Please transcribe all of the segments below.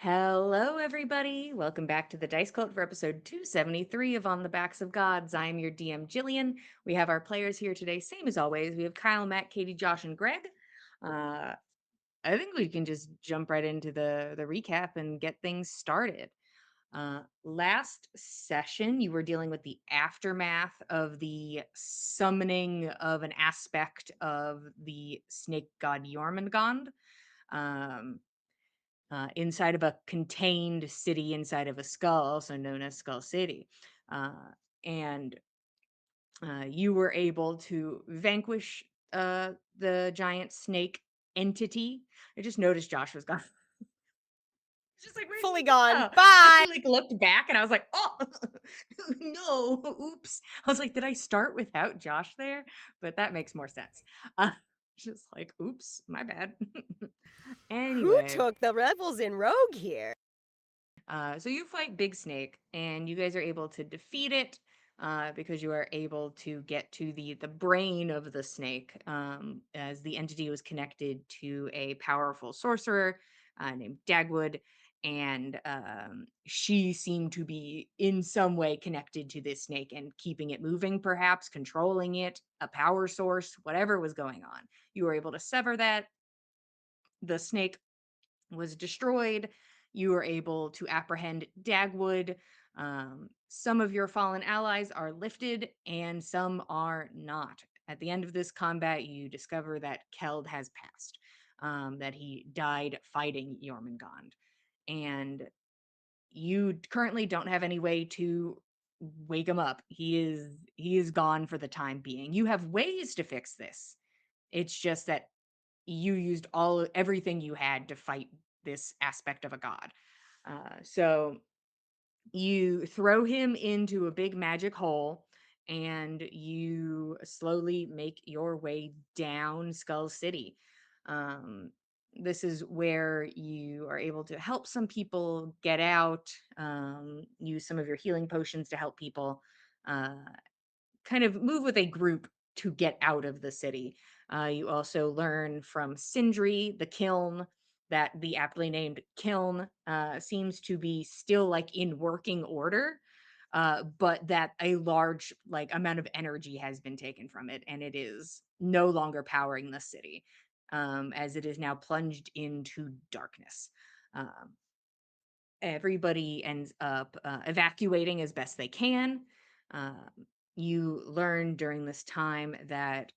Hello, everybody. Welcome back to the Dice Cult for episode 273 of On the Backs of Gods. I'm your DM, Jillian. We have our players here today, same as always. We have Kyle, Matt, Katie, Josh, and Greg. Uh, I think we can just jump right into the recap and get things started. Last session, you were dealing with the aftermath of the summoning of an aspect of the snake god Jormungand. Um, inside of a contained city inside of a skull, also known as Skull City. Uh, and you were able to vanquish the giant snake entity. I just noticed Josh was gone. Just like, where'd Fully he gone. go? Bye. I like looked back and I was like, oh no, oops. I was like, did I start without Josh there? But that makes more sense. Just like, oops, my bad. Who Anyway, took the rebels in rogue here? so you fight Big Snake, and you guys are able to defeat it because you are able to get to the brain of the snake, as the entity was connected to a powerful sorcerer named Dagwood, and she seemed to be in some way connected to this snake and keeping it moving, perhaps controlling it, a power source, whatever was going on. You were able to sever that. The snake was destroyed. You were able to apprehend Dagwood. Some of your fallen allies are lifted, and some are not. At the end of this combat, you discover that Keld has passed, that he died fighting Jormungand. And you currently don't have any way to wake him up. He is gone for the time being. You have ways to fix this. It's just that you used everything you had to fight this aspect of a god. So you throw him into a big magic hole and you slowly make your way down Skull City. Um, this is where you are able to help some people get out, use some of your healing potions to help people uh, kind of move with a group to get out of the city. You also learn from Sindri, the kiln, that the aptly named kiln seems to be still like in working order, but that a large like amount of energy has been taken from it, and it is no longer powering the city, as it is now plunged into darkness. Um, Everybody ends up evacuating as best they can. Um, you learn during this time that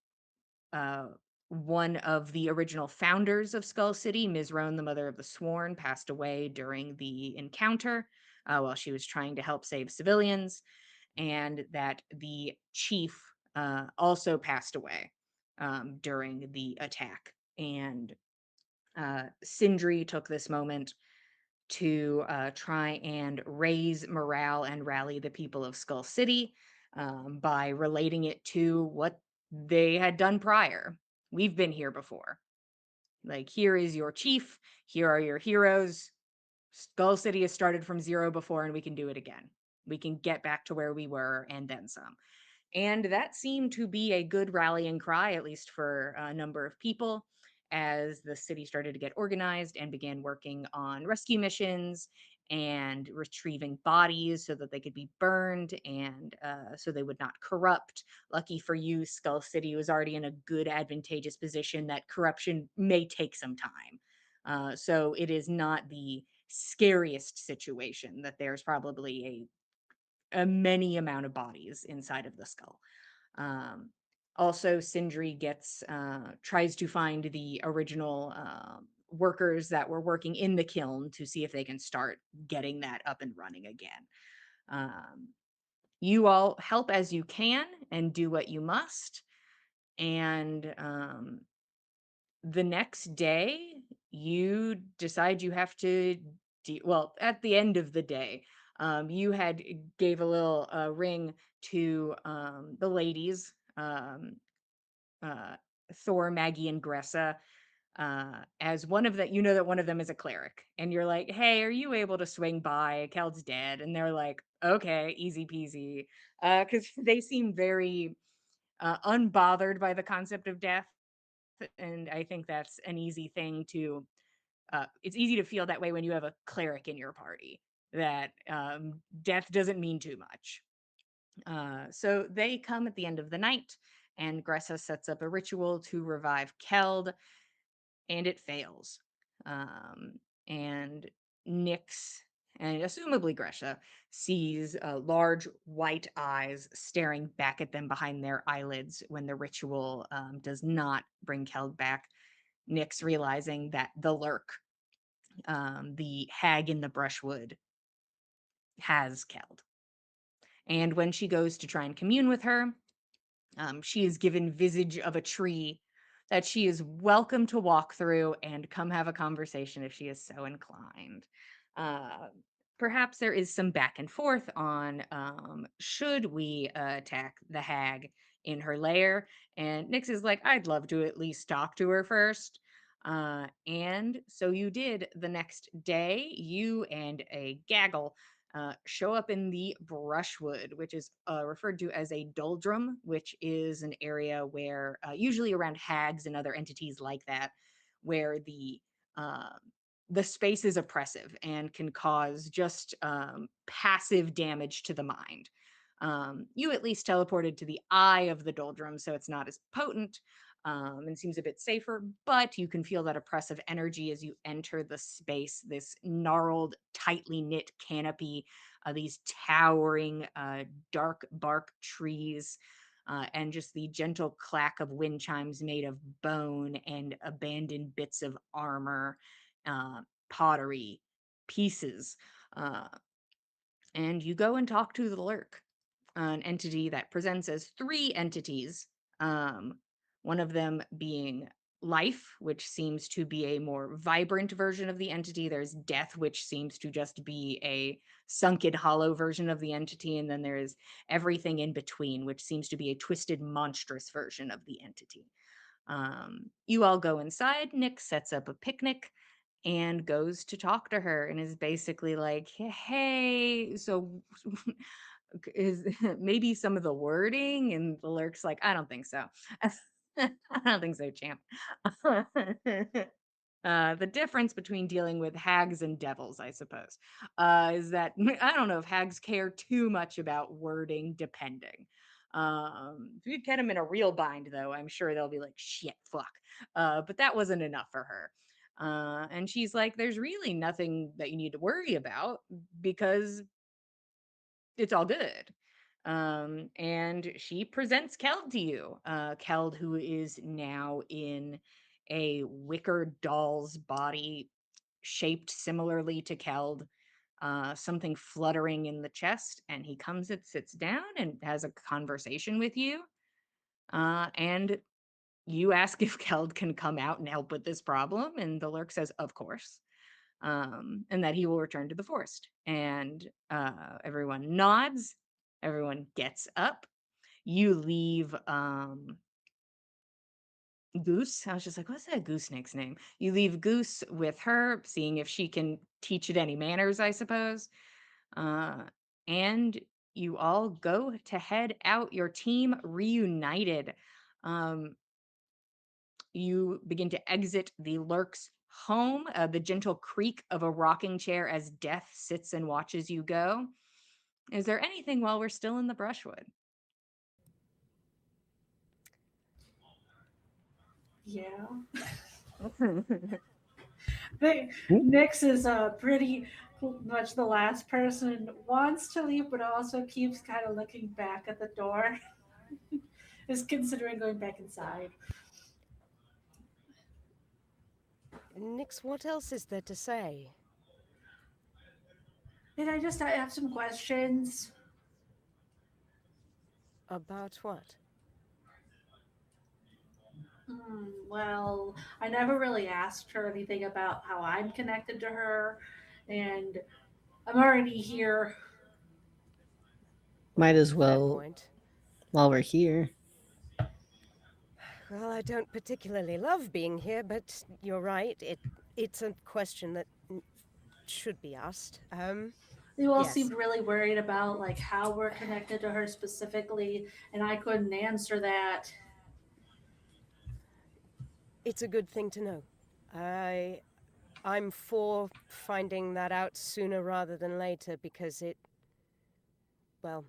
uh, one of the original founders of Skull City, Ms. Roan, the Mother of the Sworn, passed away during the encounter while she was trying to help save civilians, and that the chief also passed away during the attack. And Sindri took this moment to try and raise morale and rally the people of Skull City by relating it to what they had done prior. We've been here before. Like, here is your chief, here are your heroes. Skull City has started from zero before, and we can do it again. We can get back to where we were and then some. And that seemed to be a good rallying cry, at least for a number of people, as the city started to get organized and began working on rescue missions and retrieving bodies so that they could be burned and so they would not corrupt. Lucky for you, Skull City was already in a good, advantageous position that corruption may take some time. So it is not the scariest situation that there's probably a many amount of bodies inside of the skull. Um, Also, Sindri gets tries to find the original workers that were working in the kiln to see if they can start getting that up and running again. Um, you all help as you can and do what you must. And the next day, you decide you have to. Well, at the end of the day, you had gave a little ring to the ladies, uh, Thor, Maggie, and Gressa, as one of the you know that one of them is a cleric, and you're like, "Hey, are you able to swing by? Keld's dead," and they're like, "Okay, easy peasy," because they seem very unbothered by the concept of death, and I think that's an easy thing to it's easy to feel that way when you have a cleric in your party, that death doesn't mean too much. So they come at the end of the night, and Gressa sets up a ritual to revive Keld, and it fails. And Nyx, and assumably Gresha, sees large white eyes staring back at them behind their eyelids when the ritual does not bring Keld back. Nyx realizing that the lurk, the hag in the brushwood, has Keld. And when she goes to try and commune with her, she is given visage of a tree that she is welcome to walk through and come have a conversation if she is so inclined. Uh, Perhaps there is some back and forth on should we attack the hag in her lair. And Nyx is like, I'd love to at least talk to her first. And so you did. The next day, you and a gaggle show up in the brushwood, which is referred to as a doldrum, which is an area where, usually around hags and other entities like that, where uh, the space is oppressive and can cause just passive damage to the mind. You at least teleported to the eye of the doldrum, so it's not as potent, and seems a bit safer, but you can feel that oppressive energy as you enter the space, this gnarled, tightly knit canopy, these towering, dark bark trees, and just the gentle clack of wind chimes made of bone and abandoned bits of armor, uh, pottery, pieces. Uh, and you go and talk to the Lurk, an entity that presents as three entities. Um, One of them being life, which seems to be a more vibrant version of the entity. There's death, which seems to just be a sunken, hollow version of the entity. And then there's everything in between, which seems to be a twisted, monstrous version of the entity. You all go inside. Nick sets up a picnic and goes to talk to her and is basically like, hey, so is maybe some of the wording, and the lurk's like, I don't think so. I don't think so, champ. The difference between dealing with hags and devils, I suppose, is that I don't know if hags care too much about wording, depending. If you get them in a real bind, though, I'm sure they'll be like, shit, fuck. But that wasn't enough for her. And she's like, there's really nothing that you need to worry about because it's all good. And she presents Keld to you. Keld, who is now in a wicker doll's body shaped similarly to Keld, something fluttering in the chest, and he comes and sits down and has a conversation with you. And you ask if Keld can come out and help with this problem, and the Lurk says, of course, and that he will return to the forest. And everyone nods, everyone gets up. You leave Goose. I was just like, what's that goose snake's name? You leave Goose with her, seeing if she can teach it any manners, I suppose. Uh, and you all go to head out, your team reunited. Um, you begin to exit the Lurk's home, the gentle creak of a rocking chair as Death sits and watches you go. Is there anything while we're still in the brushwood? Yeah. Nyx is pretty much the last person wants to leave, but also keeps kind of looking back at the door. Is considering going back inside. Nix, what else is there to say? And I have some questions. About what? Well, I never really asked her anything about how I'm connected to her, and I'm already here. Might as Fair well point. while we're here. Well, I don't particularly love being here, but you're right. It's a question that should be asked. You all Yes. seemed really worried about like how we're connected to her specifically, and I couldn't answer that. It's a good thing to know. I I'm for finding that out sooner rather than later because well,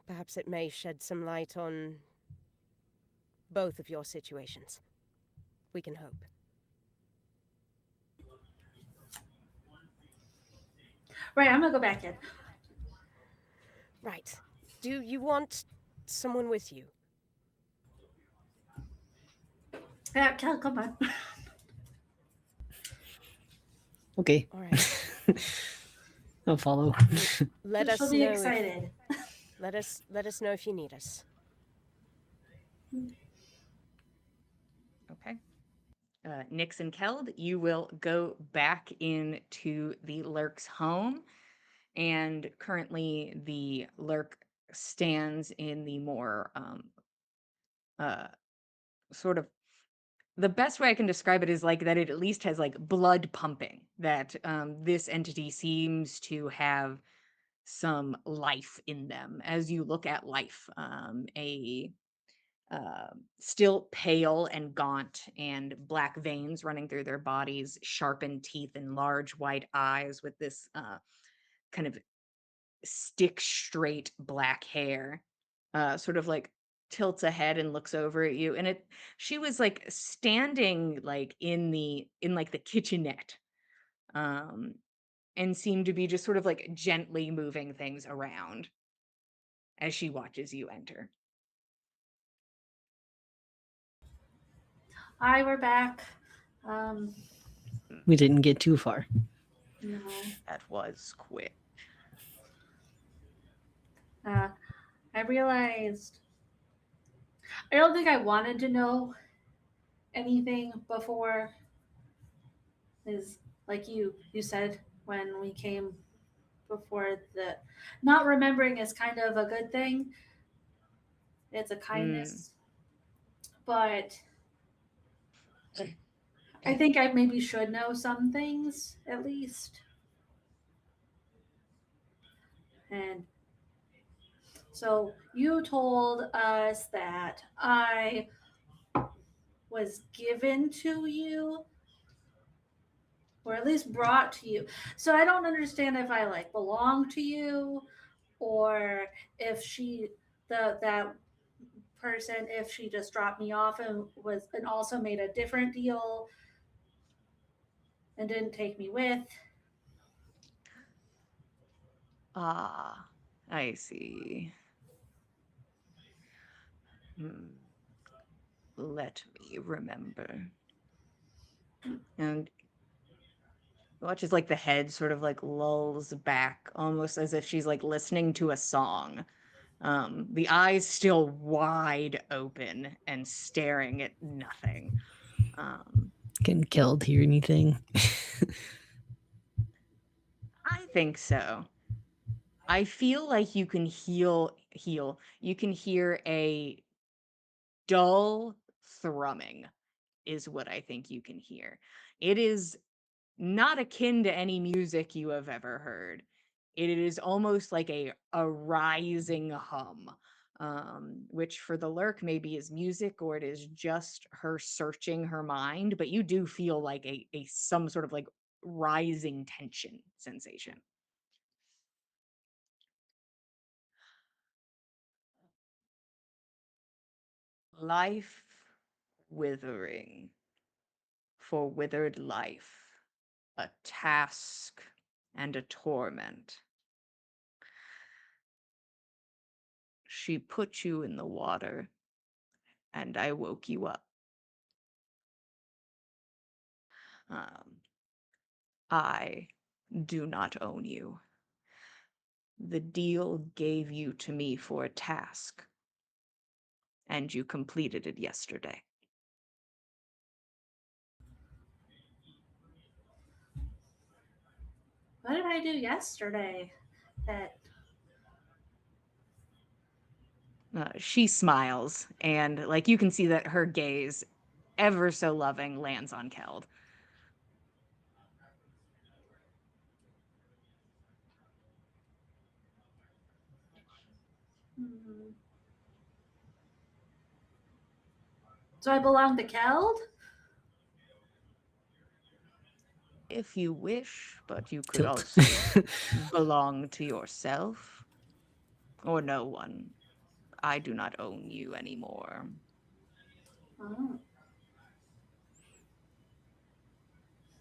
perhaps it may shed some light on both of your situations. We can hope. Right, I'm gonna go back in. Right. Do you want someone with you? Yeah, Kel, come on. Okay. All right. I'll follow. Let She'll us be know excited. let us know if you need us. Okay. Nix and Keld, you will go back into the Lurk's home, and currently the Lurk stands in the more uh sort of, the best way I can describe it is like that it at least has like blood pumping, that this entity seems to have some life in them as you look at life. Still pale and gaunt, and black veins running through their bodies, sharpened teeth, and large white eyes with this kind of stick straight black hair, sort of like tilts ahead and looks over at you. And she was like standing like in like the kitchenette, um, and seemed to be just sort of like gently moving things around as she watches you enter. Hi, we're back. Um, We didn't get too far. no. That was quick. I realized I don't think I wanted to know anything before. Is like you said when we came before, the not remembering is kind of a good thing. It's a kindness. But I think I maybe should know some things at least. And so you told us that I was given to you, or at least brought to you. So I don't understand if I like belong to you, or if that person, if she just dropped me off and also made a different deal and didn't take me with. Ah, I see. Hmm. Let me remember. And watches like the head sort of like lulls back, almost as if she's like listening to a song. The eyes still wide open and staring at nothing. Can Keld hear anything? I think so. I feel like you can heal. You can hear a dull thrumming, is what I think you can hear. It is not akin to any music you have ever heard. It is almost like a rising hum, which for the Lurk maybe is music, or it is just her searching her mind. But you do feel like a some sort of like rising tension sensation. Life withering, for withered life, a task and a torment. She put you in the water, and I woke you up. Um, I do not own you. The deal gave you to me for a task, and you completed it yesterday. What did I do yesterday? That She smiles, and like you can see that her gaze, ever so loving, lands on Keld. hmm. So I belong to Keld? If you wish, but you could Tilt. also belong to yourself or no one. I do not own you anymore. Oh.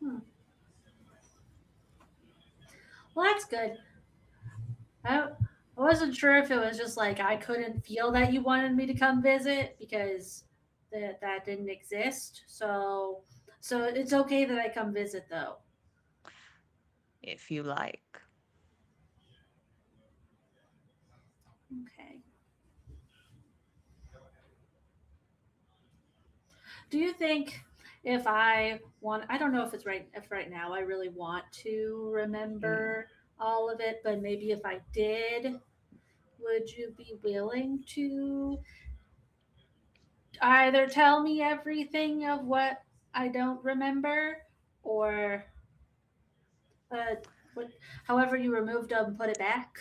Hmm. Well, that's good. I wasn't sure if it was just like I couldn't feel that you wanted me to come visit because that didn't exist. So it's okay that I come visit though. If you like. Okay. Do you think if I don't know if it's right if right now I really want to Mm. remember all of it, but maybe if I did, would you be willing to either tell me everything of what I don't remember or uh what however you removed them put it back?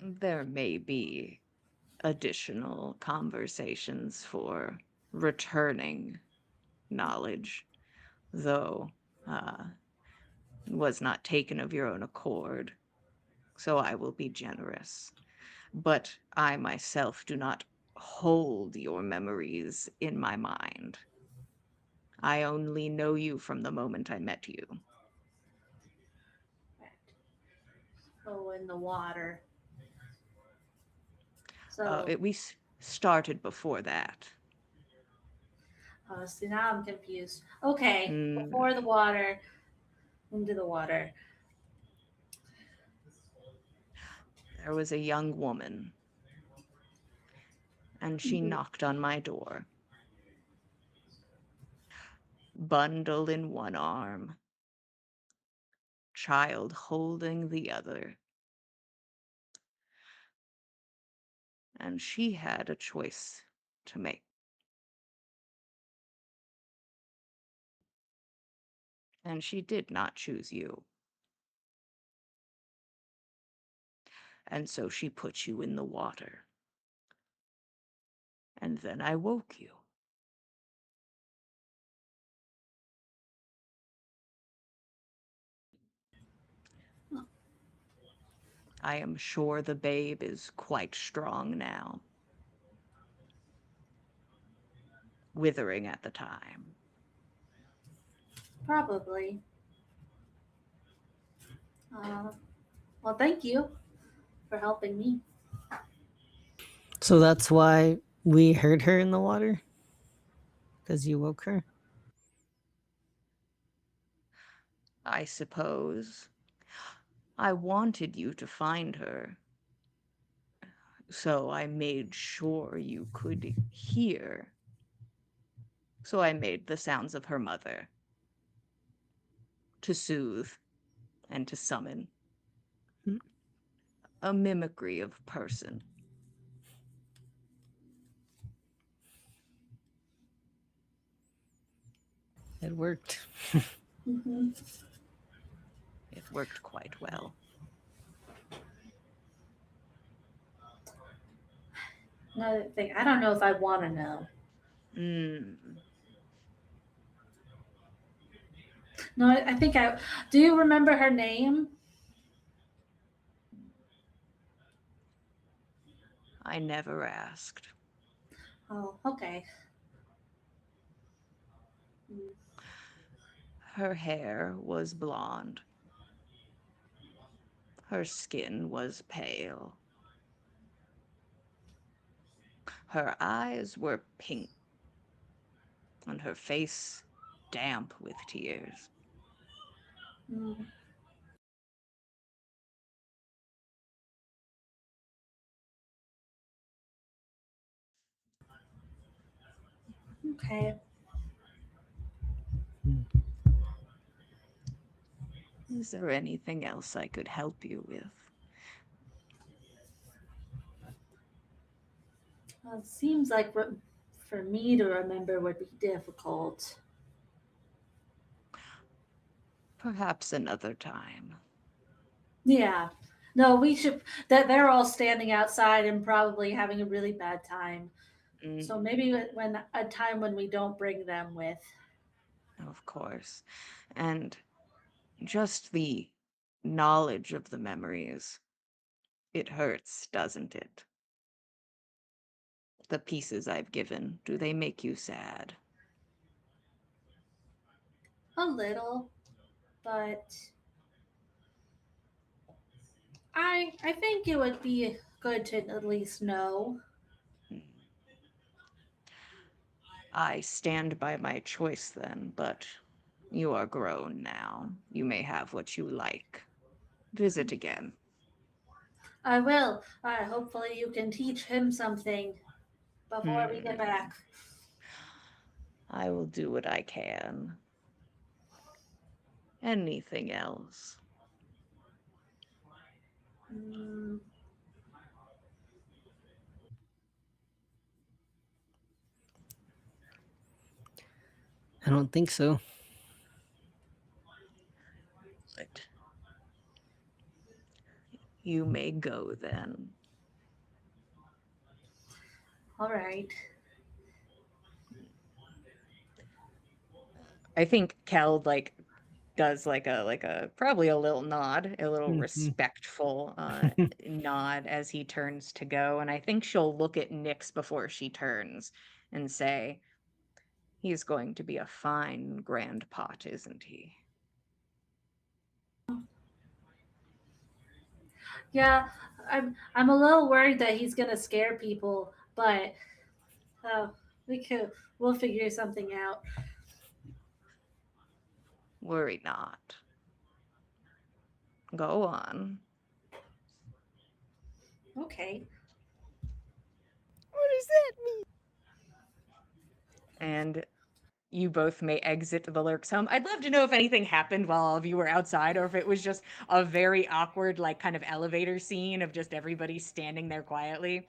There may be additional conversations for returning knowledge, though uh, was not taken of your own accord, so I will be generous. But I myself do not hold your memories in my mind. I only know you from the moment I met you. Oh, in the water. So Started before that. see now I'm confused. Okay, Mm, before the water, into the water. there was a young woman, and she Mhm. knocked on my door, bundle in one arm, child holding the other. And she had a choice to make. And she did not choose you. And so she put you in the water. And then I woke you. I am sure the babe is quite strong now, withering at the time. Probably. Uh, well, thank you for helping me. So that's why we heard her in the water? Because you woke her? I suppose. I wanted you to find her, so I made sure you could hear. So I made the sounds of her mother to soothe and to summon. Hmm. A mimicry of person. It worked. Hmm. It worked quite well. Another thing, I don't know if I want to know. Mm, No, I think I. Do you remember her name? I never asked. Oh, okay. Mm. Her hair was blonde. Her skin was pale. Her eyes were pink, and her face damp with tears. Mm. Okay. Hmm. Is there anything else I could help you with? Well, it seems like for me to remember would be difficult. Perhaps another time. Yeah. No, we should. That they're all standing outside and probably having a really bad time. So maybe when a time when we don't bring them with. Of course. And just the knowledge of the memories, it hurts, doesn't it? The pieces I've given, do they make you sad? A little, but I think it would be good to at least know. Hmm. I stand by my choice then, but you are grown now. You may have what you like. Visit again. I will. Hopefully you can teach him something before we get Hmm. back. I will do what I can. Anything else? Mm, I don't think so. But you may go then. all right. I think Kel does like a probably a little nod, a little Mhm. respectful nod as he turns to go, and I think she'll look at Nyx before she turns and say, "He's going to be a fine grand pot, isn't he?" Yeah, I'm a little worried that he's gonna scare people, but uh, we'll figure something out. Worry not. Go on. Okay. What does that mean? And you both may exit the Lurk's home. I'd love to know if anything happened while all of you were outside, or if it was just a very awkward, like, kind of elevator scene of just everybody standing there quietly.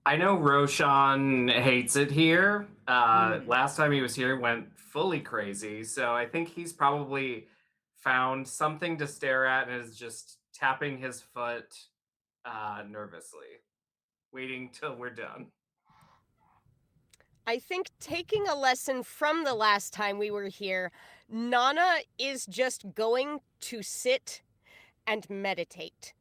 I know Roshan hates it here. Hmm. Last time he was here, went fully crazy. So I think he's probably found something to stare at and is just tapping his foot nervously, waiting till we're done. I think taking a lesson from the last time we were here, Nana is just going to sit and meditate.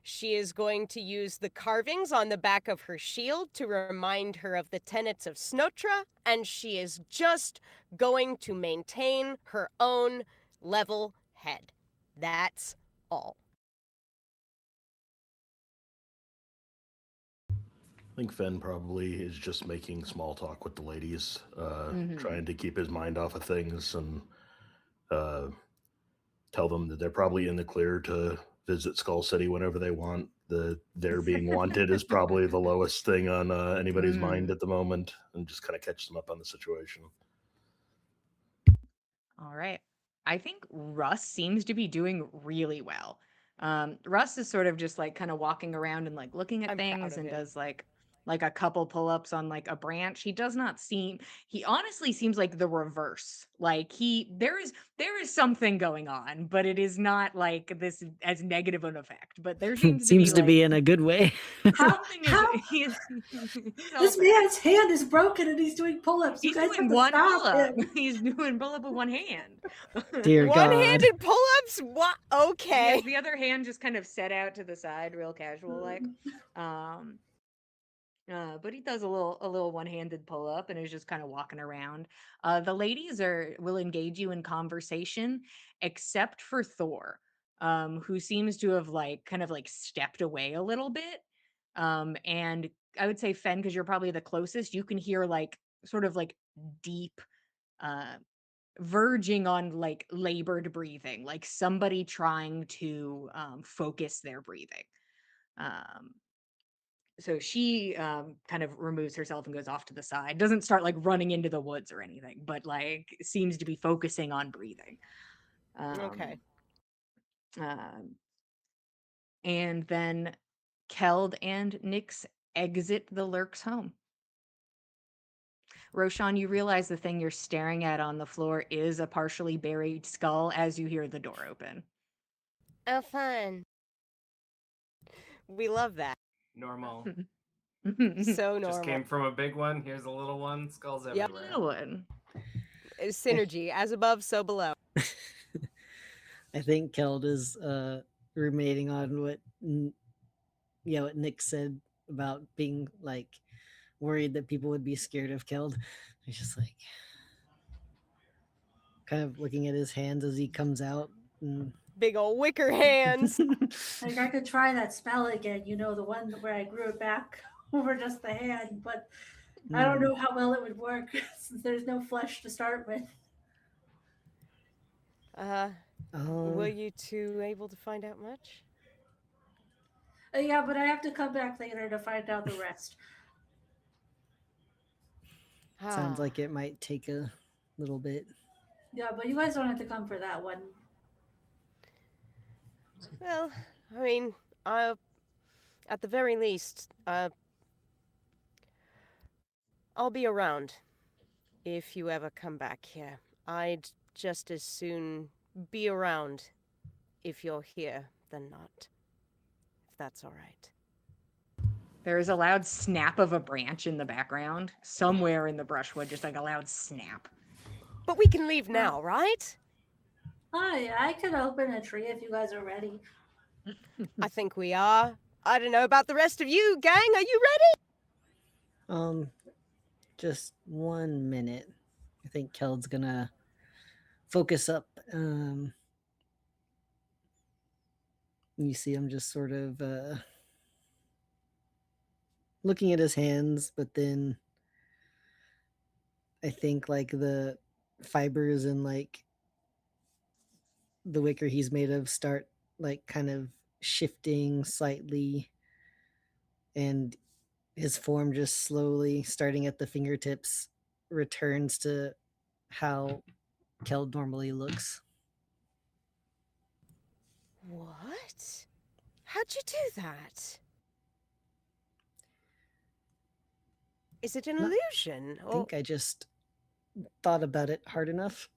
She is going to use the carvings on the back of her shield to remind her of the tenets of Snotra, and she is just going to maintain her own level head. That's all. I think Fen probably is just making small talk with the ladies, Mhm. trying to keep his mind off of things and uh, tell them that they're probably in the clear to visit Skull City whenever they want. Their being wanted is probably the lowest thing on anybody's mind Mm. at the moment, and just kind of catch them up on the situation. All right. I think Russ seems to be doing really well. Russ is sort of just like kind of walking around and like looking at I'm proud things of and him. does like a couple pull-ups on like a branch. He does not seem he honestly seems like the reverse. Like there is something going on, but it is not like this as negative an effect. But there It seems to be seems to like be in a good way. How something is how he's all this set. man's hand is broken and he's doing pull-ups. You He's guys have doing to one stop pull-up. him. He's doing pull-up with one hand. Dear God. One-handed pull-ups? What? He Okay. has the other hand just kind of set out to the side, real casual like. Um, but he does a little one-handed pull-up and is just kind of walking around. The ladies will engage you in conversation, except for Thor, who seems to have like kind of like stepped away a little bit. And I would say Fen, because you're probably the closest, you can hear like sort of like deep uh verging on like labored breathing, like somebody trying to focus their breathing. Um, so she kind of removes herself and goes off to the side. Doesn't start like running into the woods or anything, but like seems to be focusing on breathing. Okay. Um, and then Keld and Nyx exit the Lurk's home. Roshan, you realize the thing you're staring at on the floor is a partially buried skull as you hear the door open. Oh, fun. We love that. Normal. So Just came normal. from a big one. Here's a little one. Skulls Yep. everywhere. Little one. Synergy, as above, so below. I think Keld is ruminating on what what Nick said about being like worried that people would be scared of Keld. He's just like kind of looking at his hands as he comes out. And... Big old wicker hands. Like I could try that spell again, you know, the one where I grew it back over just the hand, but I don't know how well it would work since there's no flesh to start with. Were you two able to find out much? Yeah, but I have to come back later to find out the rest. Sounds like it might take a little bit. Yeah, but you guys don't have to come for that one. Well, I mean, at the very least, I'll be around if you ever come back here. I'd just as soon be around if you're here than not. If that's all right. There is a loud snap of a branch in the background, somewhere in the brushwood, just like a loud snap. But we can leave now, right? Oh, yeah, I could open a tree if you guys are ready. I think we are. I don't know about the rest of you, gang. Are you ready? Just 1 minute. I think Keld's gonna focus up. You see him just sort of looking at his hands, but then I think like the fibers and like the wicker he's made of start like kind of shifting slightly, and his form just slowly, starting at the fingertips, returns to how Keld normally looks. What? How'd you do that? Is it an illusion? I think I just thought about it hard enough.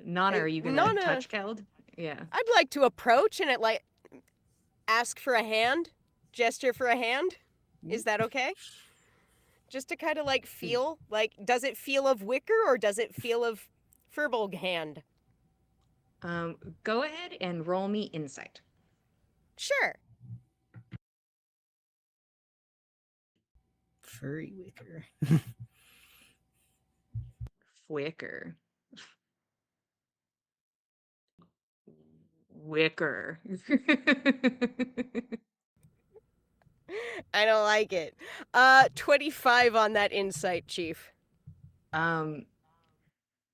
Nana, are you gonna Nana- touch Keld? Yeah. I'd like to approach and ask for a hand, gesture for a hand. Is that okay? Just to kind of feel, does it feel of wicker or does it feel of Furbolg hand? Go ahead and roll me insight. Sure. Furry wicker. Wicker. Wicker. I don't like it. 25 on that insight, Chief.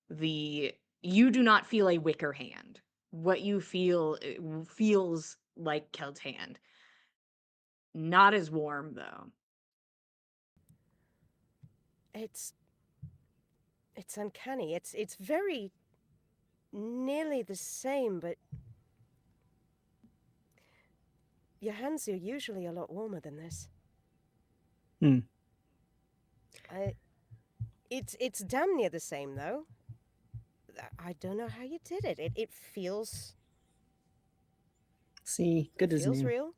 You do not feel a wicker hand. What you feel feels like Keld's hand. Not as warm though. It's uncanny. It's very nearly the same, but your hands are usually a lot warmer than this. It's damn near the same though. I don't know how you did it. It feels See, good as feels new. real.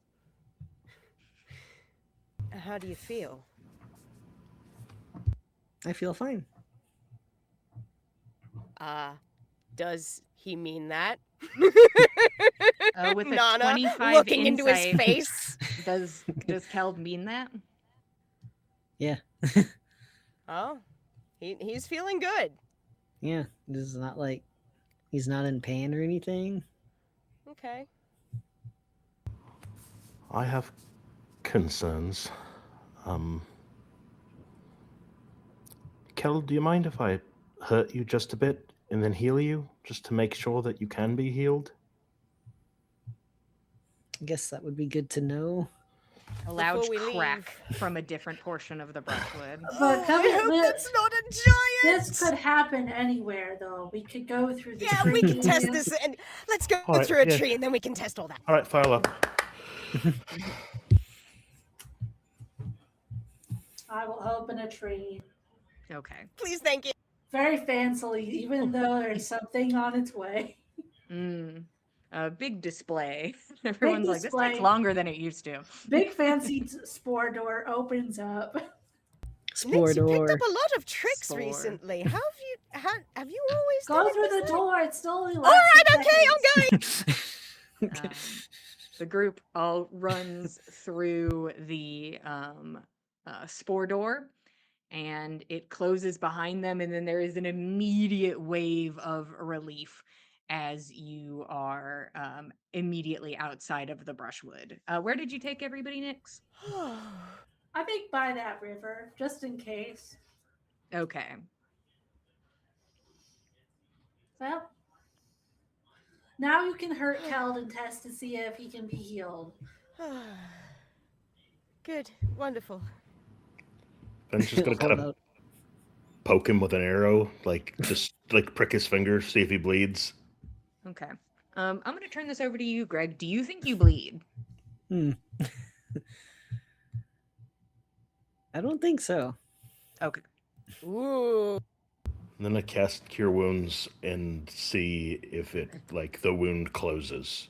How do you feel? I feel fine. Does he mean that? With a Nana 25 looking into his insight, face. Does Keld mean that? Yeah. Oh, he's feeling good. Yeah. This is not like he's not in pain or anything. Okay. I have concerns. Kel, do you mind if I hurt you just a bit and then heal you, just to make sure that you can be healed? I guess that would be good to know. A loud Before we crack from a different portion of the brushwood. But come I hope with- that's not a giant. This could happen anywhere, though. We could go through the Yeah, we can test trees. this, and let's go All right, through a yeah. tree, and then we can test all that. All right, file up. I will open a tree. Okay. Please, thank you. Very fancily, even though there's something on its way. a big display. Everyone's like, this takes display. longer than it used to. Big fancy spore door opens up. Nix, you picked Spordor. up a lot of tricks Spore. recently. Have you always Go done it through this the way? door. It's still only All lasts right, okay, I'm going. Um, the group all runs through the spore door, and it closes behind them, and then there is an immediate wave of relief as you are immediately outside of the brushwood. Where did you take everybody, Nix? I think by that river, just in case. Okay. Well, now you can hurt Keld and test to see if he can be healed. Good, wonderful. Ben's just gonna kind Hold of out. poke him with an arrow, like just like prick his finger, see if he bleeds. Okay. I'm going to turn this over to you, Greg. Do you think you bleed? I don't think so. Okay. Ooh. And then I cast Cure Wounds and see if it, like, the wound closes.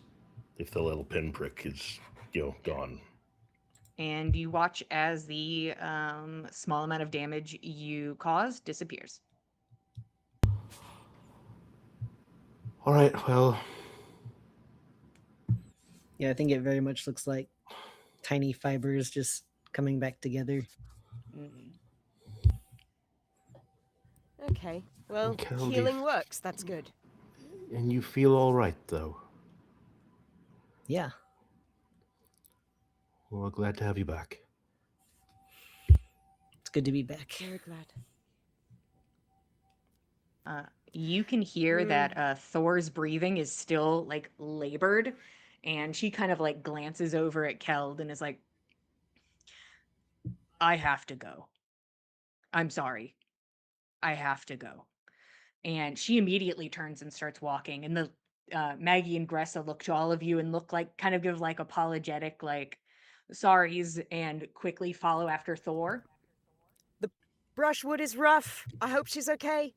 If the little pinprick is, gone. And you watch as the small amount of damage you caused disappears. All right, well, Yeah, I think it very much looks like tiny fibers just coming back together. Mm. Okay. Well, Keld, healing works. That's good. and you feel all right, though. Yeah. Well, glad to have you back. It's good to be back. Very glad. You can hear that Thor's breathing is still like labored, and she kind of like glances over at Keld and is like, I have to go. I'm sorry. I have to go. And she immediately turns and starts walking. And the Maggie and Gressa look to all of you and look like kind of give like apologetic, like sorries, and quickly follow after Thor. Brushwood is rough. I hope she's okay.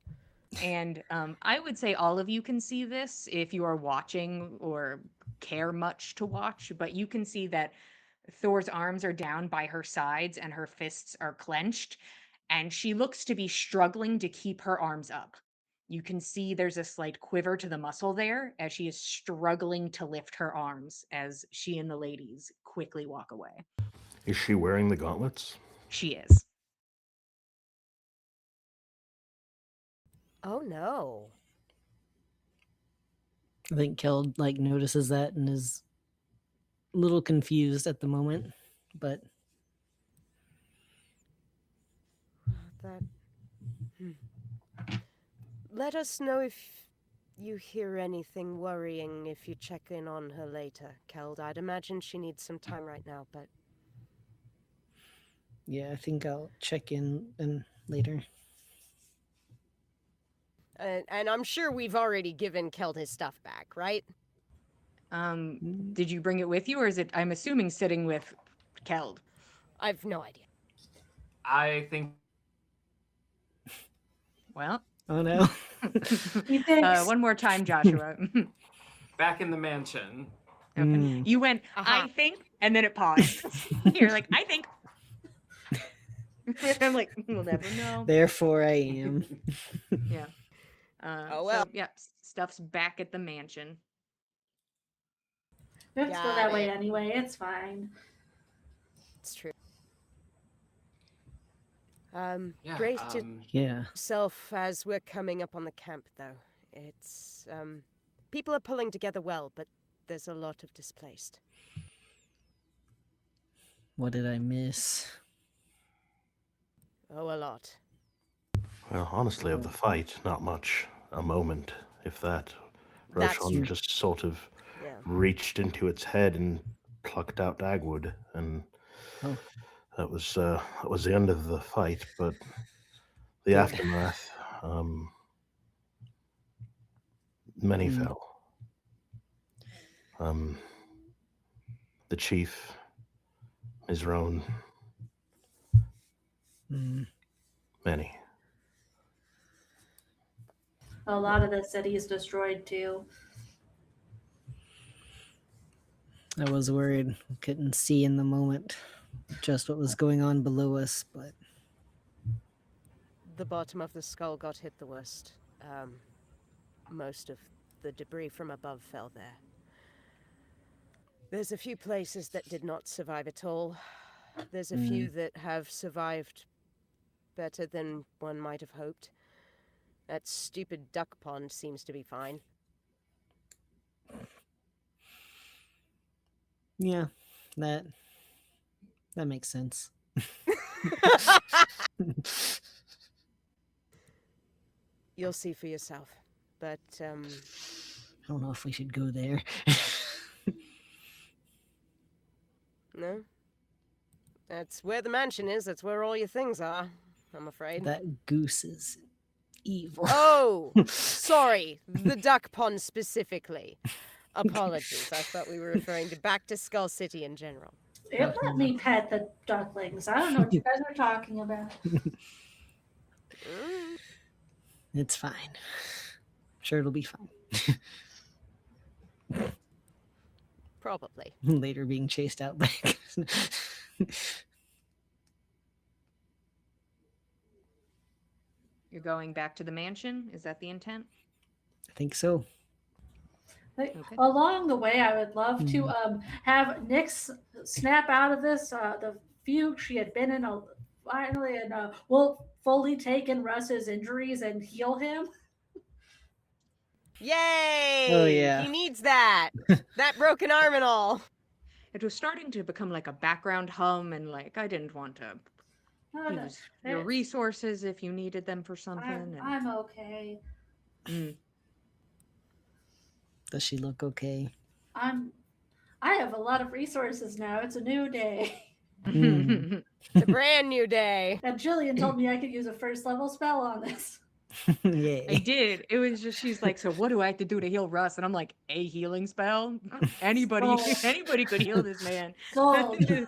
And I would say all of you can see this if you are watching or care much to watch, but you can see that Thor's arms are down by her sides and her fists are clenched, and she looks to be struggling to keep her arms up. You can see there's a slight quiver to the muscle there as she is struggling to lift her arms as she and the ladies quickly walk away. Is she wearing the gauntlets? She is. Oh no. I think Keld like notices that and is a little confused at the moment, but That. Let us know if you hear anything worrying if you check in on her later, Keld. I'd imagine she needs some time right now, but yeah, I think I'll check in and later. and I'm sure we've already given Keld his stuff back, right? Did you bring it with you, or is it, I'm assuming, sitting with Keld? I've no idea. I think Well, Oh no. He thinks. one more time, Joshua. back in the mansion. Okay. Mm. You went, Uh-huh. I think, and then it paused. You're like, I think. I'm like, we'll never know. Therefore I am. Yeah. Oh, well. So, yeah, stuff's back at the mansion. We have to go Got that way it. anyway. It's fine. It's true. Yeah. Brace Yeah. yourself as we're coming up on the camp, though. It's, people are pulling together well, but there's a lot of displaced. What did I miss? Oh, a lot. Well, honestly, of the fight, not much. A moment, if that. That's Roshan true. just sort of Yeah. reached into its head and plucked out Dagwood, and Oh. that was the end of the fight. But the Yeah. aftermath, many Mm. fell. The chief, Mizrone, Mm. many. A lot of the city is destroyed too. I was worried. Couldn't see in the moment just what was going on below us, but The bottom of the skull got hit the worst. Most of the debris from above fell there. There's a few places that did not survive at all. There's a few that have survived better than one might have hoped. That stupid duck pond seems to be fine. yeah, that makes sense. You'll see for yourself. But, I don't know if we should go there. no? That's where the mansion is. That's where all your things are, I'm afraid. That goose is evil. Oh, sorry. The duck pond specifically. Apologies. I thought we were referring to back to Skull City in general. It let me pet the ducklings. I don't know what you guys are talking about. Mm. It's fine. Sure, it'll be fine. Probably. Later being chased out by a goose. You're going back to the mansion? Is that the intent? I think so. Like, Okay. along the way, I would love to have Nyx snap out of this the fugue she had been in finally, and will fully take in Russ's injuries and heal him. Yay! Oh, yeah. He needs that. That broken arm and all. It was starting to become like a background hum, and like I didn't want to No, no, use your it- resources if you needed them for something. I'm okay. Mm. Does she look okay? I have a lot of resources now. It's a new day. Mm. It's a brand new day. And Jillian told me I could use a first level spell on this. I Yay. did. It was just she's like, so what do I have to do to heal Russ? And I'm like, a healing spell? Anybody Oh. anybody could heal this man. Sold. God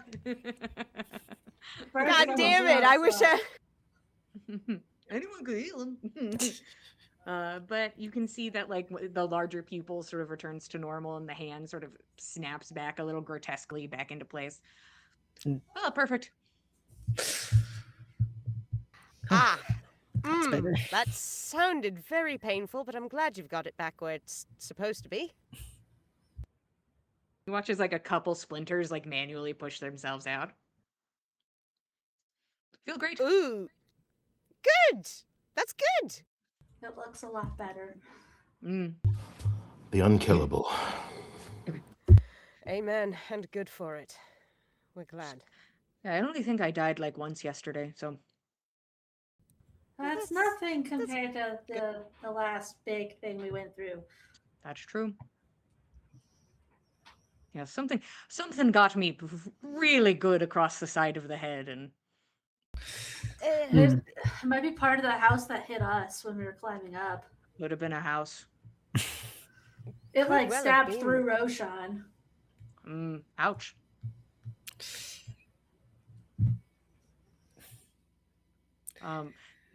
First damn level it. I wish spell. Anyone could heal him. But you can see that like the larger pupil sort of returns to normal and the hand sort of snaps back a little grotesquely back into place. Mm. Oh, perfect. Ah. That's better. That sounded very painful, but I'm glad you've got it back where it's supposed to be. You watch as like a couple splinters like manually push themselves out. Feel great. Ooh. Good. That's good. It looks a lot better. Mm. The unkillable. Amen. And good for it. We're glad. Yeah, I only think I died like once yesterday, so That's nothing compared to the last big thing we went through. that's true. Yeah, something got me really good across the side of the head, and It might be part of the house that hit us when we were climbing up. would have been a house. It Could like well have stabbed been. through Roshan. Ouch.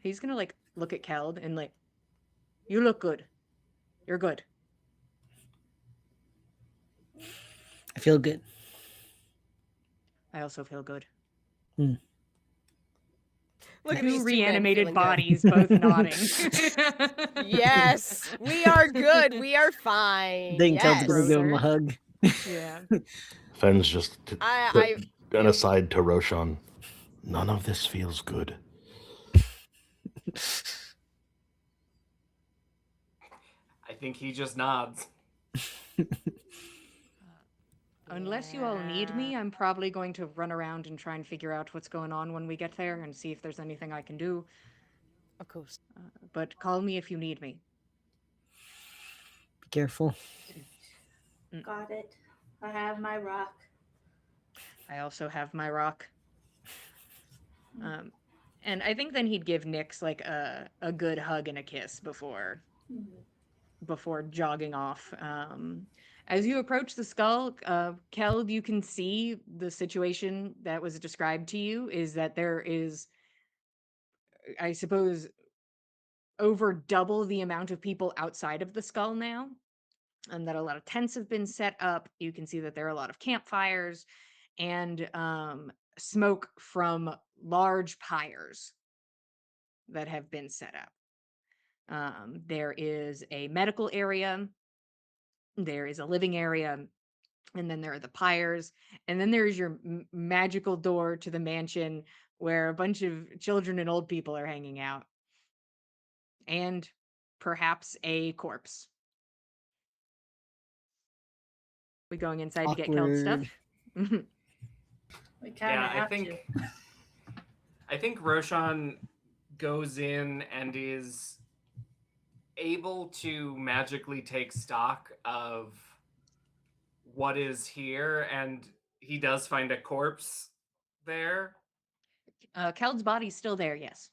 He's gonna like look at Keld and like, you look good. You're good. I feel good. I also feel good. Look at these Two two men reanimated feeling good. bodies both nodding. Yes, we are good. We are fine. Then Keld's Yes. gonna give him Brother. a hug. Yeah. Fenn's just I an aside to Roshan. None of this feels good. I think he just nods. Unless you all need me, I'm probably going to run around and try and figure out what's going on when we get there and see if there's anything I can do. Of course. But call me if you need me. Be careful. Got it. I have my rock. I also have my rock. And I think then he'd give Nyx like a good hug and a kiss before jogging off. As you approach the skull, Keld, you can see the situation that was described to you is that there is, I suppose, over double the amount of people outside of the skull now. and that a lot of tents have been set up. You can see that there are a lot of campfires and smoke from large pyres that have been set up. There is a medical area, there is a living area, and then there are the pyres, and then there's your magical door to the mansion where a bunch of children and old people are hanging out, and perhaps a corpse. We going inside to get killed stuff? Awkward. We kind Yeah, of have to. I think Roshan goes in and is able to magically take stock of what is here, and he does find a corpse there. Keld's body's still there, yes.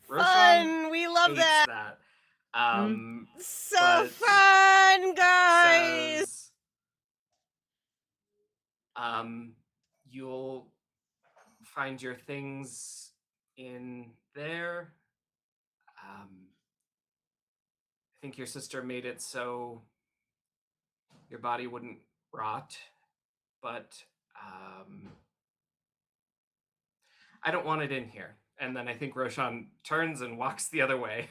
Roshan Fun! We love hates that. that. So but fun, guys. says, you'll find your things in there. I think your sister made it so your body wouldn't rot, but I don't want it in here. And then I think Roshan turns and walks the other way.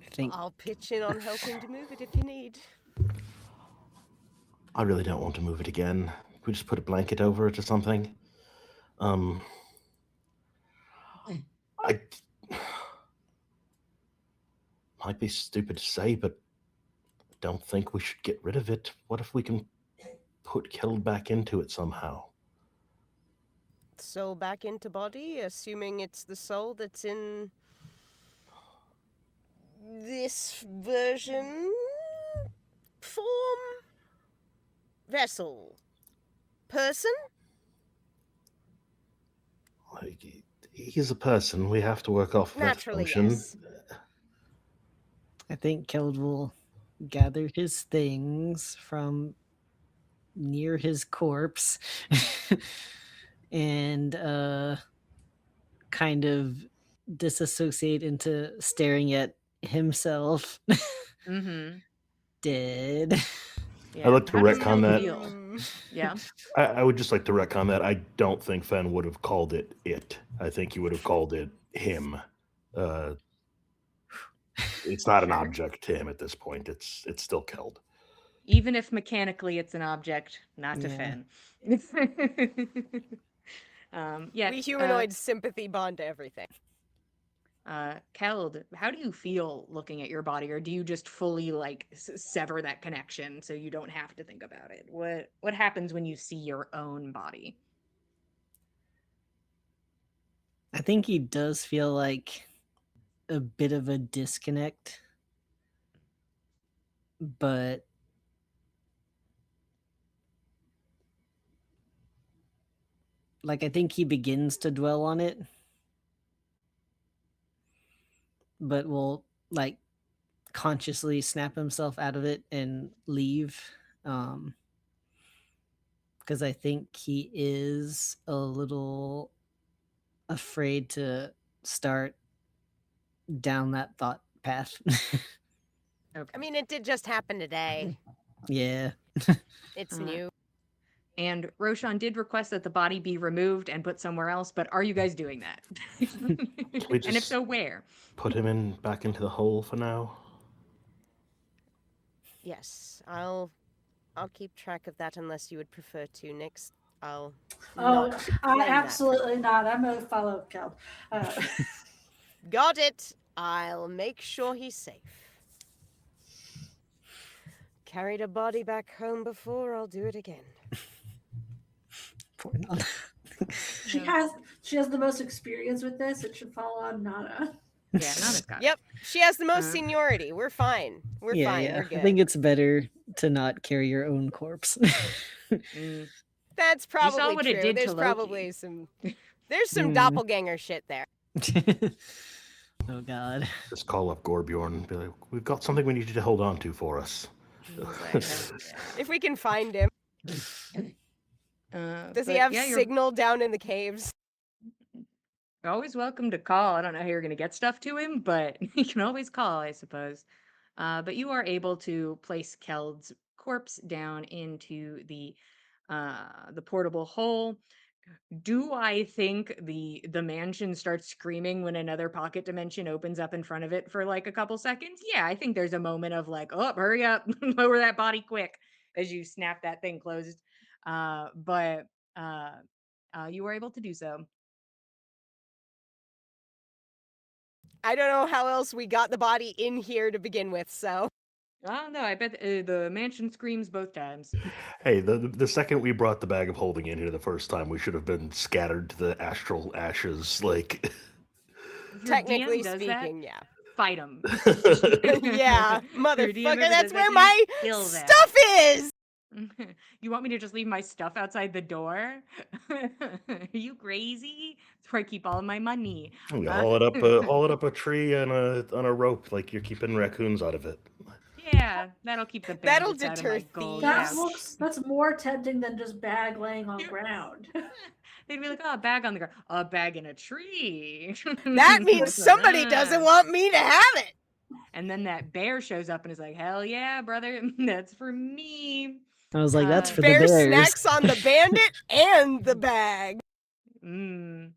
I think I'll pitch in on helping to move it if you need. I really don't want to move it again. Could we just put a blanket over it or something? I might be stupid to say, but I don't think we should get rid of it. What if we can put Keld back into it somehow? Soul back into body, assuming it's the soul that's in this version, form, vessel, person. Like, he's a person. We have to work off that Naturally, assumption. yes. I think Keld will gather his things from near his corpse and kind of disassociate into staring at himself Mm-hmm. dead. Yeah. like to How does retcon Keld that. feel? Mm, Yeah. I would just like to retcon that. I don't think Fen would have called it it. I think he would have called it him. It's not an Sure. object to him at this point. It's still Keld. Even if mechanically it's an object, not to Yeah. Fen. Yeah. we humanoids sympathy bond to everything. Keld, how do you feel looking at your body, or do you just fully like sever that connection so you don't have to think about it? What happens when you see your own body? I think he does feel like a bit of a disconnect, but like I think he begins to dwell on it, but will like consciously snap himself out of it and leave, because I think he is a little afraid to start down that thought path. Okay. I mean, it did just happen today. Yeah. It's Uh, new. And Roshan did request that the body be removed and put somewhere else, but are you guys doing that? we And if just- so, where? Put him back into the hole for now. Yes, I'll keep track of that unless you would prefer to. Nix, I'll. Oh, not claim that. absolutely not. I'm going to follow Keld. Got it. I'll make sure he's safe. Carried a body back home before, I'll do it again. Poor Nana. She has the most experience with this. It should fall on Nana. Yeah, Nana's got it. Yep, she has the most Uh, seniority. We're fine. We're yeah, fine. yeah. We're good. I think it's better to not carry your own corpse. Mm. That's probably saw what it true. did to There's Loki. probably some. There's some Mm. doppelganger shit there. Oh God. Just call up Gorbjorn and be like, we've got something we need you to hold on to for us. If we can find him. Does he But have yeah, you're- signal down in the caves? You're always welcome to call. I don't know how you're going to get stuff to him, but you can always call, I suppose. But you are able to place Keld's corpse down into the portable hole. Do I think the mansion starts screaming when another pocket dimension opens up in front of it for like a couple seconds? Yeah, I think there's a moment of like, oh, hurry up, lower that body quick as you snap that thing closed. But you were able to do so. I don't know how else we got the body in here to begin with, so. Oh no, I bet the mansion screams both times. Hey, the second we brought the bag of holding in here the first time, we should have been scattered to the astral ashes. Like, If your Technically DM does that, speaking, yeah. fight him. Yeah, Your DM motherfucker, ever that's does that where to you, my kill them. stuff is! You want me to just leave my stuff outside the door? Are you crazy? That's where I keep all of my money. you Uh, haul it up a tree on a rope, like you're keeping raccoons out of it. yeah, that'll keep the That'll bandits out of deter my gold That thieves. looks that's more tempting than just bag laying on Yeah. ground. They'd be like, oh, a bag on the ground, a bag in a tree. That means somebody doesn't want me to have it! And then that bear shows up and is like, hell yeah, brother, that's for me. I was like, that's Uh, for the Bear bears. snacks on the bandit and the bag. Mm.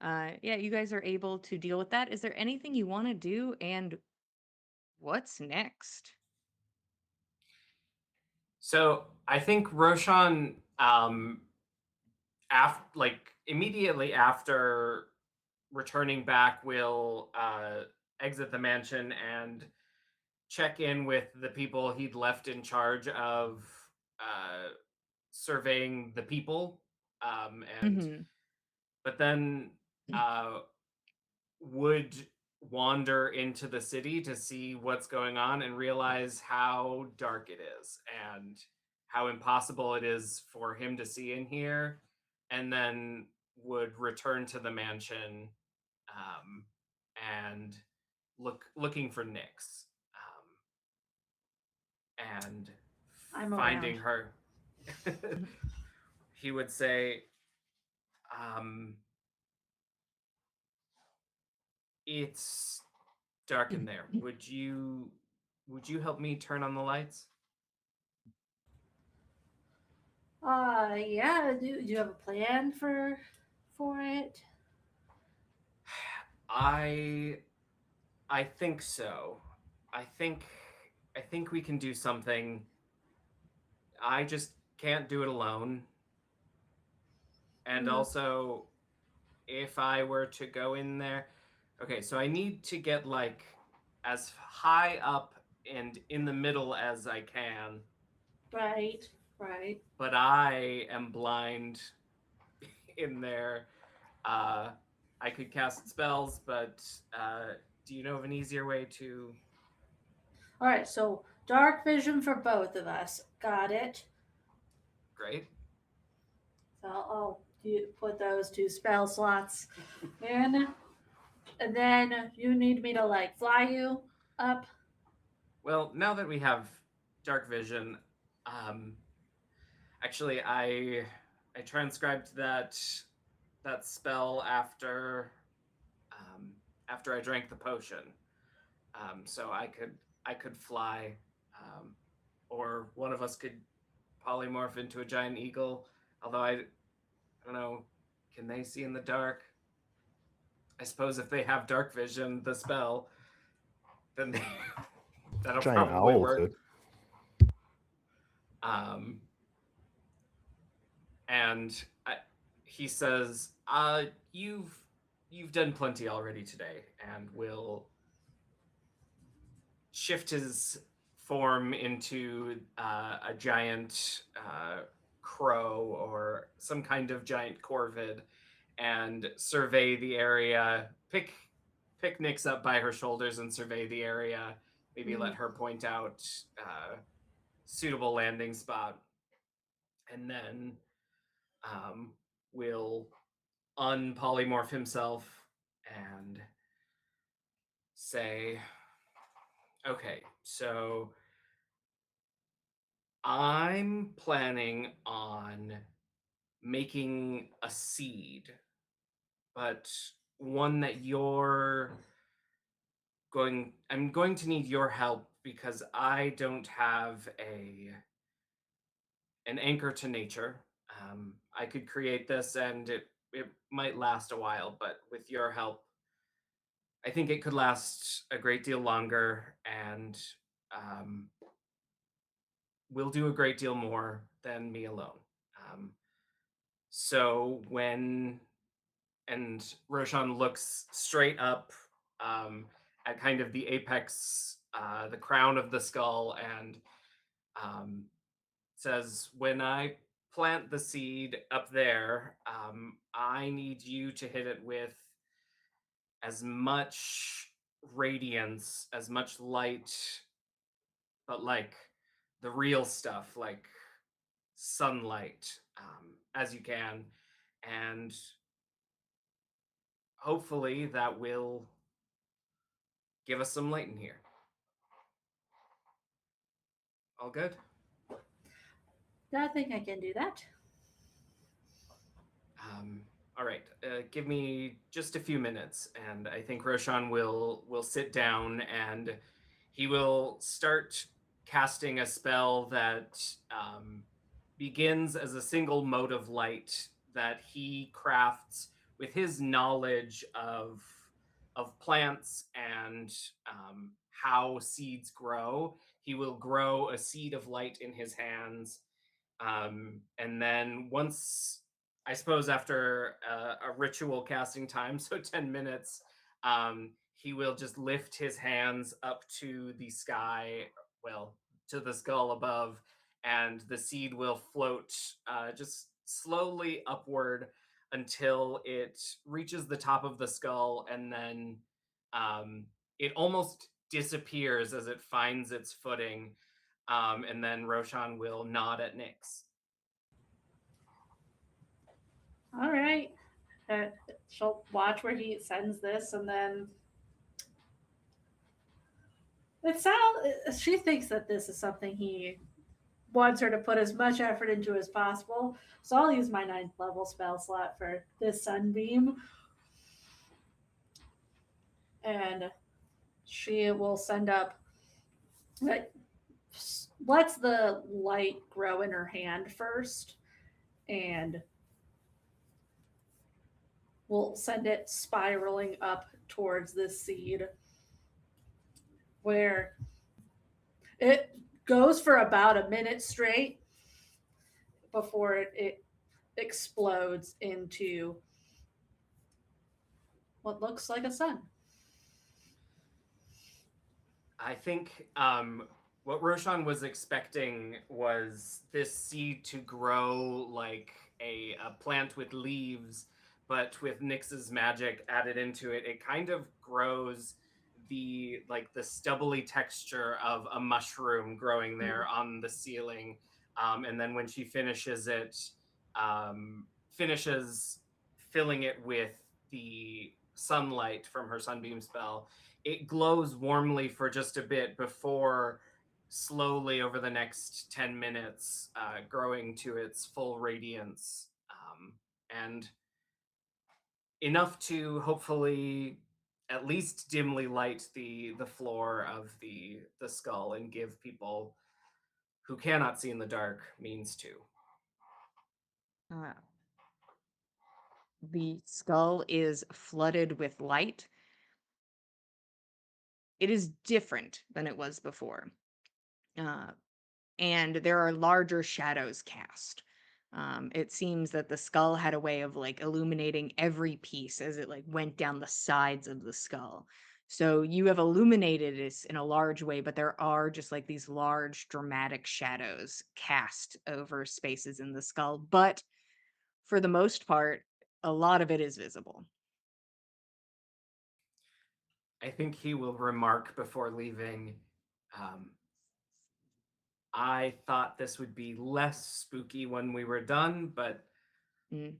Yeah, you guys are able to deal with that. Is there anything you want to do? And what's next? So I think Roshan, like immediately after returning back, will exit the mansion and check in with the people he'd left in charge of uh, surveying the people, and Mhm. but then would wander into the city to see what's going on and realize how dark it is and how impossible it is for him to see in here, and then would return to the mansion, um, and looking for Nyx, and I'm finding around. her. He would say, um, "It's dark in there. Would you help me turn on the lights?" Yeah. Do you have a plan for it? I I think so. I think I think we can do something. I just can't do it alone. And Mm, also, if I were to go in there, okay, so I need to get like as high up and in the middle as I can, right, right. but I am blind in there. Uh, I could cast spells, but do you know of an easier way to? All right. So dark vision for both of us. Got it. Great. So I'll put those two spell slots in, and then you need me to like fly you up. Well, now that we have dark vision, um, actually, I transcribed that spell after I drank the potion, so I could fly, um, or one of us could polymorph into a giant eagle. Although I don't know, can they see in the dark? I suppose if they have dark vision, the spell, then that'll Giant probably owl work. could. Um, and he says, you've done plenty already today," and will shift his form into a giant crow or some kind of giant corvid, and survey the area. Pick Nyx up by her shoulders and survey the area. Maybe let Mm, her point out suitable landing spot, and then will unpolymorph himself and say, "Okay, so I'm planning on making a seed, but one that I'm going to need your help because I don't have an anchor to nature. I could create this and it might last a while, but with your help, I think it could last a great deal longer and um, will do a great deal more than me alone. Um, so when and Roshan looks straight up at kind of the apex, the crown of the skull, and um, says, "When I plant the seed up there, I need you to hit it with as much radiance, as much light, but like the real stuff, like sunlight, as you can, and hopefully that will give us some light in here. All good? I think I can do that. All right. Give me just a few minutes, and I think Roshan will sit down and he will start casting a spell that begins as a single mode of light that he crafts with his knowledge of plants and how seeds grow. He will grow a seed of light in his hands, and then once, I suppose after a ritual casting time, so 10 minutes, he will just lift his hands up to the sky, well, to the skull above, and the seed will float just slowly upward until it reaches the top of the skull, and then um, it almost disappears as it finds its footing. And then Roshan will nod at Nyx. All right. Uh, she'll watch where he sends this, and then it sounds. She thinks that this is something he wants her to put as much effort into as possible. So I'll use my 9th level spell slot for this sunbeam, and she will send up. Like, lets the light grow in her hand first, and we'll send it spiraling up towards this seed, where it goes for about a minute straight before it explodes into what looks like a sun. I think what Roshan was expecting was this seed to grow like a plant with leaves, but with Nyx's magic added into it, it kind of grows the stubbly texture of a mushroom growing there on the ceiling. And then when she finishes it, finishes filling it with the sunlight from her sunbeam spell, it glows warmly for just a bit before slowly over the next 10 minutes growing to its full radiance, and enough to hopefully at least dimly light the floor of the skull and give people who cannot see in the dark means to. Uh, the skull is flooded with light. It is different than it was before. And there are larger shadows cast. It seems that the skull had a way of like illuminating every piece as it like went down the sides of the skull. So you have illuminated this in a large way, but there are just like these large dramatic shadows cast over spaces in the skull. But for the most part, a lot of it is visible. I think he will remark before leaving, um, I thought this would be less spooky when we were done, but Mm.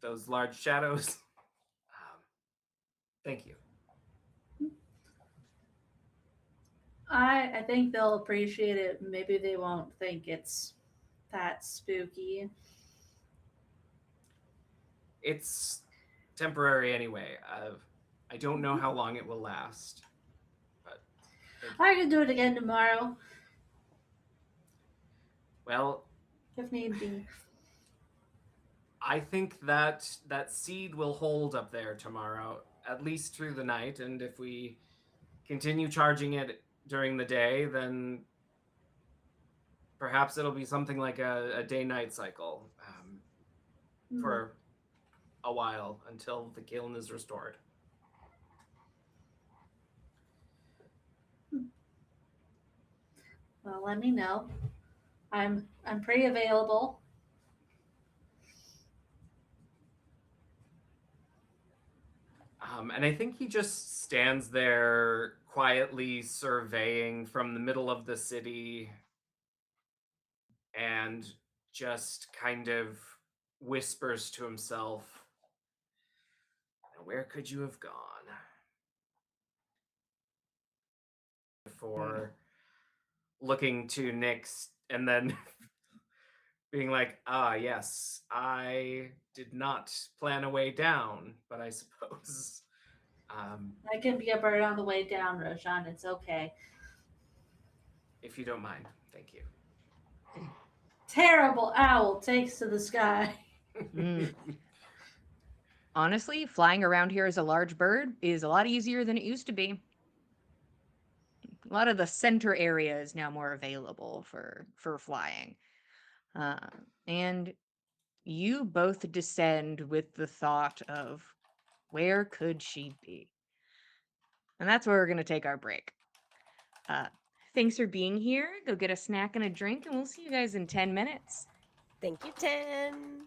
those large shadows. Thank you. I think they'll appreciate it. Maybe they won't think it's that spooky. It's temporary anyway. I don't know how long it will last. But thank you. I can do it again tomorrow Well, if need be. I think that that seed will hold up there tomorrow, at least through the night. And if we continue charging it during the day, then perhaps it'll be something like a day-night cycle for a while until the kiln is restored. Well, let me know. I'm pretty available. And I think he just stands there quietly surveying from the middle of the city and just kind of whispers to himself, where could you have gone? Before looking to Nyx and then being like, ah, yes, I did not plan a way down, but I suppose. I can be a bird on the way down, Roshan. It's okay. If you don't mind, thank you. Terrible owl takes to the sky. Mm. Honestly, flying around here as a large bird is a lot easier than it used to be. A lot of the center area is now more available for flying. And you both descend with the thought of where could she be? And that's where we're going to take our break. Thanks for being here. Go get a snack and a drink, and we'll see you guys in 10 minutes. Thank you, 10.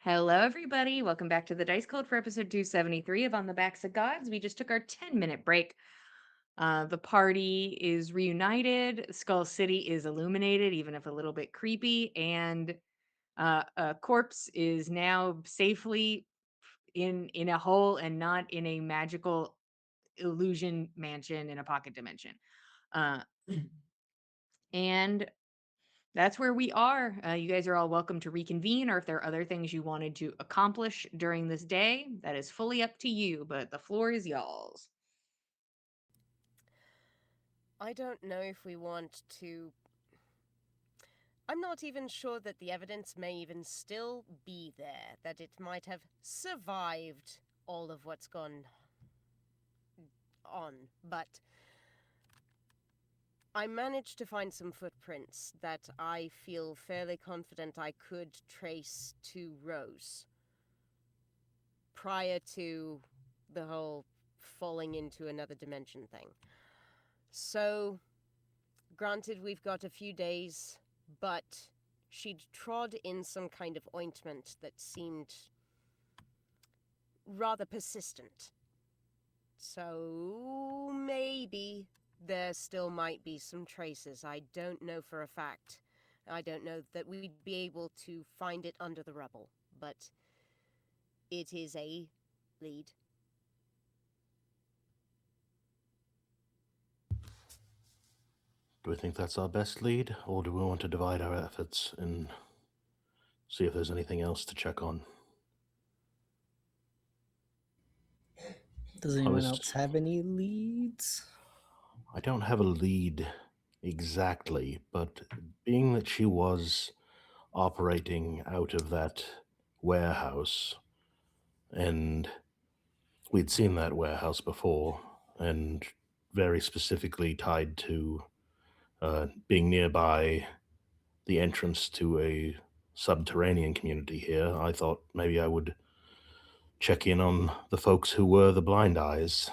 Hello, everybody. Welcome back to the Dice Code for episode 273 of On the Backs of Gods. We just took our 10-minute break. The party is reunited. Skull City is illuminated, even if a little bit creepy, and a corpse is now safely in a hole and not in a magical illusion mansion in a pocket dimension. Uh, and that's where we are. You guys are all welcome to reconvene, or if there are other things you wanted to accomplish during this day, that is fully up to you, but the floor is y'all's. I don't know if we want to. I'm not even sure that the evidence may even still be there, that it might have survived all of what's gone on, but I managed to find some footprints that I feel fairly confident I could trace to Rose prior to the whole falling into another dimension thing. So, granted, we've got a few days, but she'd trod in some kind of ointment that seemed rather persistent. So, maybe there still might be some traces. I don't know for a fact. I don't know that we'd be able to find it under the rubble, but it is a lead. Do we think that's our best lead, or do we want to divide our efforts and see if there's anything else to check on? Does anyone else have any leads? I don't have a lead exactly, but being that she was operating out of that warehouse, and we'd seen that warehouse before, and very specifically tied to being nearby the entrance to a subterranean community here, I thought maybe I would check in on the folks who were the Blind Eyes,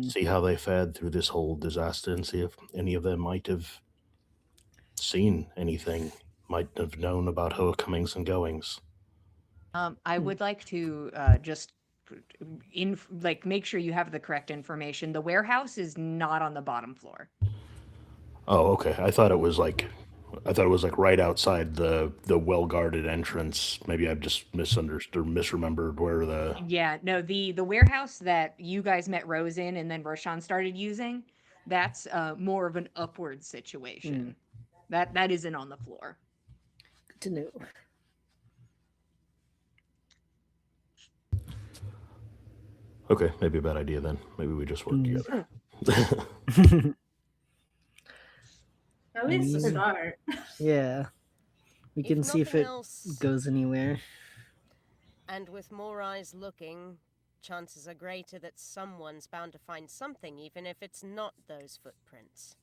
see how they fared through this whole disaster, and see if any of them might have seen anything, might have known about her comings and goings. I would like to just make sure you have the correct information. The warehouse is not on the bottom floor. Oh, okay. I thought it was like right outside the well-guarded entrance. Maybe I've just misunderstood or misremembered where the... Yeah, no, the warehouse that you guys met Rose in and then Roshan started using, that's more of an upward situation. That isn't on the floor. Good to know. Okay, maybe a bad idea then. Maybe we just work together. At least a start. Yeah. We can see if nothing it else, goes anywhere. and with more eyes looking, chances are greater that someone's bound to find something, even if it's not those footprints.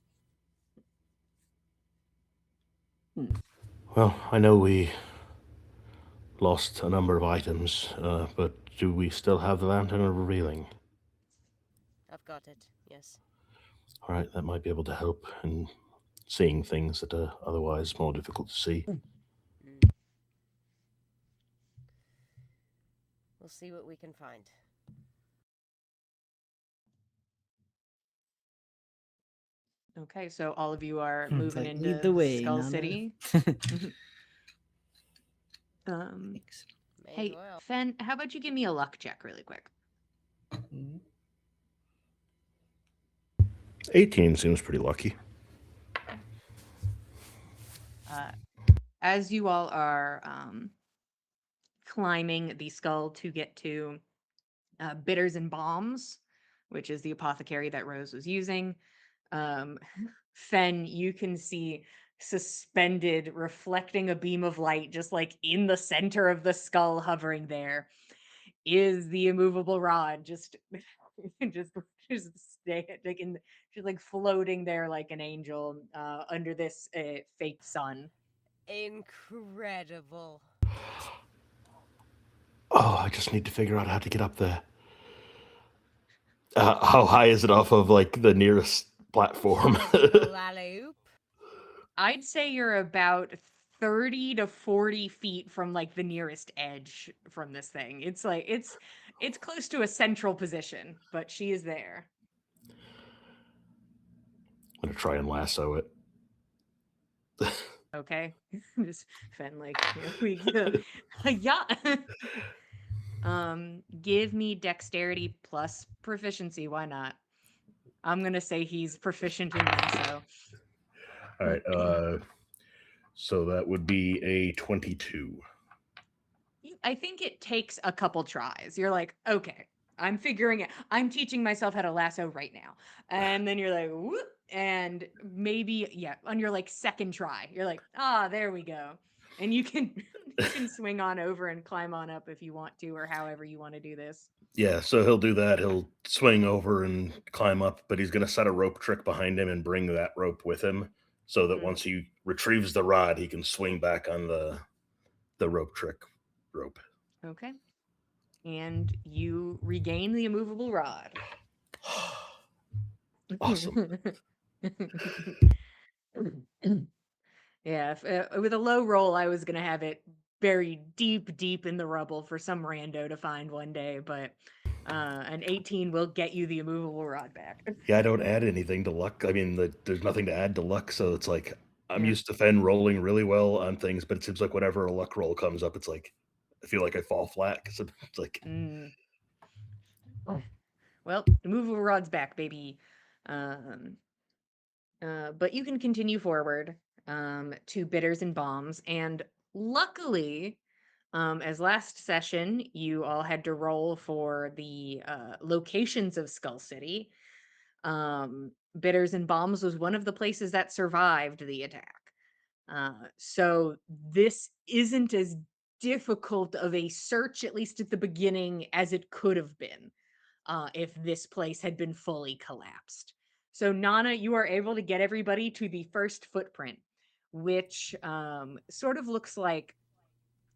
Well, I know we lost a number of items, but do we still have the Lantern of Revealing? I've got it, yes. All right, that might be able to help in seeing things that are otherwise more difficult to see. We'll see what we can find. Okay, so all of you are It's moving like, into lead the way, Skull Nana. City. Thanks. May as Hey, well. Fen, how about you give me a luck check really quick? 18 seems pretty lucky. As you all are climbing the skull to get to Bitters and Bombs, which is the apothecary that Rose was using, Fen, you can see suspended, reflecting a beam of light, just like in the center of the skull, hovering there, is the immovable rod, just stay like just like floating there like an angel under this fake sun. Incredible. Oh, I just need to figure out how to get up there. How high is it off of like the nearest platform? Alley-oop. I'd say you're about 30 to 40 feet from like the nearest edge from this thing. It's like it's close to a central position, but she is there. I'm gonna try and lasso it. Okay. Just Fen like, we yeah. Give me dexterity plus proficiency. Why not? I'm gonna say he's proficient in lasso. All right. So that would be a 22. I think it takes a couple tries. You're like, okay, I'm figuring it. I'm teaching myself how to lasso right now. And then you're like, whoop, and maybe, yeah, on your like second try, you're like, there we go. And you can you can swing on over and climb on up if you want to, or however you want to do this. Yeah, so he'll do that. He'll swing over and climb up, but he's going to set a rope trick behind him and bring that rope with him so that Mhm. once he retrieves the rod, he can swing back on the rope trick rope. Okay. And you regain the immovable rod. Awesome. Yeah, with a low roll, I was gonna have it buried deep, deep in the rubble for some rando to find one day, but an 18 will get you the immovable rod back. Yeah, I don't add anything to luck. I mean, there's nothing to add to luck, so it's like I'm Yeah. used to Fen rolling really well on things, but it seems like whenever a luck roll comes up, it's like I feel like I fall flat because it's like Mm. Well, immovable rod's back, baby. Um, but you can continue forward to bitters and bombs, and luckily, as last session, you all had to roll for the locations of Skull City. Bitters and Bombs was one of the places that survived the attack. So this isn't as difficult of a search, at least at the beginning, as it could have been if this place had been fully collapsed. So, Nana, you are able to get everybody to the first footprint, which sort of looks like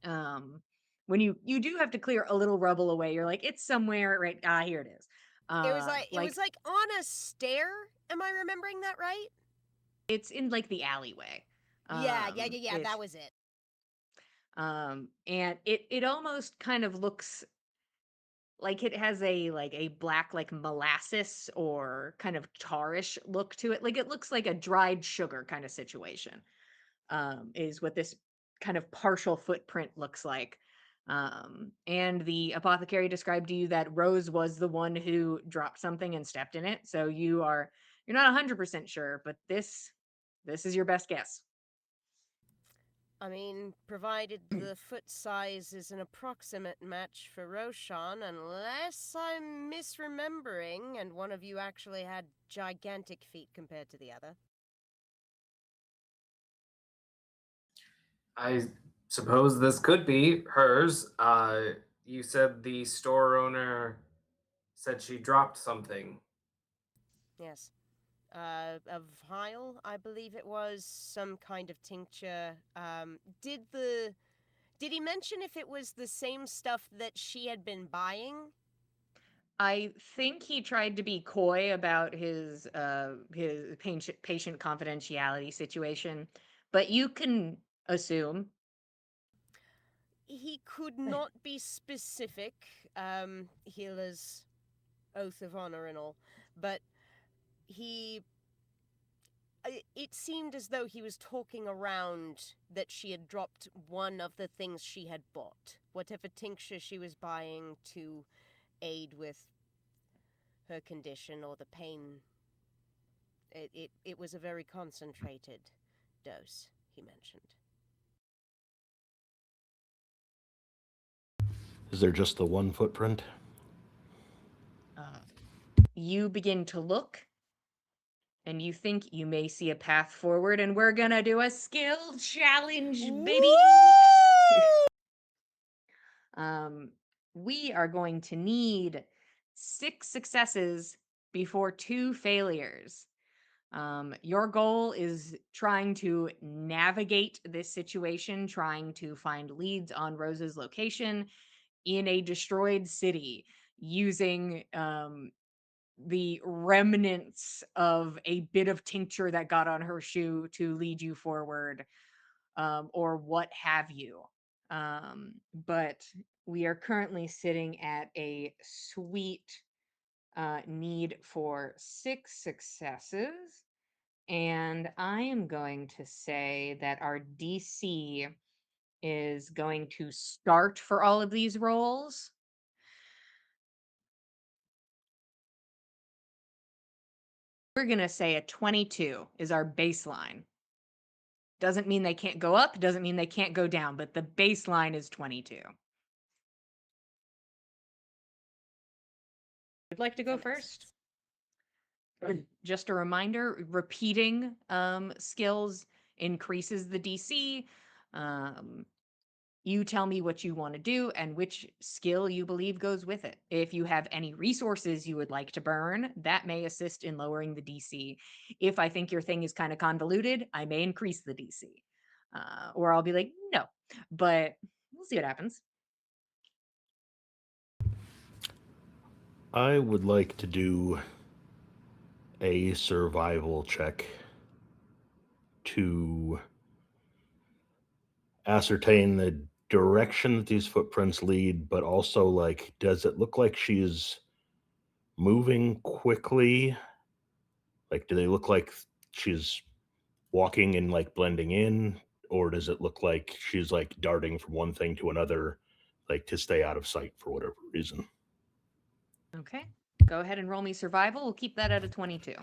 um, when you do have to clear a little rubble away. You're like, it's somewhere, right? Here it is. It was like on a stair. Am I remembering that right? It's in like the alleyway. Yeah. It's That was it. and it almost kind of looks like it has a like a black like molasses or kind of tarish look to it. Like it looks like a dried sugar kind of situation. Is what this kind of partial footprint looks like. And the apothecary described to you that Rose was the one who dropped something and stepped in it. So you're not 100% sure, but this is your best guess. I mean, provided the foot size is an approximate match for Roshan, unless I'm misremembering and one of you actually had gigantic feet compared to the other. I suppose this could be hers. You said the store owner said she dropped something. Yes. A vial, I believe it was, some kind of tincture. Did he mention if it was the same stuff that she had been buying? I think he tried to be coy about his patient confidentiality situation, but you can assume. He could not be specific, Healer's oath of honor and all, but it seemed as though he was talking around that she had dropped one of the things she had bought, whatever tincture she was buying to aid with her condition or the pain. It was a very concentrated dose, he mentioned. is there just the one footprint? You begin to look, and you think you may see a path forward, and we're gonna do a skill challenge, baby. We are going to need 6 successes before 2 failures. Your goal is trying to navigate this situation, trying to find leads on Rose's location in a destroyed city using the remnants of a bit of tincture that got on her shoe to lead you forward. or what have you. But we are currently sitting at a sweet need for 6 successes. And I am going to say that our DC is going to start for all of these rolls. We're going to say a 22 is our baseline. Doesn't mean they can't go up, doesn't mean they can't go down, but the baseline is 22. Would like to go That makes first? sense. Just a reminder, repeating skills increases the DC. You tell me what you want to do and which skill you believe goes with it. If you have any resources you would like to burn, that may assist in lowering the DC. If I think your thing is kind of convoluted, I may increase the DC. Or I'll be like, no, but we'll see what happens. I would like to do a survival check to ascertain the direction that these footprints lead, but also, like, does it look like she's moving quickly? Like, do they look like she's walking and like blending in, or does it look like she's like darting from one thing to another, like to stay out of sight for whatever reason? Okay. Go ahead and roll me survival. We'll keep that at a 22.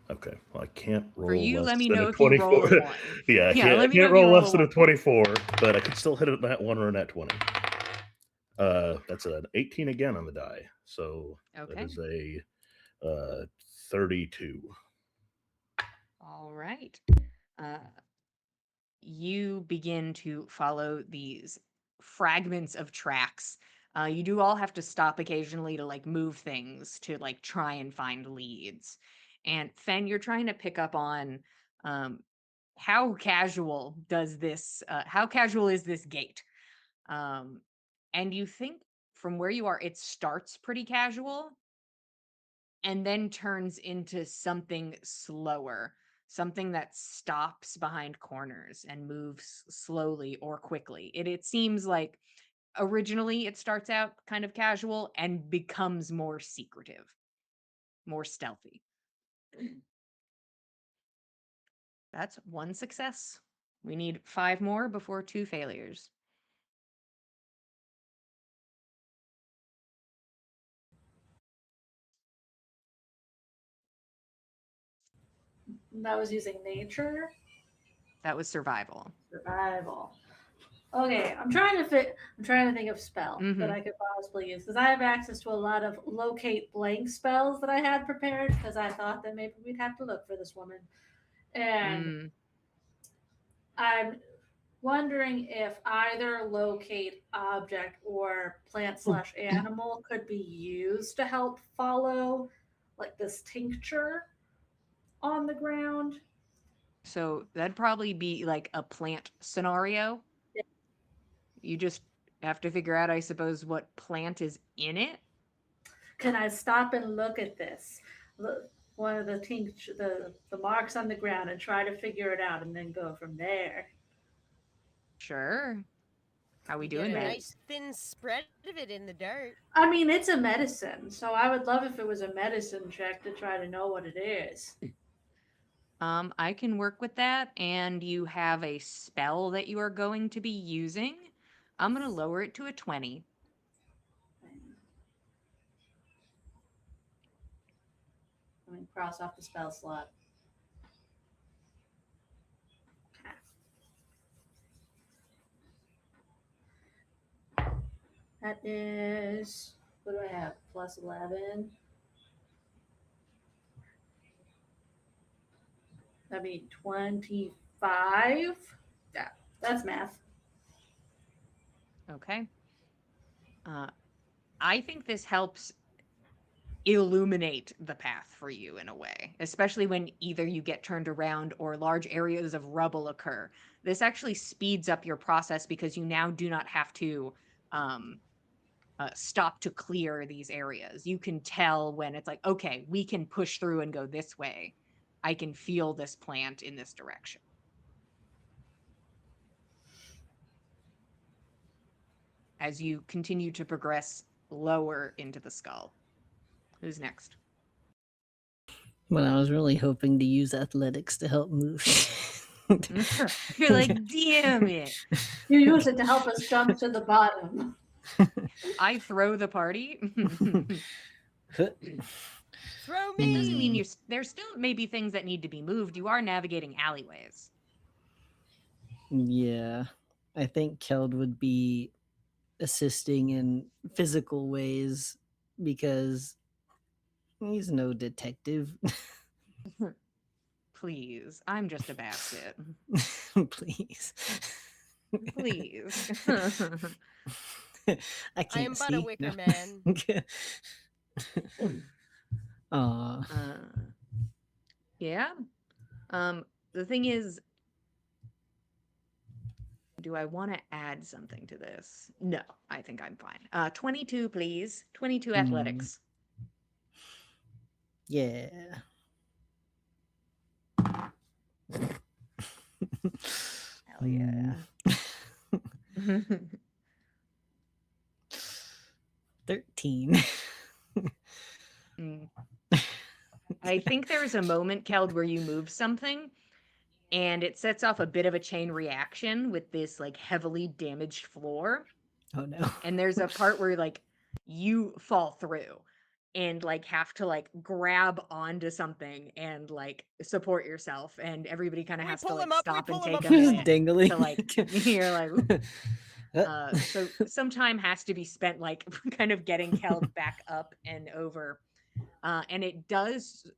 Okay, well, I can't roll For you, less let me than know a if you roll 24. a 1. Yeah, I Yeah, can't, let me know can't if you roll roll less a than a 1. 24, but I could still hit it at that 1 or a net 20. That's an 18 again on the die, so that Okay. is a 32. All right. You begin to follow these fragments of tracks. You do all have to stop occasionally to like move things to like try and find leads. And Fen, you're trying to pick up on how casual does this, how casual is this gate? And you think from where you are, it starts pretty casual and then turns into something slower, something that stops behind corners and moves slowly or quickly. It seems like originally it starts out kind of casual and becomes more secretive, more stealthy. That's 1 success. We need 5 more before 2 failures. That was using nature. That was survival. Survival. Okay, I'm trying to think of spell that I could possibly use because I have access to a lot of locate blank spells that I had prepared because I thought that maybe we'd have to look for this woman, and I'm wondering if either locate object or plant slash animal could be used to help follow like this tincture on the ground. So that'd probably be like a plant scenario. Yeah. You just have to figure out, I suppose, what plant is in it. Can I stop and look at this? Look, one of the tincture, the marks on the ground, and try to figure it out, and then go from there. Sure. How we Get doing, a Matt? nice thin spread of it in the dirt. I mean, it's a medicine, so I would love if it was a medicine check to try to know what it is. I can work with that, and you have a spell that you are going to be using. I'm going to lower it to a 20. Let me cross off the spell slot. That is, what do I have? Plus 11. That'd be 25. Yeah, that's math. Okay. I think this helps illuminate the path for you in a way, especially when either you get turned around or large areas of rubble occur. This actually speeds up your process because you now do not have to stop to clear these areas. You can tell when it's like, okay, we can push through and go this way. I can feel this plant in this direction. as you continue to progress lower into the skull. Who's next? When I was really hoping to use athletics to help move. You're like, damn it. You use it to help us jump to the bottom. I throw the party. Throw It doesn't mean me. there's still maybe things that need to be moved. You are navigating alleyways. Yeah, I think Keld would be assisting in physical ways because he's no detective. Please, I'm just a basket. Please. Please. I I can't am but see. a wicker No. man. Aw. Yeah. The thing is, do I want to add something to this? No, I think I'm fine. 22, please. 22 athletics. Yeah. Hell yeah. 13. Mm. I think there's a moment, Keld, where you move something and it sets off a bit of a chain reaction with this like heavily damaged floor. Oh no. And there's a part where like you fall through and like have to like grab onto something and like support yourself, and everybody kind of We has to pull like him up, we stop and pull him take up a again. Just minute dangling. to like you're like "Ooh." Uh, So some time has to be spent like kind of getting Keld back up and over, and it does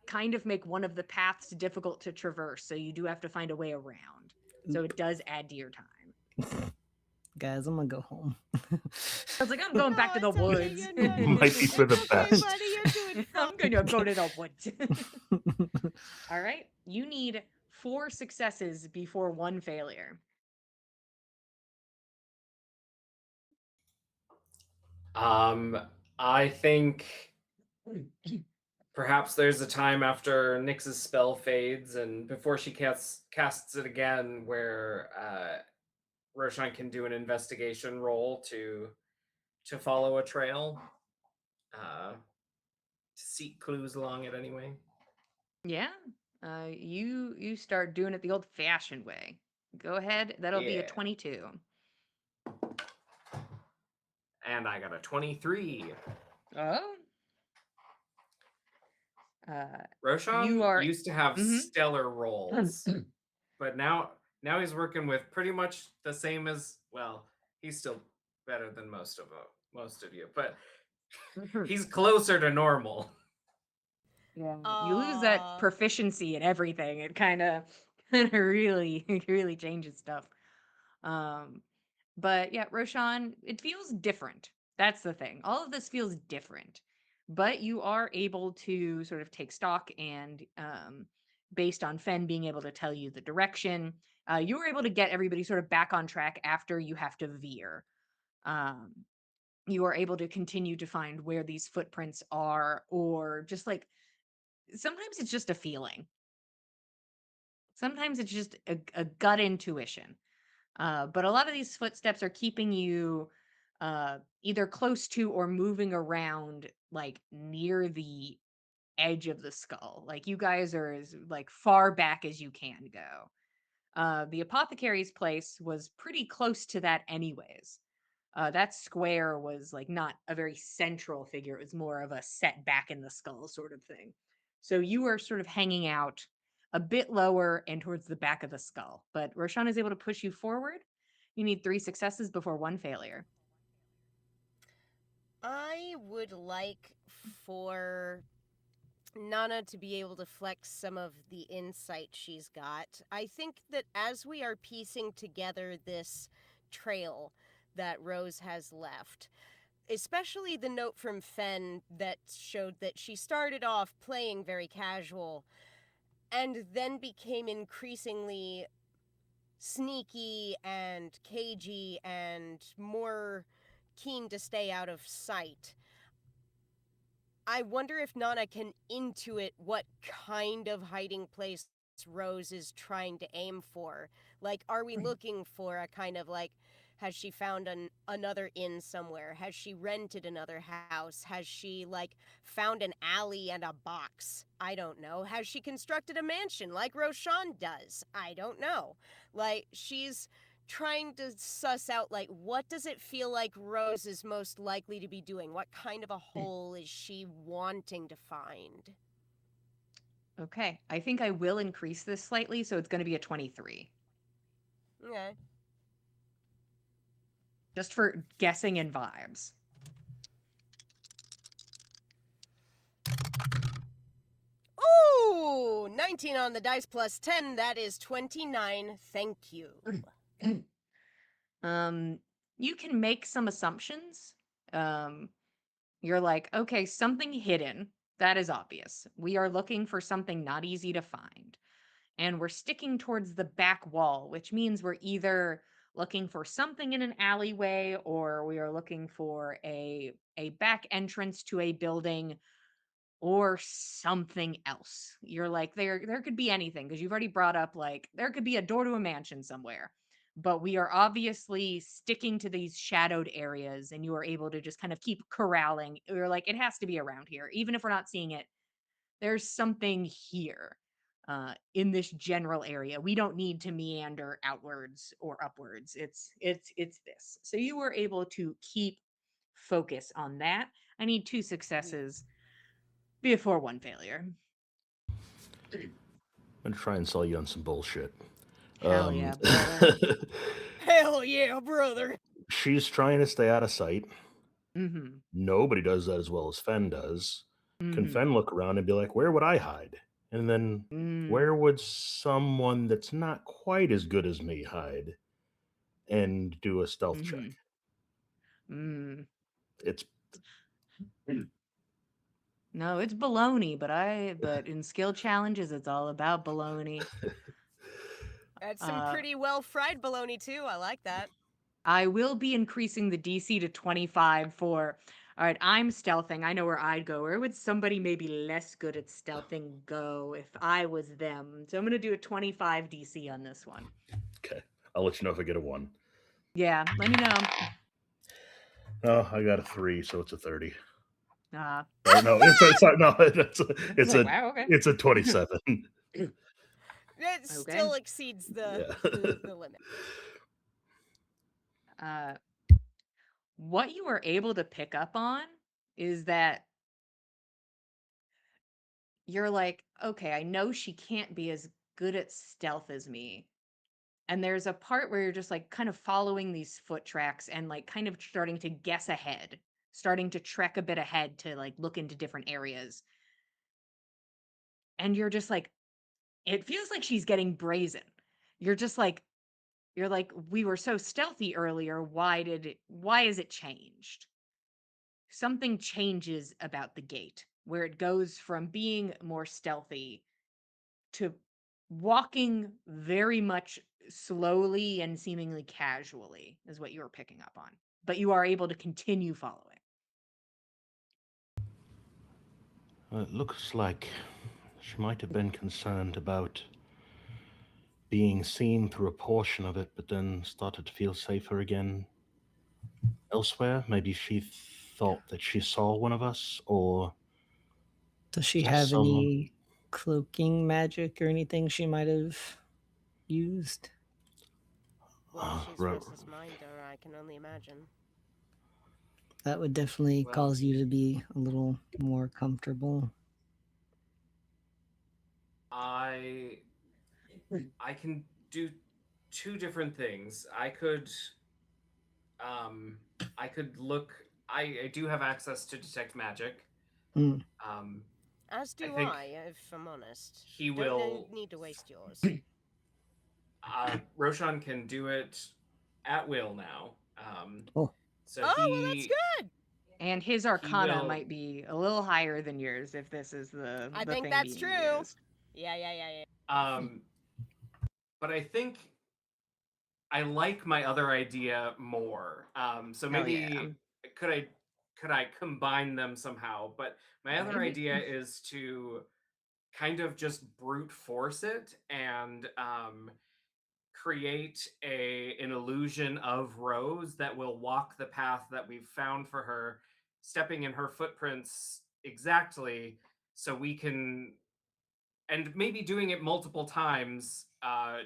kind of make one of the paths difficult to traverse, so you do have to find a way around, so it does add to your time. Guys, I'm gonna go home. I was like, I'm going back to the it's okay, woods. you're not- Might be for the It's okay, best. buddy, you're doing I'm fine. gonna go to the woods. All right, you need 4 successes before 1 failure. I think perhaps there's a time after Nyx's spell fades and before she casts it again where Roshan can do an investigation roll to follow a trail, to seek clues along it anyway. Yeah, you start doing it the old-fashioned way. Go ahead, that'll be a Yeah. 22. And I got a 23. Oh. Roshan You are- used to have Mhm. stellar rolls, but now he's working with pretty much the same as, well, he's still better than most of you, but he's closer to normal. Yeah, you lose that Aw. proficiency in everything. It kind of really changes stuff. But yeah, Roshan, it feels different. That's the thing. All of this feels different, but you are able to sort of take stock and, based on Fen being able to tell you the direction, you were able to get everybody sort of back on track after you have to veer. Um, you are able to continue to find where these footprints are, or just like sometimes it's just a feeling. Sometimes it's just a gut intuition. But a lot of these footsteps are keeping you either close to or moving around like near the edge of the skull. Like you guys are as like far back as you can go. The apothecary's place was pretty close to that anyways. That square was like not a very central figure. It was more of a set back in the skull sort of thing. So you are sort of hanging out a bit lower and towards the back of the skull. But Roshan is able to push you forward. You need 3 successes before 1 failure. I would like for Nana to be able to flex some of the insight she's got. I think that as we are piecing together this trail that Rose has left, especially the note from Fen that showed that she started off playing very casual and then became increasingly sneaky and cagey and more keen to stay out of sight. I wonder if Nana can intuit what kind of hiding place Rose is trying to aim for. Like, are we looking for a kind of like Has she found another inn somewhere? Has she rented another house? Has she, like, found an alley and a box? I don't know. Has she constructed a mansion like Roshan does? I don't know. Like, she's trying to suss out, like, what does it feel like Rose is most likely to be doing? What kind of a hole is she wanting to find? Okay. I think I will increase this slightly, so it's going to be a 23. Okay. Just for guessing and vibes. Ooh, 19 on the dice plus 10. That is 29. Thank you. You can make some assumptions. You're like, okay, something hidden. That is obvious. We are looking for something not easy to find. And we're sticking towards the back wall, which means we're either looking for something in an alleyway or we are looking for a back entrance to a building or something else. You're like, there could be anything because you've already brought up like there could be a door to a mansion somewhere. But we are obviously sticking to these shadowed areas, and you are able to just kind of keep corralling. You're like, it has to be around here. Even if we're not seeing it, there's something here in this general area. We don't need to meander outwards or upwards. It's this. So you were able to keep focus on that. I need 2 successes before 1 failure. I'm gonna try and sell you on some bullshit. Hell yeah, brother. Hell yeah, brother. She's trying to stay out of sight. Mm-hmm. Nobody does that as well as Fen does. Can Mm-hmm. Fen look around and be like, where would I hide? And then where would someone that's not quite as good as me hide? And do a stealth check. Mm. It's No, it's baloney, but in skill challenges, it's all about baloney. That's some pretty well fried bologna too. I like that. I will be increasing the DC to 25 for. All right, I'm stealthing. I know where I'd go. Where would somebody maybe less good at stealthing go if I was them? So I'm going to do a 25 DC on this one. okay. I'll let you know if I get a 1. Yeah, let me know. Oh, I got a 3, so it's a 30. Uh, Or no, it's not, no, it's like, a wow, okay. it's a 27. It still exceeds the, the limit. What you were able to pick up on is that you're like, okay, I know she can't be as good at stealth as me. And there's a part where you're just like kind of following these foot tracks and like kind of starting to guess ahead, starting to trek a bit ahead to like look into different areas. And you're just like, it feels like she's getting brazen. You're just like, you're like, we were so stealthy earlier. Why is it changed? Something changes about the gate where it goes from being more stealthy to walking very much slowly and seemingly casually is what you were picking up on. But you are able to continue following. It looks like she might have been concerned about being seen through a portion of it, but then started to feel safer again elsewhere. Maybe she thought that she saw one of us, or Does she have any cloaking magic or anything she might have used? Well, she's restless minder, I can only imagine. That would definitely cause you to be a little more comfortable. I can do 2 different things. I could look. I do have access to detect magic. Mm. As do think I, if I'm honest. he Don't will- need to waste yours. Roshan can do it at will now. Oh. So well, that's good. And his arcana will- might be a little higher than yours if this is the I the think thing that's being true. used. Yeah. But I think I like my other idea more. So Hell maybe yeah. could I combine them somehow? But my other Maybe. idea is to kind of just brute force it and create an illusion of Rose that will walk the path that we've found for her, stepping in her footprints exactly, so we can, and maybe doing it multiple times,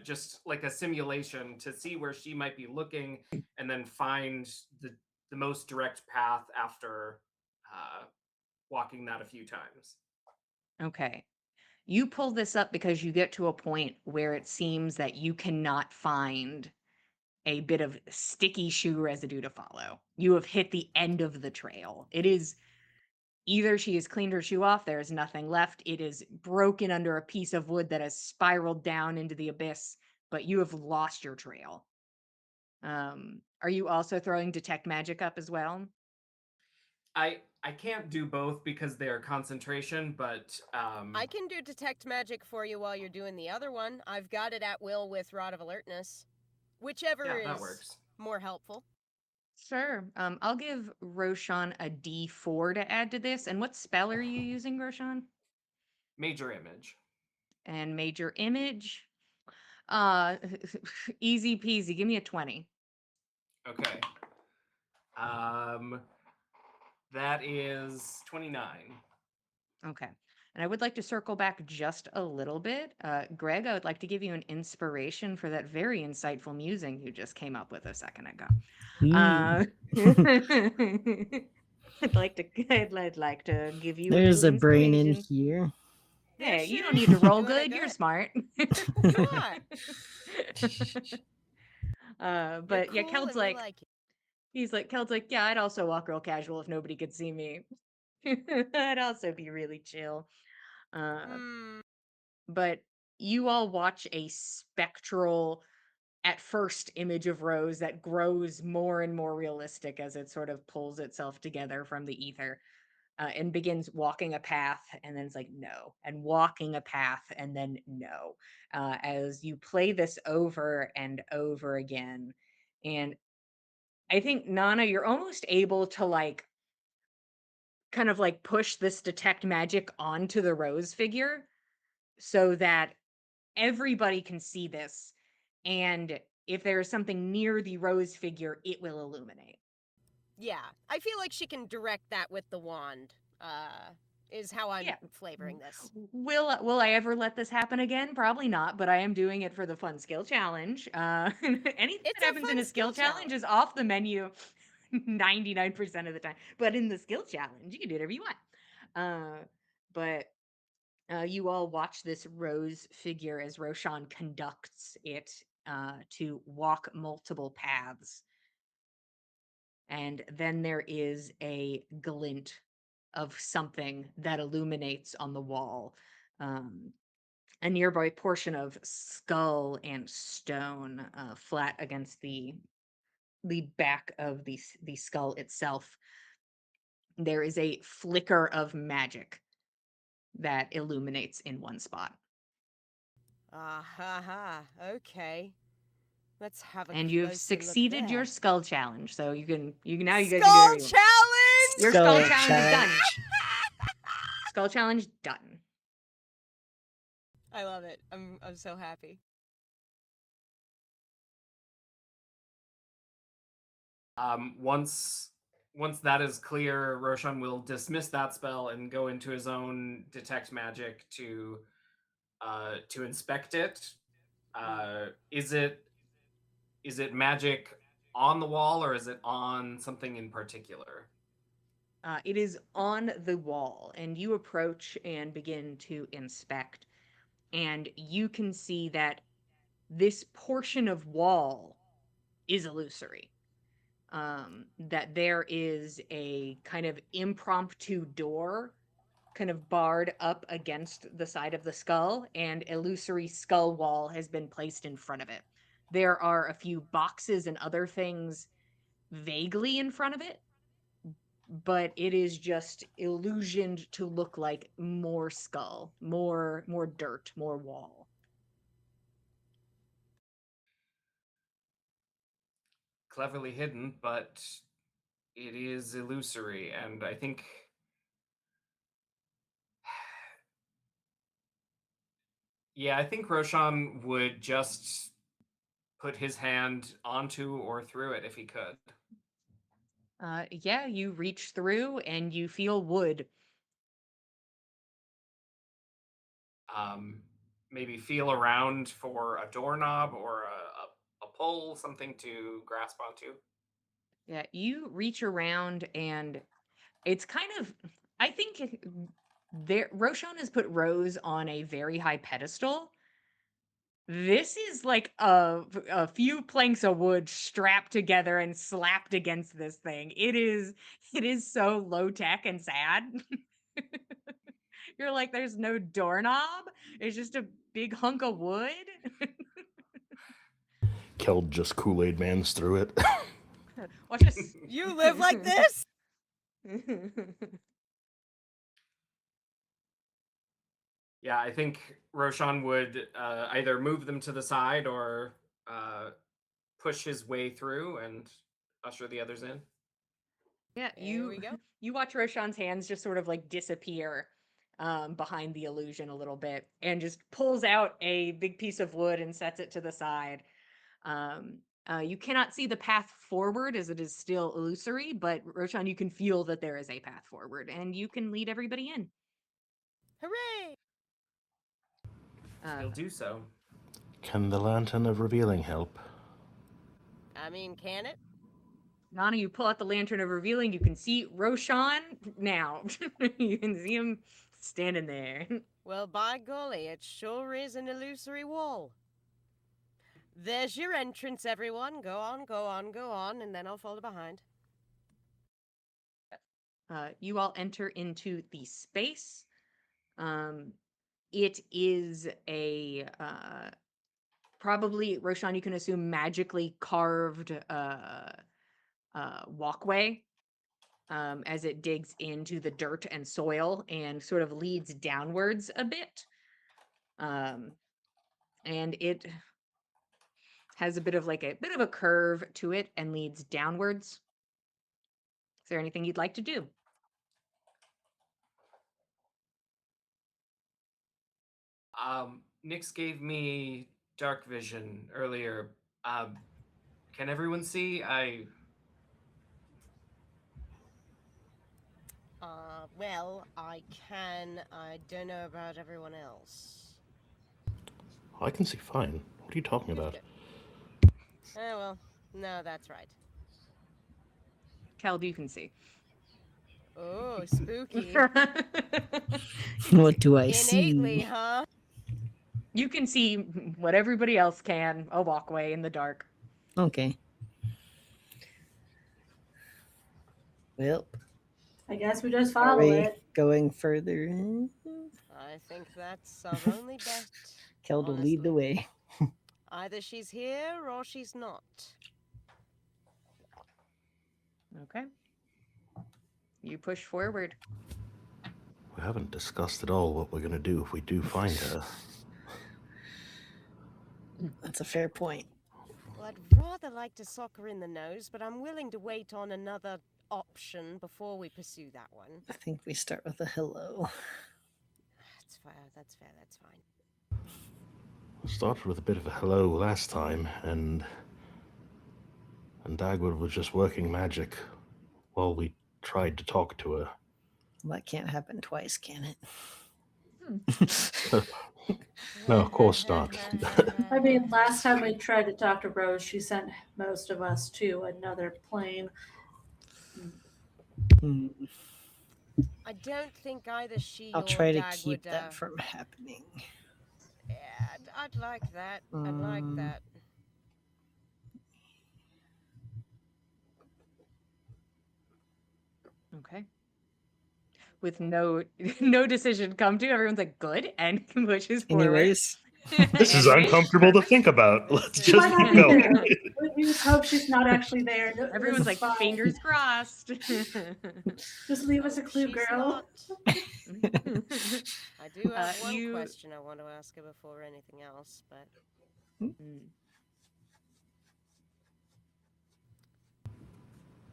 just like a simulation to see where she might be looking, and then find the most direct path after walking that a few times. Okay. You pull this up because you get to a point where it seems that you cannot find a bit of sticky shoe residue to follow. You have hit the end of the trail. It is either she has cleaned her shoe off, there is nothing left. It is broken under a piece of wood that has spiraled down into the abyss, but you have lost your trail. Are you also throwing detect magic up as well? I can't do both because they are concentration, but I can do detect magic for you while you're doing the other one. I've got it at will with Rod of Alertness. Whichever yeah, that is works. more helpful. Sure. I'll give Roshan a D4 to add to this. And what spell are you using, Roshan? Major image. And major image. Uh easy peasy. Give me a 20. Okay. That is 29. Okay. And I would like to circle back just a little bit. Greg, I would like to give you an inspiration for that very insightful musing you just came up with a second ago. Uh, I'd like to give you There's a a little brain in inspiration. here. There Hey, you sure don't need is. to roll You wanna good. go You're ahead? smart. You are. You're But yeah, cool and we like you. Keld's like, yeah, I'd also walk real casual if nobody could see me. I'd also be really chill. Uh, Hmm. but you all watch a spectral, at first, image of Rose that grows more and more realistic as it sort of pulls itself together from the ether. And begins walking a path, and then it's like no, and walking a path, and then no, as you play this over and over again. And I think, Nana, you're almost able to like kind of like push this detect magic onto the Rose figure so that everybody can see this, and if there is something near the Rose figure, it will illuminate. Yeah, I feel like she can direct that with the wand. Is how I'm Yeah. flavoring this. Will I ever let this happen again? Probably not, but I am doing it for the fun skill challenge. Anything It's that a happens in fun a skill skill challenge is off the menu 99% of the time. But in the skill challenge, you can do whatever you want. But you all watch this Rose figure as Roshan conducts it to walk multiple paths. And then there is a glint of something that illuminates on the wall. A nearby portion of skull and stone, flat against the back of the skull itself. There is a flicker of magic that illuminates in one spot. Ah ha ha. Okay. Let's have a And you have closer look succeeded your there. skull challenge. So now you guys can do Skull whatever you want. challenge! Your Skull skull challenge is done. challenge. Skull challenge done. I love it. I'm so happy. Once that is clear, Roshan will dismiss that spell and go into his own detect magic to inspect it. Is it magic on the wall, or is it on something in particular? It is on the wall, and you approach and begin to inspect, and you can see that this portion of wall is illusory. That there is a kind of impromptu door kind of barred up against the side of the skull, and illusory skull wall has been placed in front of it. There are a few boxes and other things vaguely in front of it, but it is just illusioned to look like more skull, more dirt, more wall. Cleverly hidden, but it is illusory, and I think yeah, I think Roshan would just put his hand onto or through it if he could. Yeah, you reach through and you feel wood. Maybe feel around for a doorknob or a pole, something to grasp onto. Yeah, you reach around and it's kind of, I think there Roshan has put Rose on a very high pedestal. This is like a few planks of wood strapped together and slapped against this thing. It is so low tech and sad. You're like, there's no doorknob. It's just a big hunk of wood. Keld just Kool-Aid Mans through it. Watch this. You live like this? Yeah, I think Roshan would either move them to the side or push his way through and usher the others in. Yeah, There we go. you watch Roshan's hands just sort of like disappear behind the illusion a little bit and just pulls out a big piece of wood and sets it to the side. You cannot see the path forward as it is still illusory, but Roshan, you can feel that there is a path forward and you can lead everybody in. Hooray! He'll do so. Can the Lantern of Revealing help? I mean, can it? Nana, you pull out the lantern of revealing. You can see Roshan now. You can see him standing there. Well, by golly, it sure is an illusory wall. There's your entrance, everyone. Go on, go on, go on, and then I'll follow behind. You all enter into the space. It is a probably, Roshan, you can assume magically carved walkway as it digs into the dirt and soil and sort of leads downwards a bit. And it has a bit of a curve to it and leads downwards. Is there anything you'd like to do? Nyx gave me dark vision earlier. Can everyone see? Well, I can. I don't know about everyone else. I can see fine. What are you talking about? Oh, well, no, that's right. Keld, you can see. Oh, spooky. What do I Innately, see? huh? You can see what everybody else can, a walkway in the dark. Okay. Well, I guess we just are follow we it. going further in? I think that's our only bet. Keld will lead the honestly. way. Either she's here or she's not. Okay. You push forward. We haven't discussed at all what we're going to do if we do find her. That's a fair point. Well, I'd rather like to sock her in the nose, but I'm willing to wait on another option before we pursue that one. I think we start with a hello. That's fair, that's fair, that's fine. We started with a bit of a hello last time, and Dagwood was just working magic while we tried to talk to her. Well, that can't happen twice, can it? No, of course not. I mean, last time we tried to talk to Rose, she sent most of us to another plane. Hmm. I don't think either she I'll or try to Dag keep would, that from happening. Yeah, I'd like that. I'd like that. Okay. With no no decision come to, everyone's like, good, and pushes forward. Anyways, This is Anyway, uncomfortable to think about. Let's She just might not keep be going. there. We just hope she's not actually there. everyone's This like, is fine. fingers crossed. Just leave us a clue, She's girl. not. I do have one you- question I want to ask her before anything else, but Mm.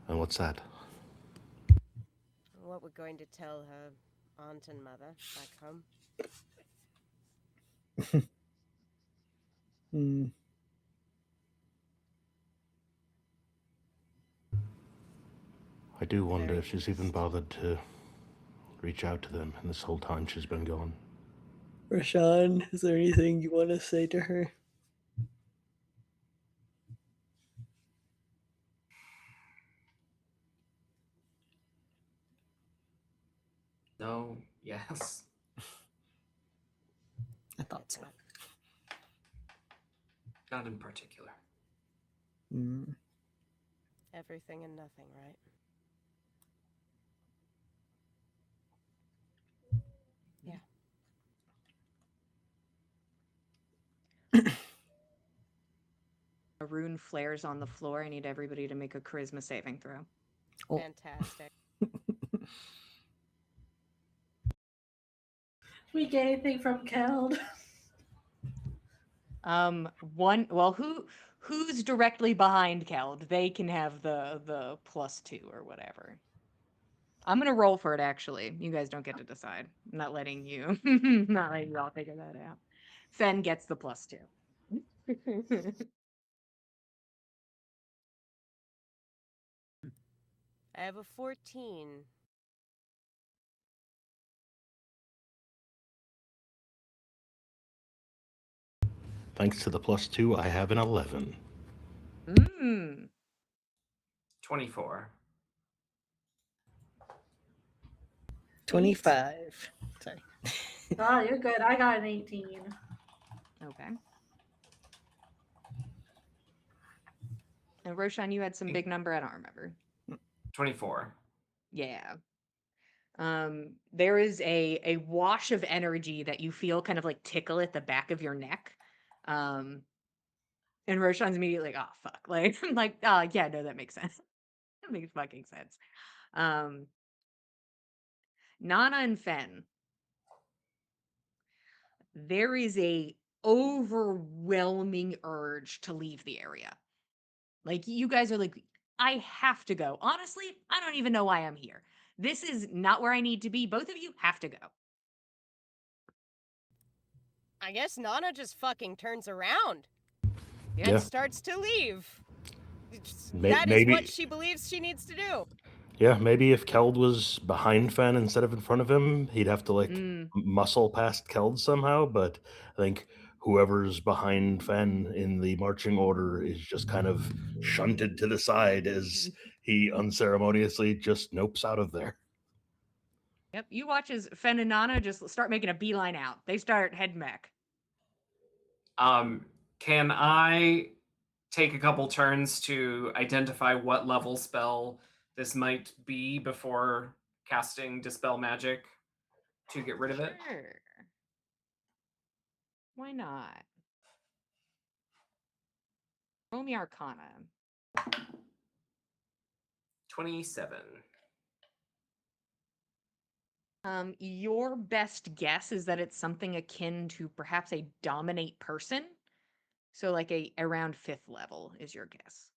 And what's that? what we're going to tell her aunt and mother back home. hmm. I do wonder Very if she's even nice. bothered to reach out to them in this whole time she's been gone. Rashawn, is there anything you want to say to her? No, yes. I thought so. Not in particular. Mm. Everything and nothing, right? A rune flares on the floor. I need everybody to make a charisma saving throw. Oh. Fantastic. We get anything from Keld? Who's directly behind Keld? They can have the +2 or whatever. I'm gonna roll for it actually. You guys don't get to decide. I'm not letting you not letting you all figure that out. Fen gets the +2. I have a 14. Thanks to the +2, I have an 11. 24. 25. Sorry. Oh, you're good. I got an 18. Okay. And Roshan, you had some big number. I don't remember. 24. Yeah. There is a wash of energy that you feel kind of like tickle at the back of your neck. And Roshan's immediately like, oh fuck. Like I'm like, oh yeah, no, that makes sense. That makes fucking sense. Nana and Fen. There is a overwhelming urge to leave the area. Like you guys are like, I have to go. Honestly, I don't even know why I'm here. This is not where I need to be. Both of you have to go. I guess Nana just fucking turns around Yeah. and starts to leave. May- That is maybe- what she believes she needs to do. Yeah, maybe if Keld was behind Fen instead of in front of him, he'd have to Mm. muscle past Keld somehow. But I think whoever's behind Fen in the marching order is just kind of shunted to the side as he unceremoniously just nopes out of there. Yep. You watch as Fen and Nana just start making a beeline out. They start heading back. Can I take a couple turns to identify what level spell this might be before casting Dispel Magic to get rid of it? Sure. Why not? Roll me Arcana. 27. Your best guess is that it's something akin to perhaps a dominate person. So like a around 5th level is your guess.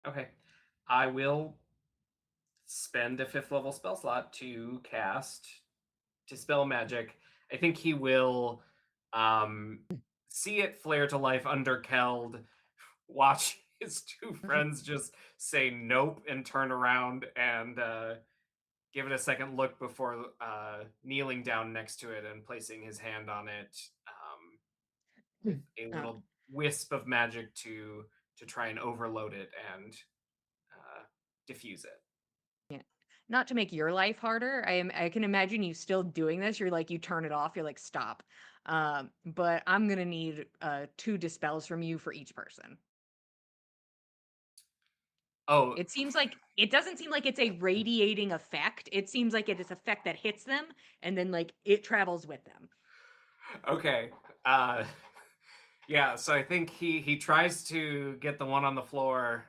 Okay. I will spend a 5th level spell slot to cast Dispel Magic. I think he will see it flare to life under Keld, watch his two friends just say nope and turn around and give it a second look before kneeling down next to it and placing his hand on it with a little wisp of magic to try and overload it and diffuse it. Not to make your life harder. I can imagine you still doing this. You're like, you turn it off. You're like, stop. But I'm gonna need 2 dispels from you for each person. Oh, It seems like it doesn't seem like it's a radiating effect. It seems like it is effect that hits them and then like it travels with them. okay. Yeah, so I think he tries to get the one on the floor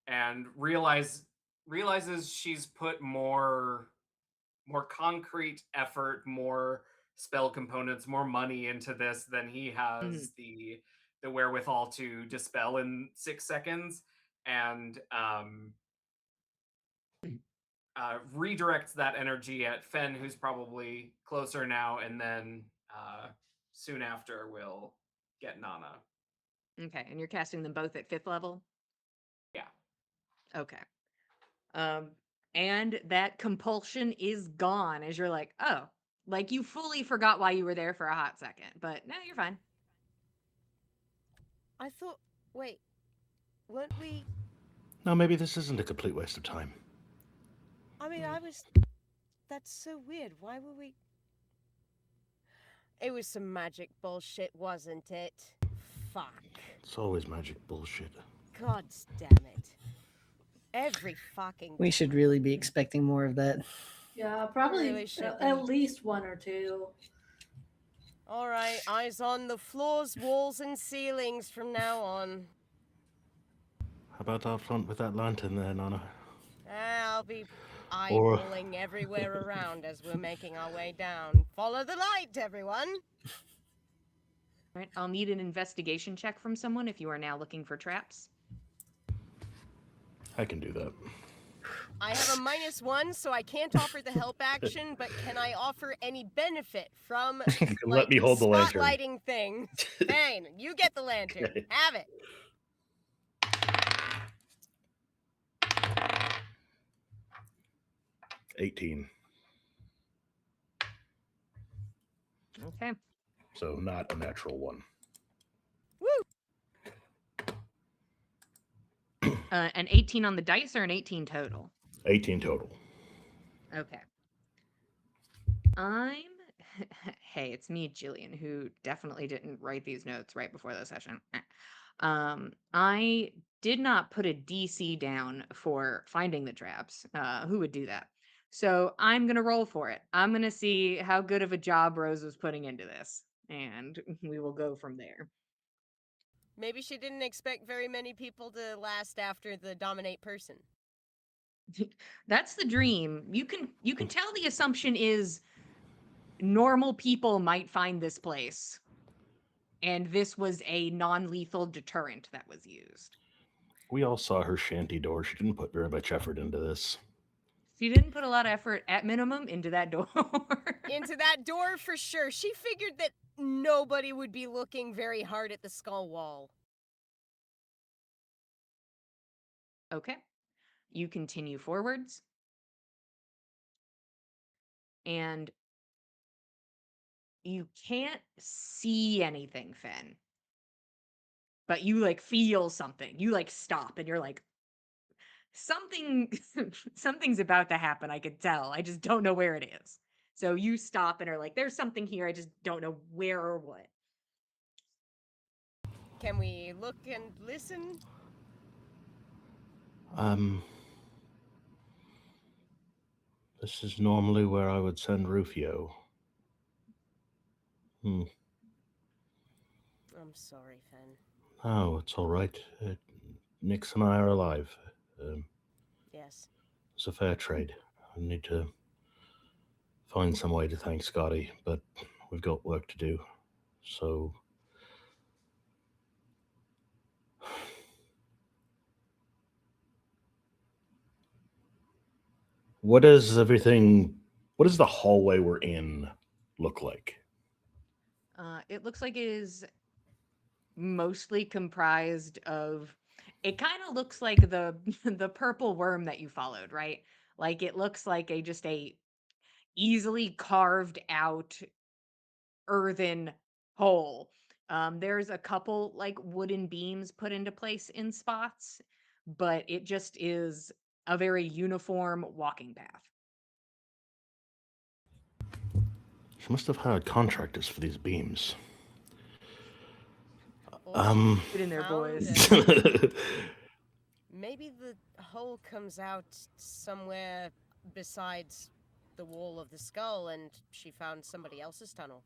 and realizes she's put more concrete effort, more spell components, more money into this than he has the wherewithal to dispel in 6 seconds, and redirects that energy at Fen, who's probably closer now, and then soon after will get Nana. Okay, and you're casting them both at 5th level? Yeah. Okay. Um, and that compulsion is gone as you're like, oh, like you fully forgot why you were there for a hot second, but no, you're fine. I thought, wait, weren't we? No, maybe this isn't a complete waste of time. I mean, that's so weird. Why were we? It was some magic bullshit, wasn't it? Fuck. It's always magic bullshit. God damn it. Every fucking We should really be expecting more of that. Yeah, probably Really should be. at least one or two. All right, eyes on the floors, walls, and ceilings from now on. How about out front with that lantern there, Nana? I'll be Or- eyeballing everywhere around as we're making our way down. Follow the light, everyone. All right, I'll need an investigation check from someone if you are now looking for traps. I can do that. I have a -1, so I can't offer the help action, but can I offer any benefit from You can let me hold the lantern. spotlighting things? Fine, you get the lantern. Okay. Have it. $18. Okay. So not a natural one. An 18 on the dice or an 18 total? 18 total. Okay. Hey, it's me, Jillian, who definitely didn't write these notes right before the session. I did not put a DC down for finding the traps. Who would do that? So I'm gonna roll for it. I'm gonna see how good of a job Rose was putting into this, and we will go from there. Maybe she didn't expect very many people to last after the dominate person. That's the dream. You can tell the assumption is normal people might find this place. And this was a non-lethal deterrent that was used. We all saw her shanty door. She didn't put very much effort into this. She didn't put a lot of effort at minimum into that door. Into that door for sure. She figured that nobody would be looking very hard at the skull wall. Okay. You continue forwards. And you can't see anything, Fen. But you like feel something. You like stop and you're like, something's about to happen. I could tell. I just don't know where it is. So you stop and are like, there's something here. I just don't know where or what. Can we look and listen? This is normally where I would send Rufio. I'm sorry, Fen. Oh, it's all right. Nix and I are alive. Yes. It's a fair trade. I need to find some way to thank Scotty, but we've got work to do. So what does the hallway we're in look like? It looks like it is mostly comprised of, it kind of looks like the the purple worm that you followed, right? Like it looks like just a easily carved out earthen hole. There's a couple like wooden beams put into place in spots, but it just is a very uniform walking path. She must have hired contractors for these beams. Get in there, Found boys. it. Maybe the hole comes out somewhere besides the wall of the skull and she found somebody else's tunnel.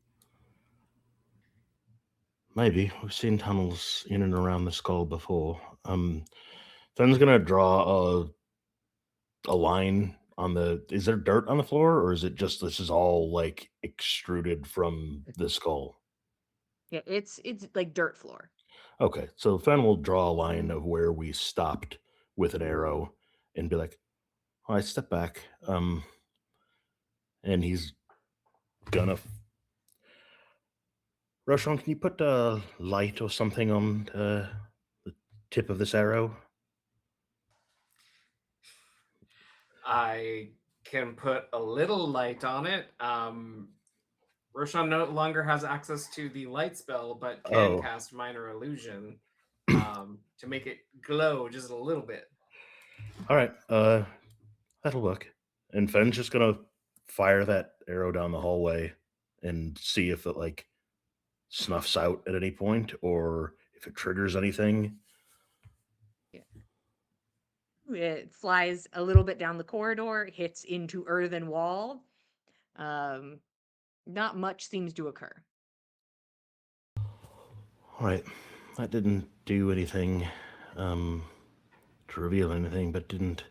Maybe. We've seen tunnels in and around the skull before. Fenn's gonna draw a line on the. Is there dirt on the floor, or is it just this is all like extruded from the skull? Yeah, it's like dirt floor. Okay, so Fenn will draw a line of where we stopped with an arrow and be like, "All right, step back." And he's gonna. Roshan, can you put a light or something on the tip of this arrow? I can put a little light on it. Roshan no longer has access to the light spell, but can Oh. cast minor illusion to make it glow just a little bit. All right, that'll look. And Fenn's just gonna fire that arrow down the hallway and see if it like snuffs out at any point or if it triggers anything. It flies a little bit down the corridor, hits into earthen wall. Not much seems to occur. All right, that didn't do anything to reveal anything, but didn't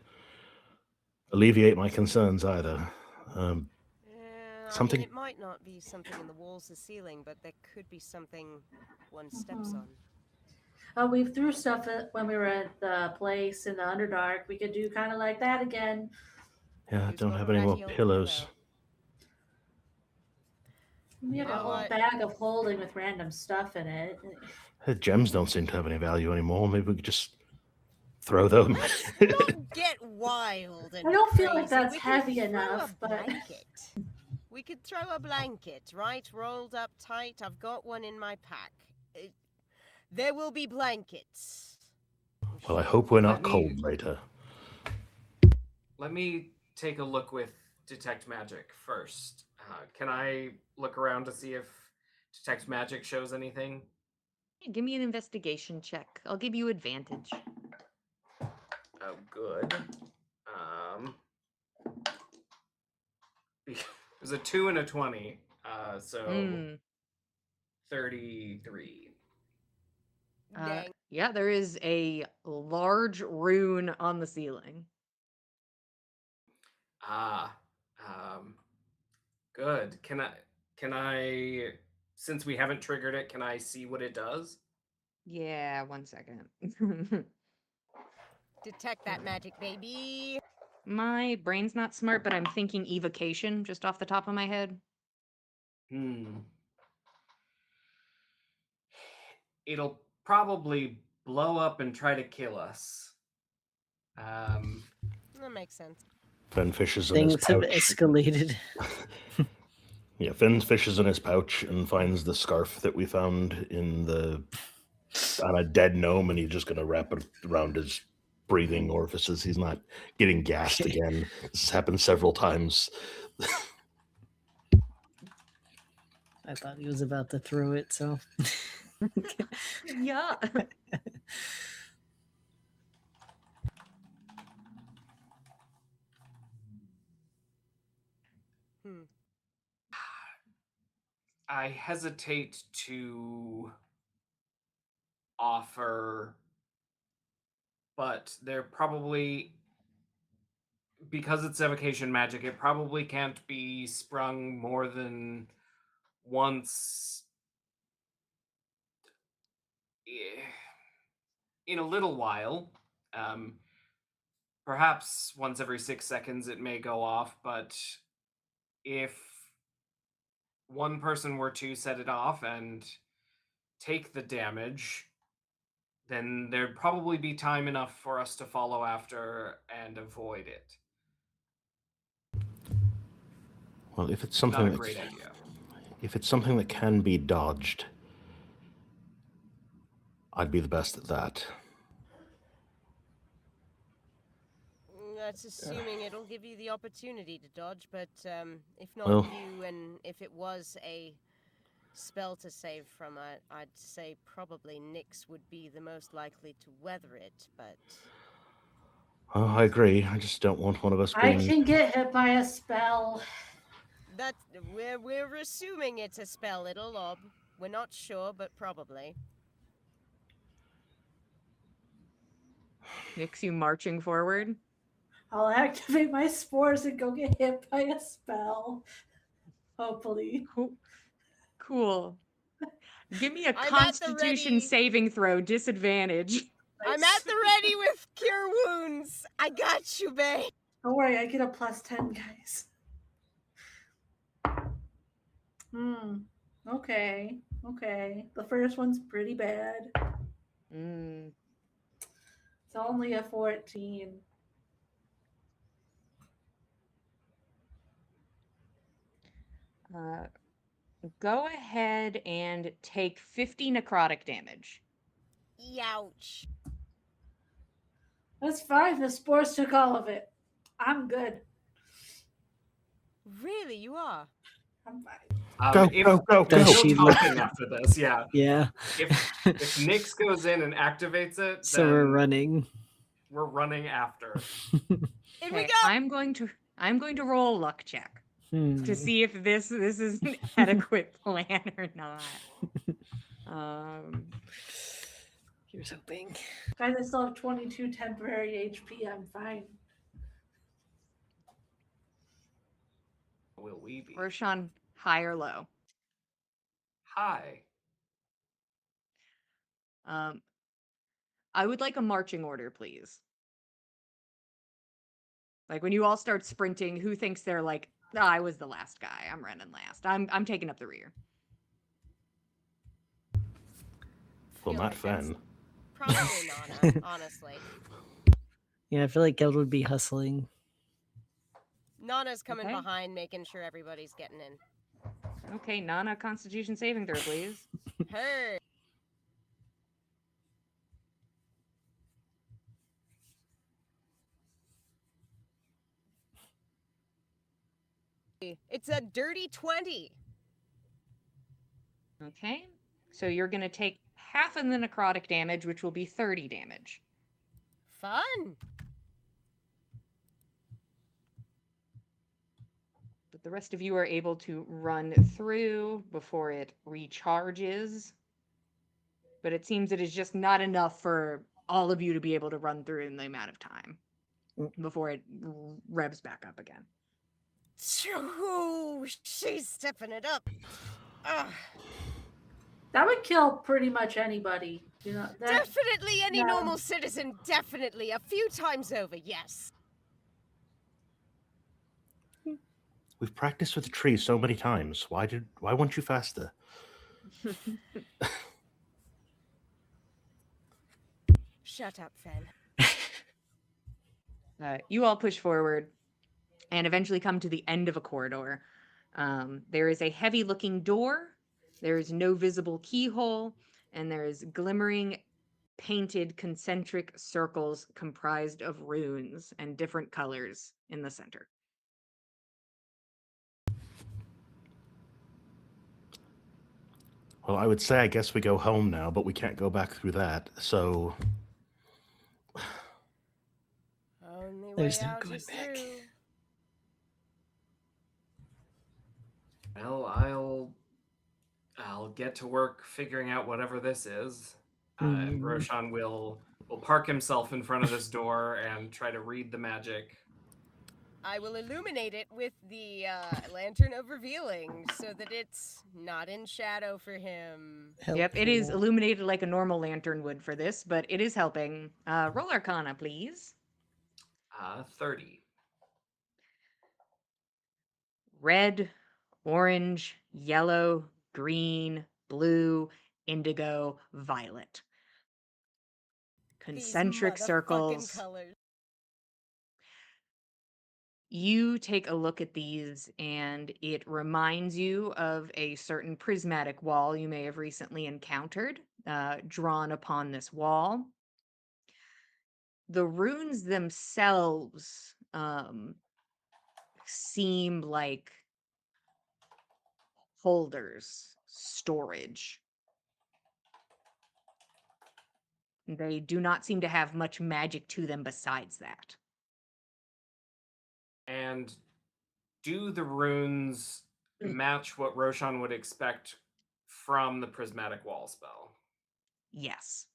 alleviate my concerns either. Yeah, Something- I mean, it might not be something in the walls or ceiling, but there could be something one steps Mhm. on. We threw stuff when we were at the place in the Underdark. We could do kind of like that again. Yeah, I Who's don't got a have any more ratty old pillows. pillow? We have You a know whole what? bag of holding with random stuff in it. The gems don't seem to have any value anymore. Maybe we could just throw them. Let's not get wild and I don't feel like crazy. that's We could heavy throw enough, a but- blanket. We could throw a blanket, right? Rolled up tight. I've got one in my pack. There will be blankets. Well, I hope we're not Let me- cold later. Let me take a look with Detect Magic first. Can I look around to see if Detect Magic shows anything? Give me an investigation check. I'll give you advantage. Oh, good. It was a 2 and a 20, so Mm. 33. Dang. Yeah, there is a large rune on the ceiling. Good. Can I, since we haven't triggered it, can I see what it does? Yeah, 1 second. Detect that magic, baby. My brain's not smart, but I'm thinking evocation just off the top of my head. It'll probably blow up and try to kill us. That makes sense. Finn fishes in his Things have pouch. escalated. Yeah, Finn fishes in his pouch and finds the scarf that we found on a dead gnome, and he's just going to wrap it around his breathing orifices. He's not getting gassed again. This has happened several times. I thought he was about to throw it, so Yeah. I hesitate to offer, but they're probably, because it's evocation magic, it probably can't be sprung more than once in a little while. Perhaps once every 6 seconds it may go off, but if one person were to set it off and take the damage, then there'd probably be time enough for us to follow after and avoid it. Well, if it's Not something a great idea. if it's something that can be dodged, I'd be the best at that. That's assuming it'll give you the opportunity to dodge, but if not Well- you, and if it was a spell to save from it, I'd say probably Nyx would be the most likely to weather it, but... Oh, I agree. I just don't want one of us I being. can get hit by a spell. We're assuming it's a spell, little lob. We're not sure, but probably. Nyx, you marching forward. I'll activate my spores and go get hit by a spell. Hopefully. Cool. Give me a I'm at the constitution ready. saving throw, disadvantage. I'm at the ready with cure wounds. I got you, babe. Don't worry, I get a +10, guys. Okay. The first one's pretty bad. Mm. It's only a 14. Go ahead and take 50 necrotic damage. Youch. That's fine. The spores took all of it. I'm good. Really, you are? I'm fine. Go, If go, go, if Does we're go. she still look- talking after this, yeah. Yeah. If Nyx goes in and activates it, So we're then running. we're running after. In we Okay, go. I'm going to roll a luck check Hmm. to see if this is an adequate plan or not. Here's hoping. Guys, I still have 22 temporary HP. I'm fine. Will we be? Roshan, high or low? Hi. I would like a marching order, please. Like when you all start sprinting, who thinks they're like, I was the last guy. I'm running last. I'm taking up the rear. Well, Feel not like that's Fen. Probably Nana, honestly. Yeah, I feel like Geld would be hustling. Nana's coming Okay. behind, making sure everybody's getting in. Okay, Nana, Constitution saving throw, please. Her. It's a dirty 20. Okay, so you're gonna take half of the necrotic damage, which will be 30 damage. Fun. But the rest of you are able to run through before it recharges. But it seems it is just not enough for all of you to be able to run through in the amount of time before it revs back up again. Ooh, she's stepping it up. Ugh. That would kill pretty much anybody. You know that. Definitely any no. normal citizen, definitely. A few times over, yes. We've practiced with the tree so many times. Why weren't you faster? Shut up, Fen. You all push forward and eventually come to the end of a corridor. There is a heavy looking door. There is no visible keyhole, and there is glimmering painted concentric circles comprised of runes and different colors in the center. Well, I would say I guess we go home now, but we can't go back through that. So Only way There's no out going is back. through. Well, I'll get to work figuring out whatever this is. And Roshan will park himself in front of this door and try to read the magic. I will illuminate it with the lantern of revealing so that it's not in shadow for him. Yep, it is Helpful. illuminated like a normal lantern would for this, but it is helping. Roll Arcana, please. 30. Red, orange, yellow, green, blue, indigo, violet. Concentric These motherfucking circles. colors. You take a look at these, and it reminds you of a certain prismatic wall you may have recently encountered, drawn upon this wall. The runes themselves seem like holders, storage. They do not seem to have much magic to them besides that. And do the runes match what Roshan would expect from the prismatic wall spell? Yes.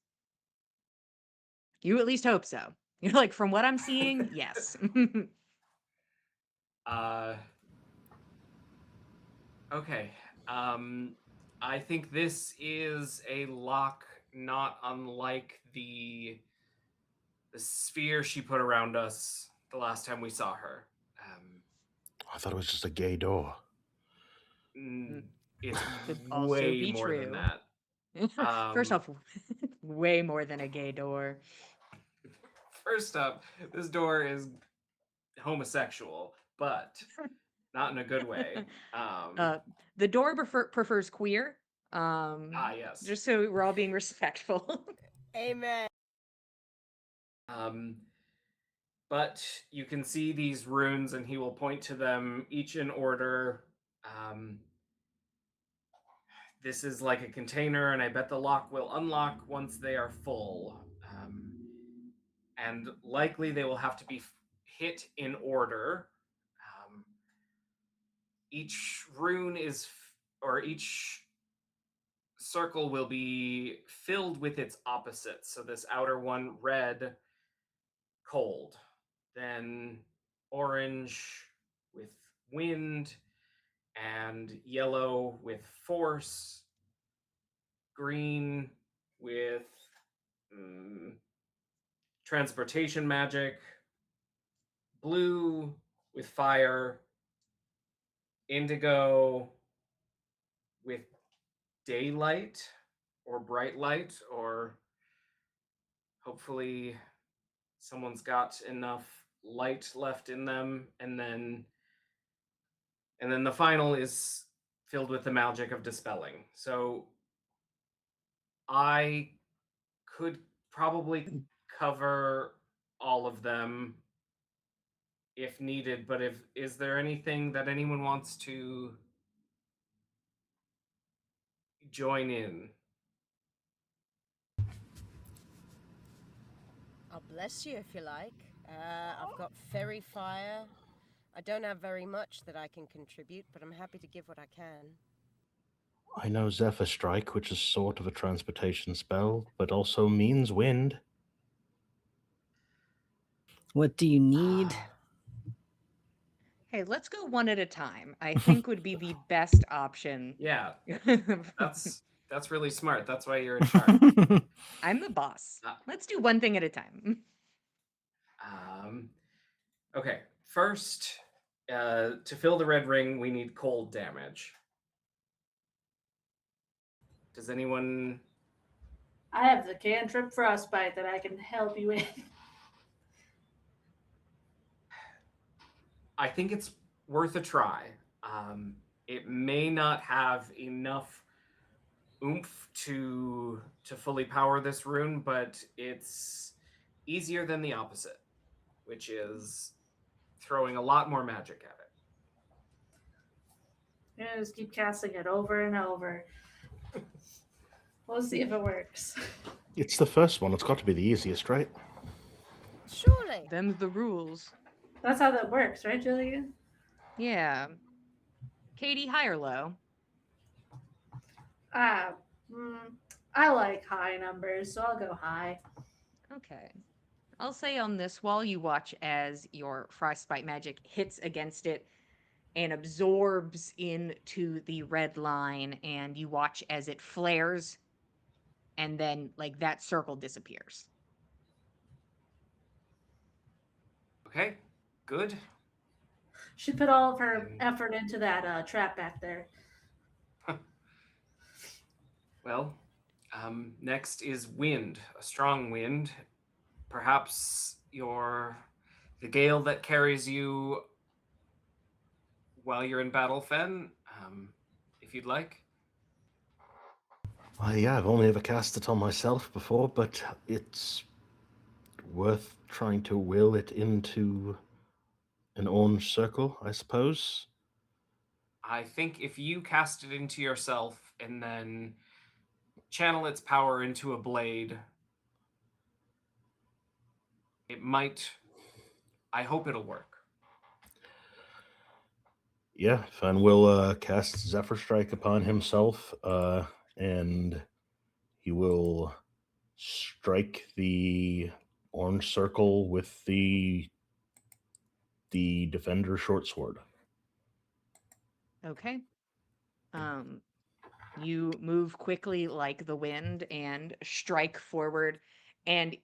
You at least hope so. You're like, from what I'm seeing, yes. Okay. I think this is a lock not unlike the sphere she put around us the last time we saw her. I thought it was just a gay door. It's Could also way be more than true. that. First off, way more than a gay door. First up, this door is homosexual, but not in a good way. The door prefers queer. Yes. Just so we're all being respectful. Amen. But you can see these runes, and he will point to them each in order. This is like a container, and I bet the lock will unlock once they are full. And likely they will have to be hit in order. Each rune or each circle will be filled with its opposite. So this outer one, red, cold. Then orange with wind, and yellow with force, green with transportation magic, blue with fire, indigo with daylight or bright light, or hopefully someone's got enough light left in them, and then the final is filled with the magic of dispelling. So I could probably cover all of them if needed, but is there anything that anyone wants to join in? I'll bless you if you like. I've got fairy fire. I don't have very much that I can contribute, but I'm happy to give what I can. I know Zephyr Strike, which is sort of a transportation spell, but also means wind. What do you need? Hey, let's go one at a time. I think would be the best option. Yeah, that's really smart. That's why you're in charge. I'm the boss. Let's do one thing at a time. Okay, first, to fill the red ring, we need cold damage. Does anyone? I have the cantrip frostbite that I can help you with. I think it's worth a try. It may not have enough oomph to fully power this rune, but it's easier than the opposite, which is throwing a lot more magic at it. Yeah, just keep casting it over and over. We'll see if it works. It's the first one. It's got to be the easiest, right? Surely. Them's the rules. That's how that works, right, Julian? Yeah. Katie, high or low? I like high numbers, so I'll go high. Okay. I'll say on this wall, you watch as your frostbite magic hits against it and absorbs into the red line, and you watch as it flares, and then like that circle disappears. Okay, good. She put all of her effort into that trap back there. Well, next is wind, a strong wind. Perhaps the gale that carries you while you're in battle, Fen, if you'd like. Yeah, I've only ever cast it on myself before, but it's worth trying to will it into an orange circle, I suppose. I think if you cast it into yourself and then channel its power into a blade, it might. I hope it'll work. Yeah, Fen will cast Zephyr Strike upon himself, and he will strike the orange circle with the defender short sword. Okay. You move quickly like the wind and strike forward, and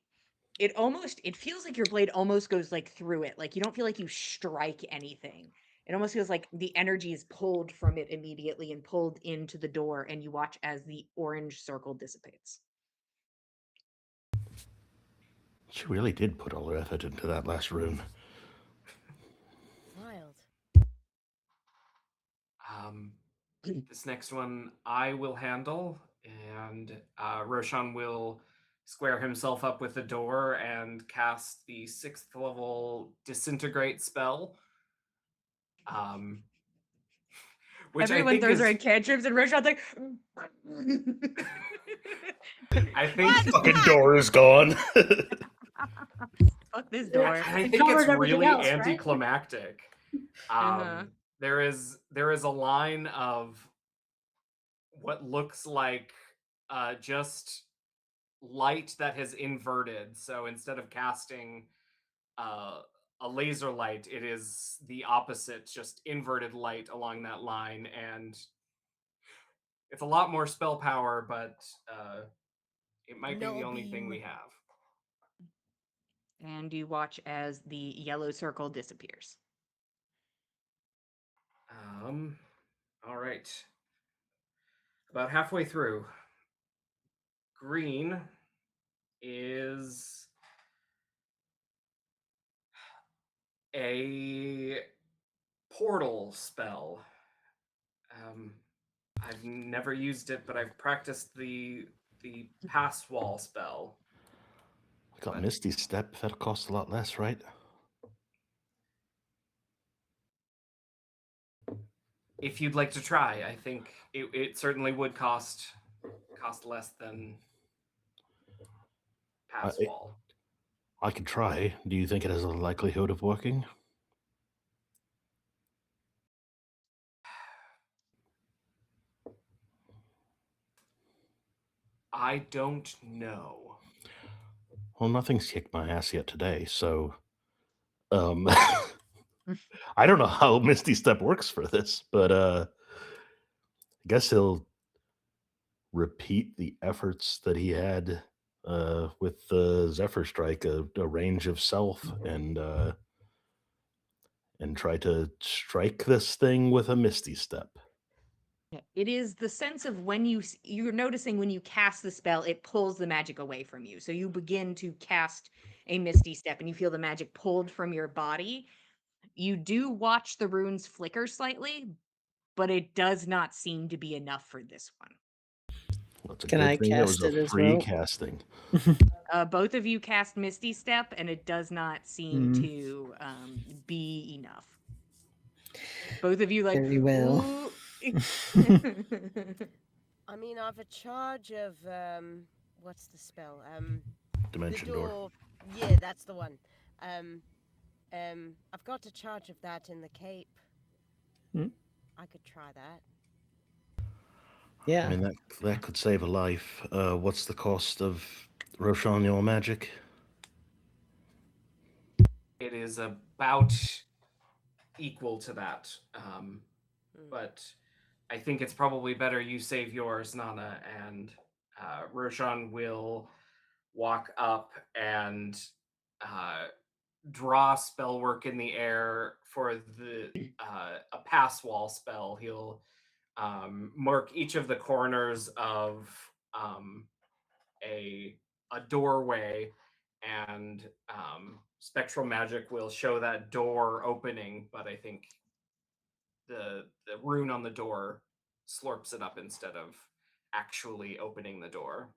it feels like your blade almost goes like through it. Like you don't feel like you strike anything. It almost feels like the energy is pulled from it immediately and pulled into the door, and you watch as the orange circle dissipates. She really did put all her effort into that last rune. Wild. This next one I will handle, and Roshan will square himself up with the door and cast the 6th level disintegrate spell. Which I Everyone think throws is around cantrips and Roshan's like, I think What? Fucking door is gone. fuck this Yeah. door. and I It think it's covered everything really else, right? anticlimactic. Uh-huh. There is a line of what looks like just light that has inverted. So instead of casting a laser light, it is the opposite, just inverted light along that line, and it's a lot more spell power, but it might be No the only thing beam. we have. And you watch as the yellow circle disappears. All right. About halfway through. Green is a portal spell. I've never used it, but I've practiced the pass wall spell. I got But- Misty Step. That'll cost a lot less, right? If you'd like to try, I think it certainly would cost less than pass wall. I could try. Do you think it has a likelihood of working? I don't know. Well, nothing's kicked my ass yet today, so I don't know how Misty Step works for this, but I guess he'll repeat the efforts that he had with the Zephyr Strike, a range of self, and try to strike this thing with a Misty Step. Yeah, it is the sense of when you're noticing when you cast the spell, it pulls the magic away from you. So you begin to cast a misty step and you feel the magic pulled from your body. You do watch the runes flicker slightly, but it does not seem to be enough for this one. Well, it's a Can good I thing that was cast it a as free well? casting. Both of you cast misty step and it does not seem Mm. to be enough. Both of you like Very well. "Ooh." I mean, I've a charge of what's the spell? Dimension the door. Yeah, that's the one. I've got a charge of that in the cape. Hmm. I could try that. Yeah. I mean, that could save a life. What's the cost of Roshan, your magic? It is about equal to that. But I think it's probably better you save yours, Nana, and Roshan will walk up and draw spell work in the air for a pass wall spell. He'll mark each of the corners of a doorway, and spectral magic will show that door opening, but I think the rune on the door slurps it up instead of actually opening the door.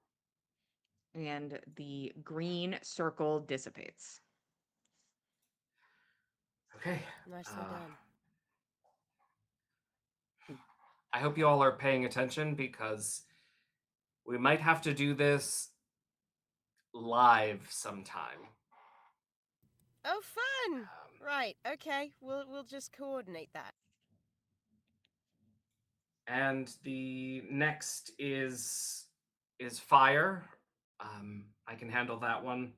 And the green circle dissipates. Okay. Nicely uh, done. I hope you all are paying attention because we might have to do this live sometime. Oh, fun! Um, Right. Okay. We'll just coordinate that. and the next is fire. I can handle that one.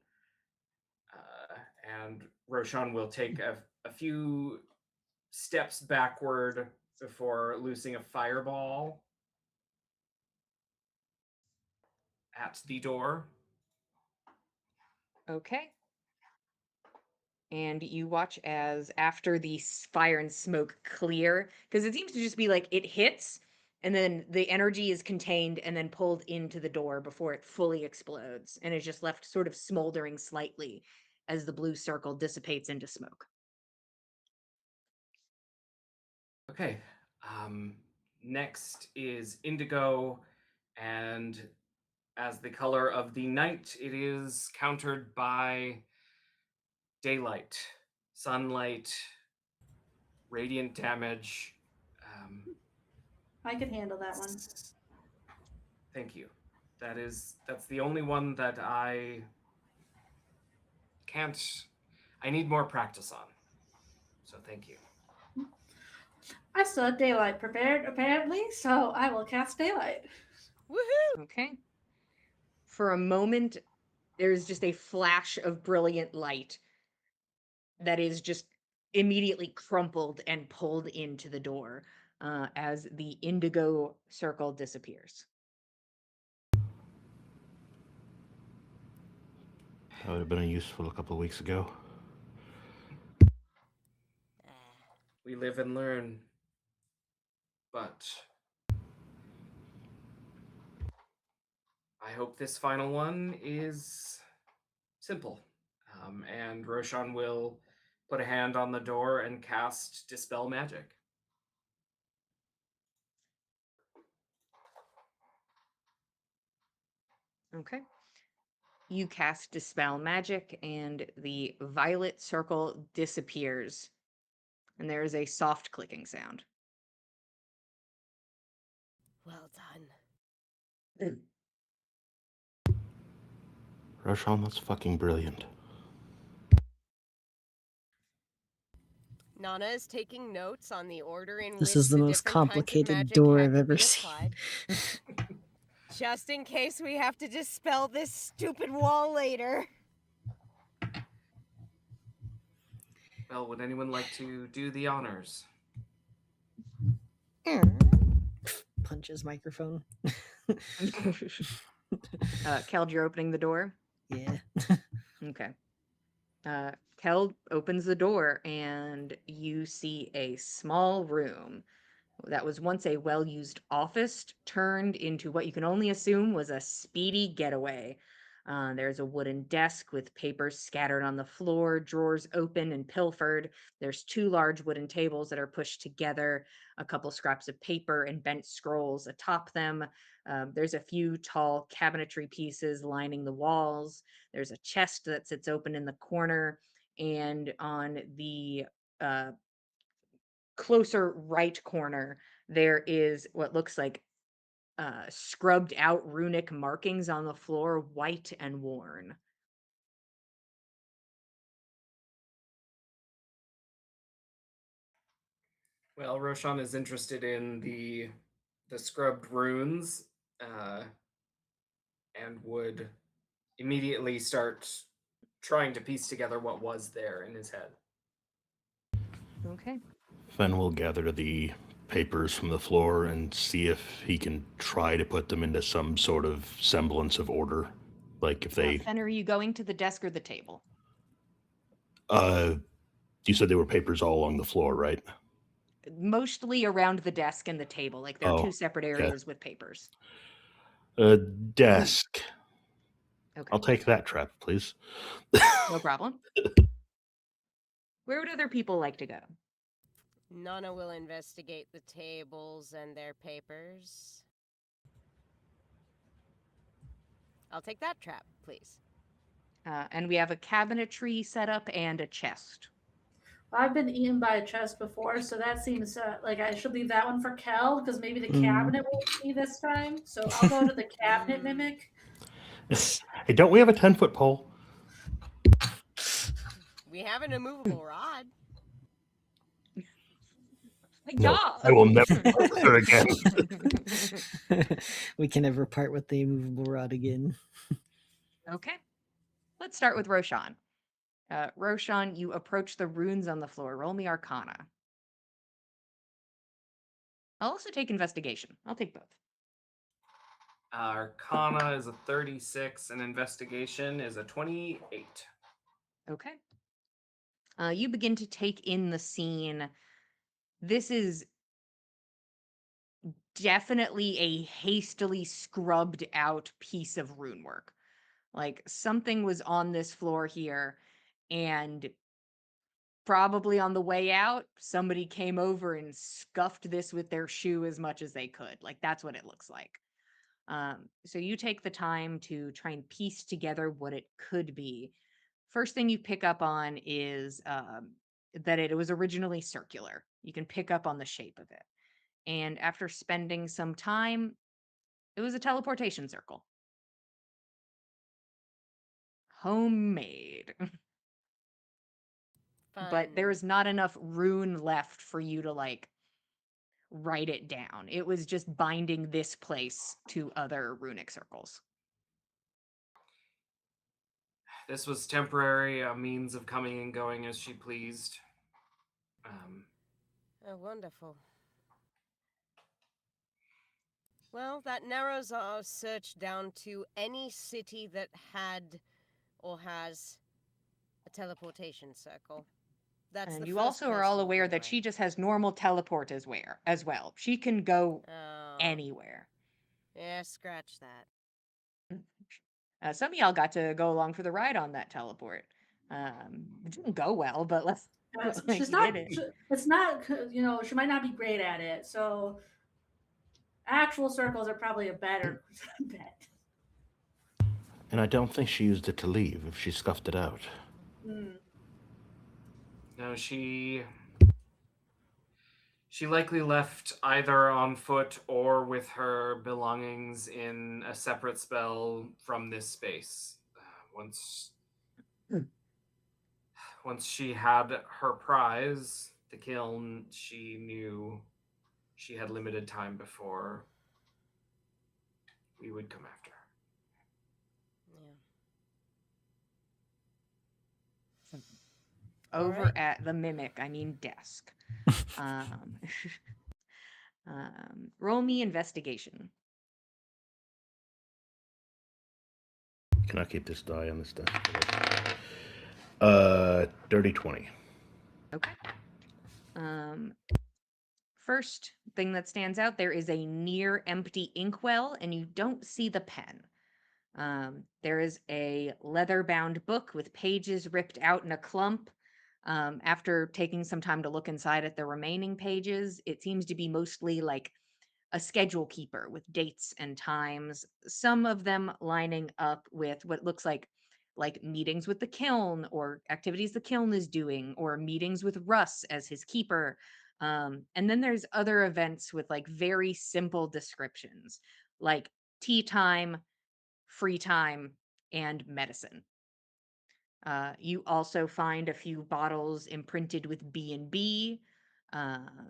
And Roshan will take a few steps backward before loosing a fireball at the door. Okay. And you watch as after the fire and smoke clear, because it seems to just be like it hits and then the energy is contained and then pulled into the door before it fully explodes and is just left sort of smoldering slightly as the blue circle dissipates into smoke. Okay. Next is indigo, and as the color of the night, it is countered by daylight, sunlight, radiant damage. I can handle that one. Thank you. That's the only one that I can't. I need more practice on. So thank you. I still have daylight prepared, apparently, so I will cast daylight. Woohoo! Okay. For a moment, there's just a flash of brilliant light that is just immediately crumpled and pulled into the door as the indigo circle disappears. That would have been useful a couple of weeks ago. We live and learn. But I hope this final one is simple. And Roshan will put a hand on the door and cast Dispel Magic. Okay. You cast Dispel Magic, and the violet circle disappears. And there is a soft clicking sound. Well done. Roshan, that's fucking brilliant. Nana is taking notes on the order in This which is the most different kinds of complicated magic door had I've to ever be seen. applied. Just in case we have to dispel this stupid wall later. Well, would anyone like to do the honors? Punch his microphone. Keld, you're opening the door? Yeah. Okay. Keld opens the door, and you see a small room that was once a well-used office turned into what you can only assume was a speedy getaway. There's a wooden desk with papers scattered on the floor, drawers open and pilfered. There's two large wooden tables that are pushed together, a couple scraps of paper and bent scrolls atop them. There's a few tall cabinetry pieces lining the walls. There's a chest that sits open in the corner, and on the closer right corner, there is what looks like scrubbed out runic markings on the floor, white and worn. Well, Roshan is interested in the scrubbed runes, and would immediately start trying to piece together what was there in his head. Okay. Fen will gather the papers from the floor and see if he can try to put them into some sort of semblance of order. Like if they, Fen, are you going to the desk or the table? you said there were papers all along the floor, right? Mostly around the desk and the table. Like they're two separate okay. areas with papers. Desk. Okay. I'll take that trap, please. No problem. Where would other people like to go? Nana will investigate the tables and their papers. I'll take that trap, please. And we have a cabinetry set up and a chest. I've been eaten by a chest before, so that seems like I should leave that one for Kel, because maybe the cabinet will be this time. So I'll go to the cabinet mimic. Hey, don't we have a 10-foot pole? We have an immovable rod. No, I will never work with her again. We can never part with the immovable rod again. Okay. Let's start with Roshan. Roshan, you approach the runes on the floor. Roll me Arcana. I'll also take investigation. I'll take both. Arcana is a 36, and investigation is a 28. Okay. You begin to take in the scene. This is definitely a hastily scrubbed out piece of rune work. Like something was on this floor here, and probably on the way out, somebody came over and scuffed this with their shoe as much as they could. Like that's what it looks like. So you take the time to try and piece together what it could be. First thing you pick up on is that it was originally circular. You can pick up on the shape of it. And after spending some time, it was a teleportation circle. Homemade. But there Fun. is not enough rune left for you to like write it down. It was just binding this place to other runic circles. This was temporary, a means of coming and going as she pleased. Oh, wonderful. Well, that narrows our search down to any city that had or has a teleportation circle. That's And the you first also are place all we'll aware go, that right? she just has normal teleport as well. She can go Oh, anywhere. yeah, scratch that. Some of y'all got to go along for the ride on that teleport. It didn't go well, but let's She's you not. did it. It's not. She might not be great at it. So actual circles are probably a better bet. And I don't think she used it to leave if she scuffed it out. Hmm. No, she likely left either on foot or with her belongings in a separate spell from this space. Once she had her prize, the kiln, she knew she had limited time before we would come after her. Yeah. Over Alright. at the mimic, I mean desk. Roll me investigation. Can I keep this die on this desk? Dirty 20. Okay. First thing that stands out, there is a near empty inkwell, and you don't see the pen. There is a leather-bound book with pages ripped out in a clump. After taking some time to look inside at the remaining pages, it seems to be mostly like a schedule keeper with dates and times, some of them lining up with what looks like meetings with the kiln or activities the kiln is doing or meetings with Russ as his keeper. And then there's other events with like very simple descriptions like tea time, free time, and medicine. You also find a few bottles imprinted with B&B.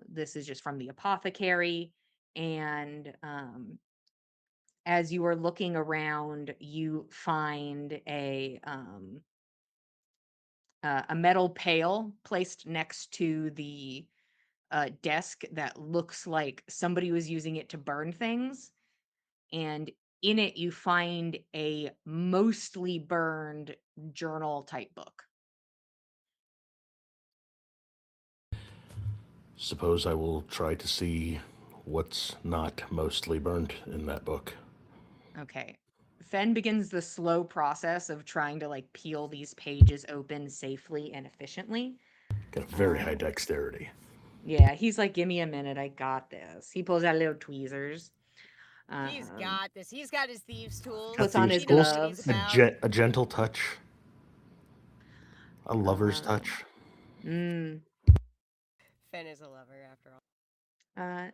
This is just from the apothecary. And as you are looking around, you find a metal pail placed next to the desk that looks like somebody was using it to burn things. And in it, you find a mostly burned journal type book. Suppose I will try to see what's not mostly burnt in that book. Okay. Fen begins the slow process of trying to like peel these pages open safely and efficiently. Got a very high dexterity. Yeah, he's like, give me a minute, I got this. He pulls out little tweezers. He's got this. He's got his thieves' tools. Puts on his He knows what he's gloves. about. A gentle touch. A lover's touch. Fen is a lover, after all.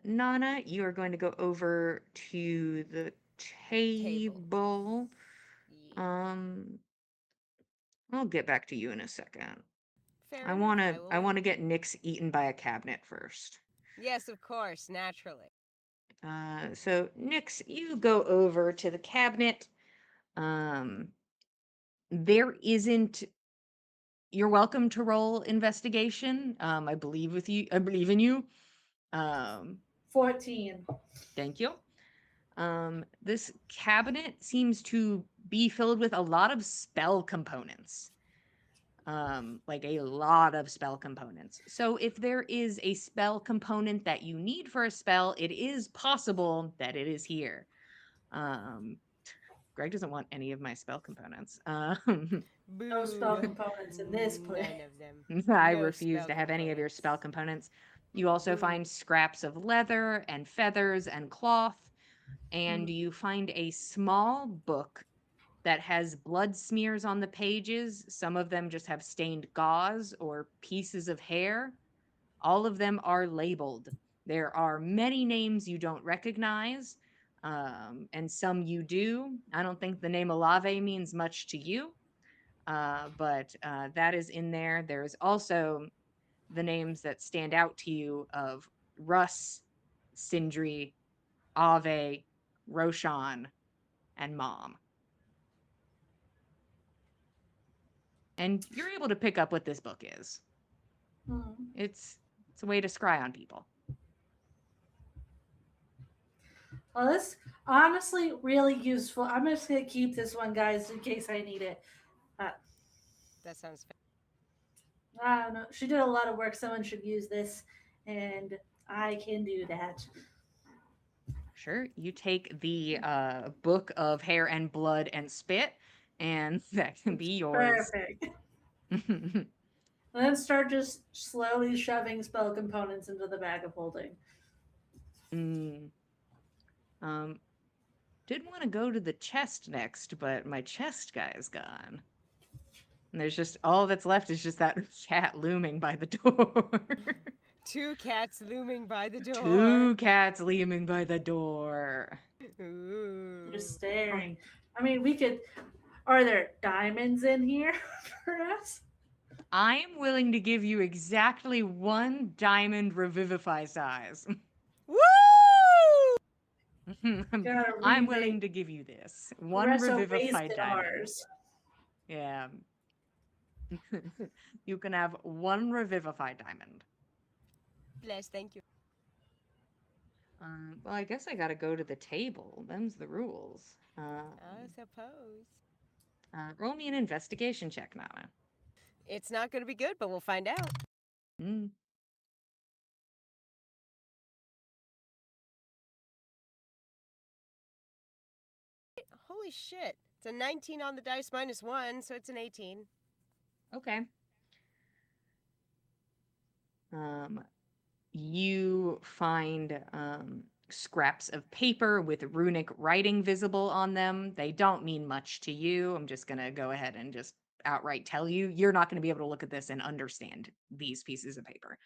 Nana, you are going to go over to the table. Yeah. I'll get back to you in a second. Fair I enough, want to will get Nyx eaten by a cabinet first. wait. Yes, of course, naturally. So Nyx, you go over to the cabinet. There isn't. You're welcome to roll investigation. I believe in you. 14. Thank you. This cabinet seems to be filled with a lot of spell components. Like a lot of spell components. So if there is a spell component that you need for a spell, it is possible that it is here. Greg doesn't want any of my spell components. No spell Boo. components in this place. None of them. I No refuse spell to have any of your spell components. components. You also Boo. find scraps of leather and feathers and cloth, and Mm. you find a small book that has blood smears on the pages. Some of them just have stained gauze or pieces of hair. All of them are labeled. There are many names you don't recognize, and some you do. I don't think the name Alave means much to you, but that is in there. There's also the names that stand out to you of Russ, Sindri, Ave, Roshan, and Mom. And you're able to pick up what this book is. Mm. It's a way to scry on people. Well, this honestly really useful. I'm just gonna keep this one, guys, in case I need it. That sounds fair. I don't know. She did a lot of work. Someone should use this, and I can do that. Sure, you take the book of hair and blood and spit, and that can be yours. Perfect. And then start just slowly shoving spell components into the bag of holding. Mm. Did want to go to the chest next, but my chest guy is gone. And there's just all that's left is just that cat looming by the door. Two cats looming by the door. Two cats looming by the door. Ooh. Just staring. I mean, we could. Are there diamonds in here for us? I'm willing to give you exactly one diamond revivify size. Woo! Gotta I'm remake willing to give you this. One Reso revivified based diamond. ours. Yeah. You can have one revivified diamond. Bless, thank you. Well, I guess I gotta go to the table. Them's the rules. I suppose. Roll me an investigation check, Nana. It's not going to be good, but we'll find out. Mm. Holy shit. It's a 19 on the dice minus 1, so it's an 18. Okay. You find scraps of paper with runic writing visible on them. They don't mean much to you. I'm just gonna go ahead and just outright tell you, you're not gonna be able to look at this and understand these pieces of paper.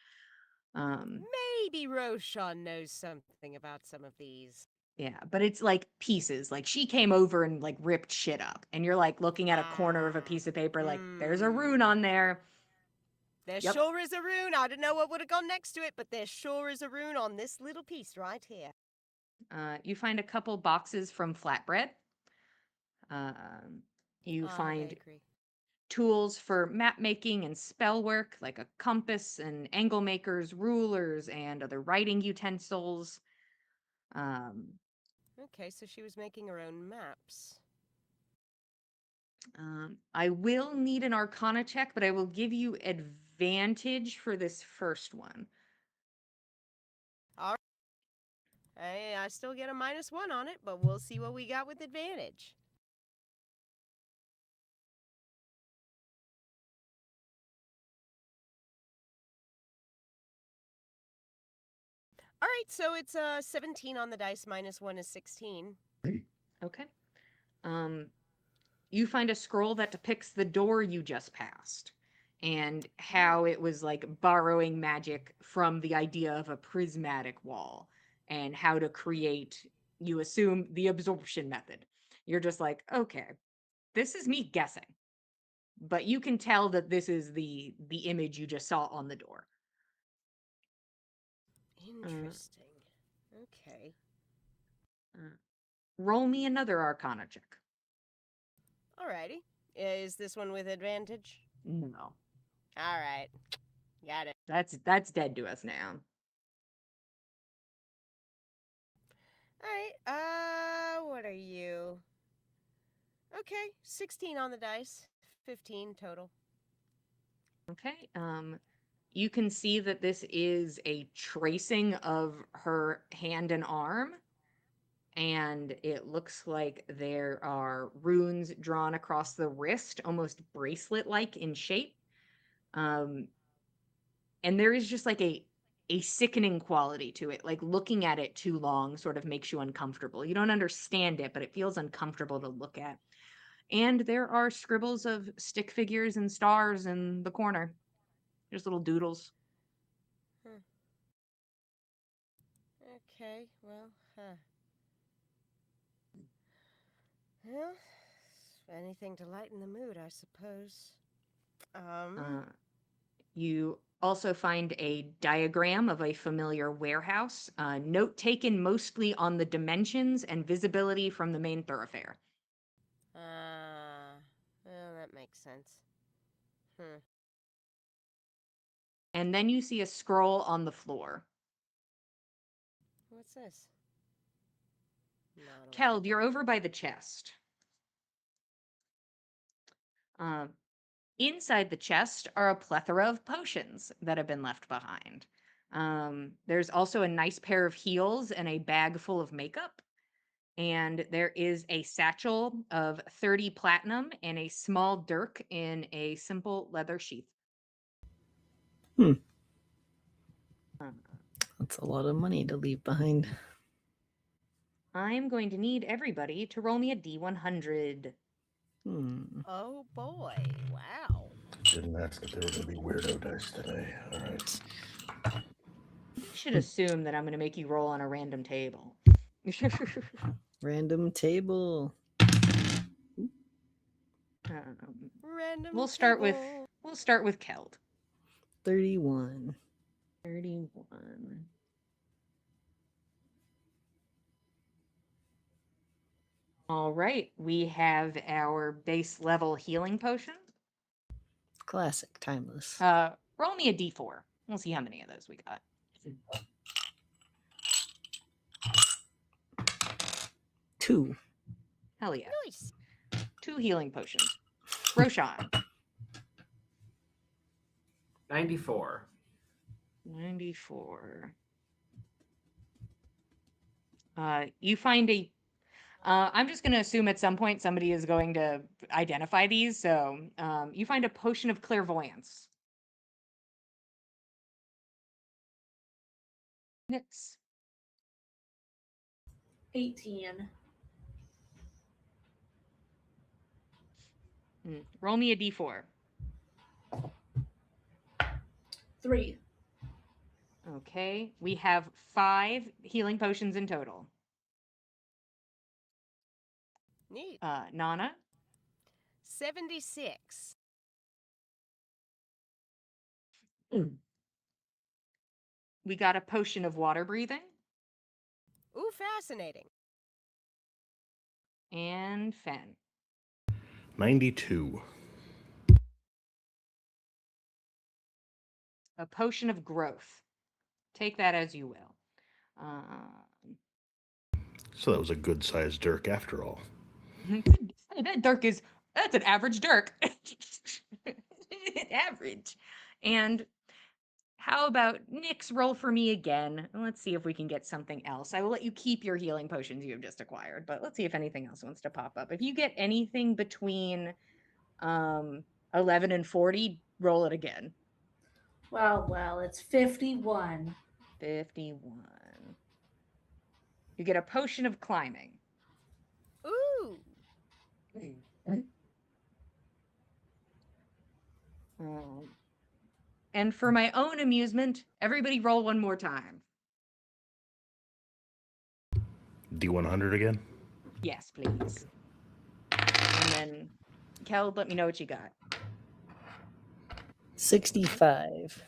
Maybe Roshan knows something about some of these. Yeah, but it's like pieces. Like she came over and like ripped shit up, and you're like looking at a corner of a piece of paper, like there's a rune on there. There Yep. sure is a rune. I don't know what would have gone next to it, but there sure is a rune on this little piece right here. You find a couple boxes from Flatbread. You find bakery. tools for map making and spell work, like a compass and angle makers, rulers, and other writing utensils. Okay, so she was making her own maps. I will need an Arcana check, but I will give you advantage for this first one. I still get a -1 on it, but we'll see what we got with advantage. All right, so it's 17 on the dice, -1 is 16. Okay. You find a scroll that depicts the door you just passed and how it was like borrowing magic from the idea of a prismatic wall and how to create, you assume, the absorption method. You're just like, okay, this is me guessing. But you can tell that this is the image you just saw on the door. Interesting. Okay. Roll me another Arcana check. Alrighty. Is this one with advantage? No. All right. Got it. That's dead to us now. All right. What are you? Okay, 16 on the dice. 15 total. Okay. You can see that this is a tracing of her hand and arm, and it looks like there are runes drawn across the wrist, almost bracelet-like in shape. And there is just like a sickening quality to it. Like looking at it too long sort of makes you uncomfortable. You don't understand it, but it feels uncomfortable to look at. And there are scribbles of stick figures and stars in the corner. Just little doodles. Okay, well, Well, anything to lighten the mood, I suppose. You also find a diagram of a familiar warehouse, note taken mostly on the dimensions and visibility from the main thoroughfare. Well, that makes sense. And then you see a scroll on the floor. What's this? Keld, you're over by the chest. Inside the chest are a plethora of potions that have been left behind. There's also a nice pair of heels and a bag full of makeup. And there is a satchel of 30 platinum and a small dirk in a simple leather sheath. That's a lot of money to leave behind. I'm going to need everybody to roll me a D100. Oh boy, wow. Didn't ask if there were going to be weirdo dice today. All right. You should assume that I'm going to make you roll on a random table. Random table. Random We'll start with table. Keld. 31. 31. All right, we have our base level healing potion. Classic, timeless. Roll me a D4. We'll see how many of those we got. 2. Hell yeah. Nice. 2 healing potions. Roshan. 94. 94. You find a I'm just going to assume at some point somebody is going to identify these. So you find a potion of clairvoyance. Nix. 18. Roll me a D4. 3. Okay. We have 5 healing potions in total. Neat. Nana. 76. We got a potion of water breathing. Ooh, fascinating. And Fen. 92. A potion of growth. Take that as you will. So that was a good sized dirk after all. That dirk that's an average dirk. Average. And how about Nix, roll for me again? Let's see if we can get something else. I will let you keep your healing potions you have just acquired, but let's see if anything else wants to pop up. If you get anything between 11 and 40, roll it again. Well, it's 51. 51. You get a potion of climbing. Ooh. And for my own amusement, everybody roll one more time. D100 again? Yes, please. And then, Keld, let me know what you got. 65.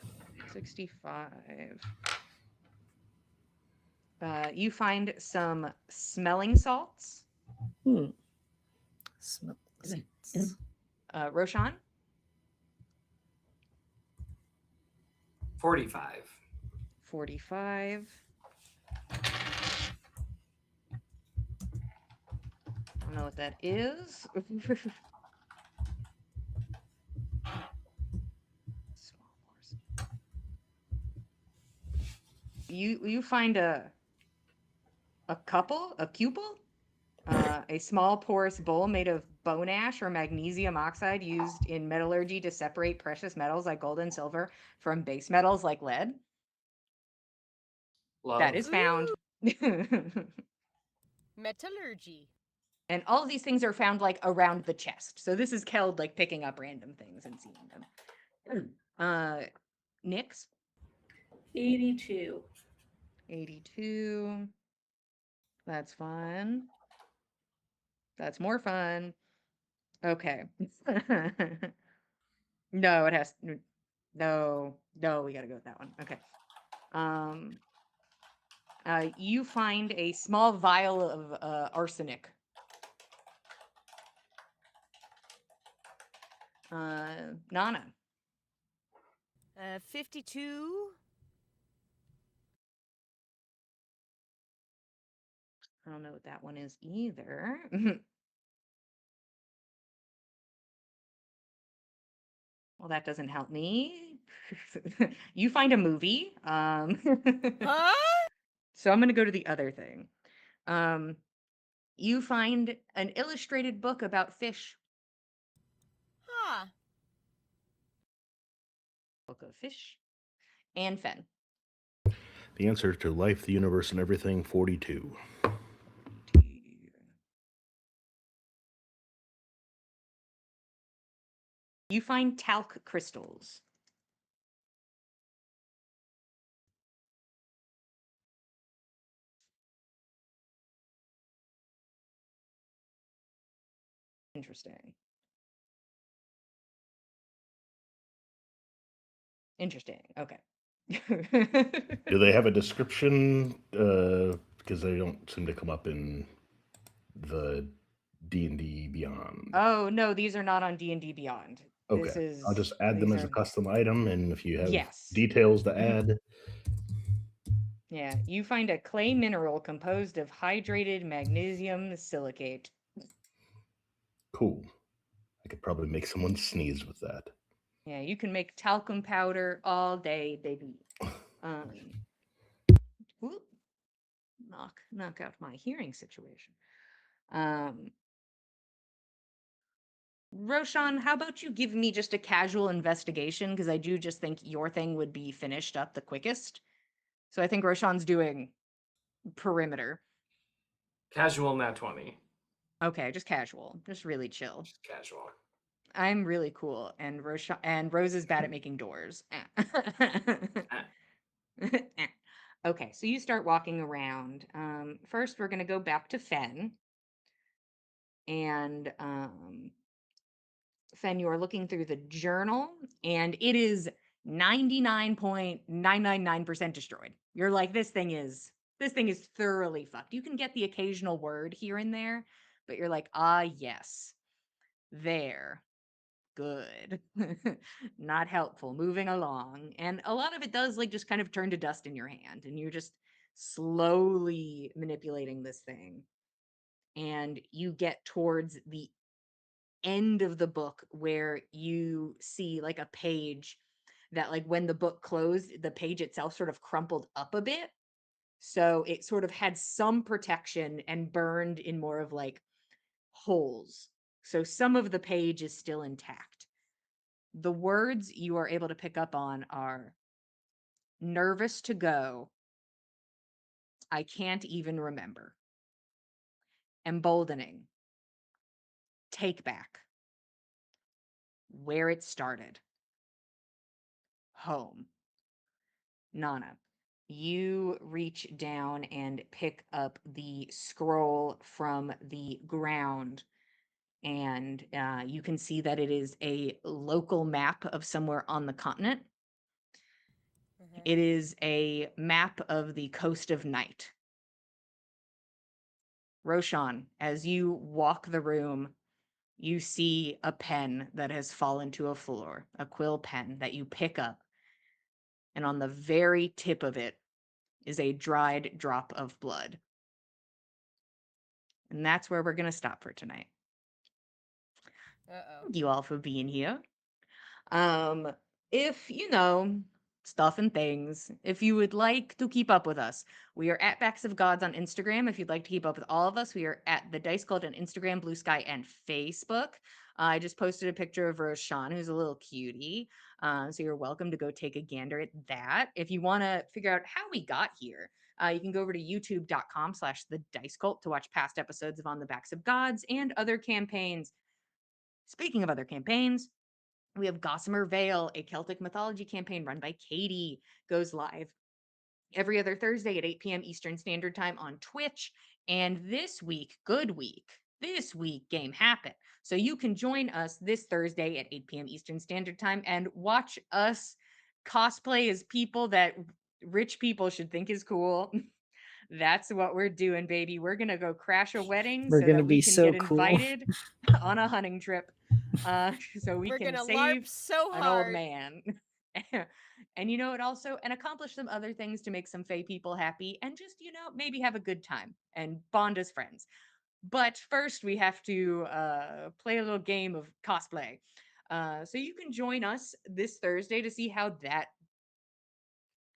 65. You find some smelling salts. Smells. Roshan? 45. 45. I don't know what that is. You find a a cupel, a small porous bowl made of bone ash or magnesium oxide used in metallurgy to separate precious metals like gold and silver from base metals like lead. That Love. is found. Metallurgy. And all of these things are found like around the chest. So this is Keld like picking up random things and seeing them. Nyx, 82. 82. That's fun. That's more fun. Okay. No, it has no, we gotta go with that one. Okay. You find a small vial of arsenic. Nana. 52. I don't know what that one is either. Well, that doesn't help me. You find a movie. Huh? So I'm gonna go to the other thing. You find an illustrated book about fish. Huh. Book of fish. And Fen. The answer to life, the universe, and everything, 42. You find talc crystals. Interesting. Interesting. Okay. Do they have a description? Because they don't seem to come up in the D&D Beyond. Oh no, these are not on D&D Beyond. Okay, This is. I'll just add them these as a are- custom item, and if you have Yes. details to add, Yeah, you find a clay mineral composed of hydrated magnesium silicate. cool. I could probably make someone sneeze with that. Yeah, you can make talcum powder all day, baby. Whoop. Knock out my hearing situation. Roshan, how about you give me just a casual investigation? Because I do just think your thing would be finished up the quickest. So I think Roshan's doing perimeter. Casual nat 20. Okay, just casual. Just really chill. Just casual. I'm really cool, and Rose is bad at making doors. Okay, so you start walking around. First, we're gonna go back to Fen, and Fen, you are looking through the journal, and it is 99.999% destroyed. You're like, this thing is thoroughly fucked. You can get the occasional word here and there, but you're like, ah, yes, there. Good. Not helpful. Moving along. And a lot of it does like just kind of turn to dust in your hand, and you're just slowly manipulating this thing. And you get towards the end of the book where you see like a page that, like, when the book closed, the page itself sort of crumpled up a bit. So it sort of had some protection and burned in more of like holes. So some of the page is still intact. The words you are able to pick up on are nervous to go. I can't even remember. Emboldening. Take back. Where it started. Home. Nana, you reach down and pick up the scroll from the ground, and you can see that it is a local map of somewhere on the continent. It is a map of the coast of Night. Roshan, as you walk the room, you see a pen that has fallen to a floor, a quill pen that you pick up. And on the very tip of it is a dried drop of blood. And that's where we're going to stop for tonight. Uh-oh. Thank you all for being here. If, stuff and things. If you would like to keep up with us, we are at Backs of Gods on Instagram. If you'd like to keep up with all of us, we are at the Dice Cult on Instagram, Blue Sky, and Facebook. I just posted a picture of Roshan, who's a little cutie. So you're welcome to go take a gander at that. If you want to figure out how we got here, you can go over to youtube.com/the Dice Cult to watch past episodes of On the Backs of Gods and other campaigns. Speaking of other campaigns, we have Gossamer Vale, a Celtic mythology campaign run by Katie, goes live every other Thursday at 8 p.m. Eastern Standard Time on Twitch. And this week, this week, Game Happen. So you can join us this Thursday at 8 p.m. Eastern Standard Time and watch us cosplay as people that rich people should think is cool. That's what we're doing, baby. We're gonna go crash a wedding We're so gonna that we be can so get cool. invited on a hunting trip. So we We're can gonna save LARP so an old hard. man. And you know what also, and accomplish some other things to make some Fae people happy and just, maybe have a good time and bond as friends. But first we have to play a little game of cosplay. So you can join us this Thursday to see how that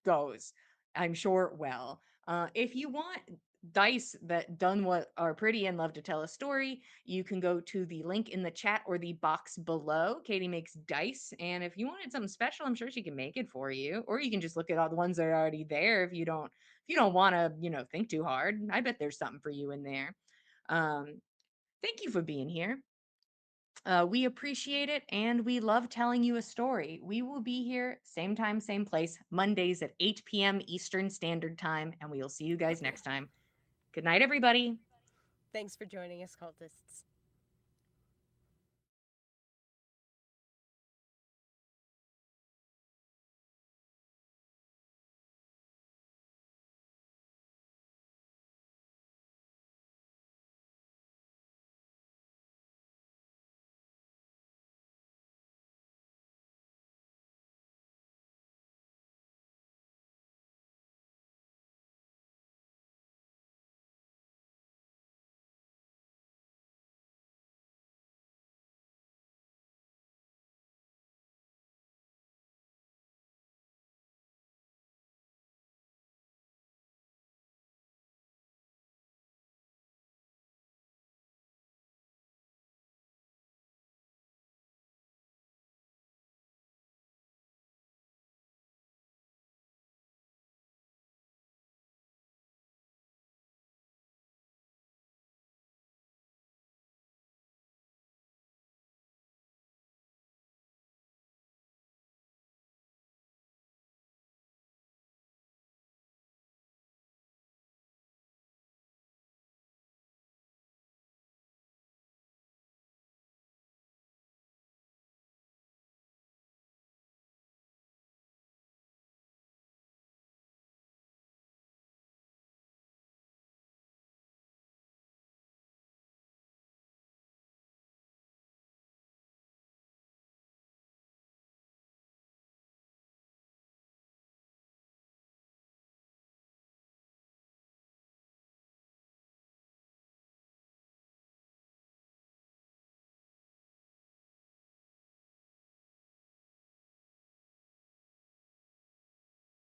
goes. I'm sure it will. If you want dice that done what are pretty and love to tell a story, you can go to the link in the chat or the box below. Katie makes dice, and if you wanted something special, I'm sure she can make it for you. Or you can just look at all the ones that are already there if you don't want to, think too hard. I bet there's something for you in there. Thank you for being here. We appreciate it and we love telling you a story. We will be here, same time, same place, Mondays at 8 p.m. Eastern Standard Time, and we'll see you guys next time. Good night, everybody. Thanks for joining us, cultists.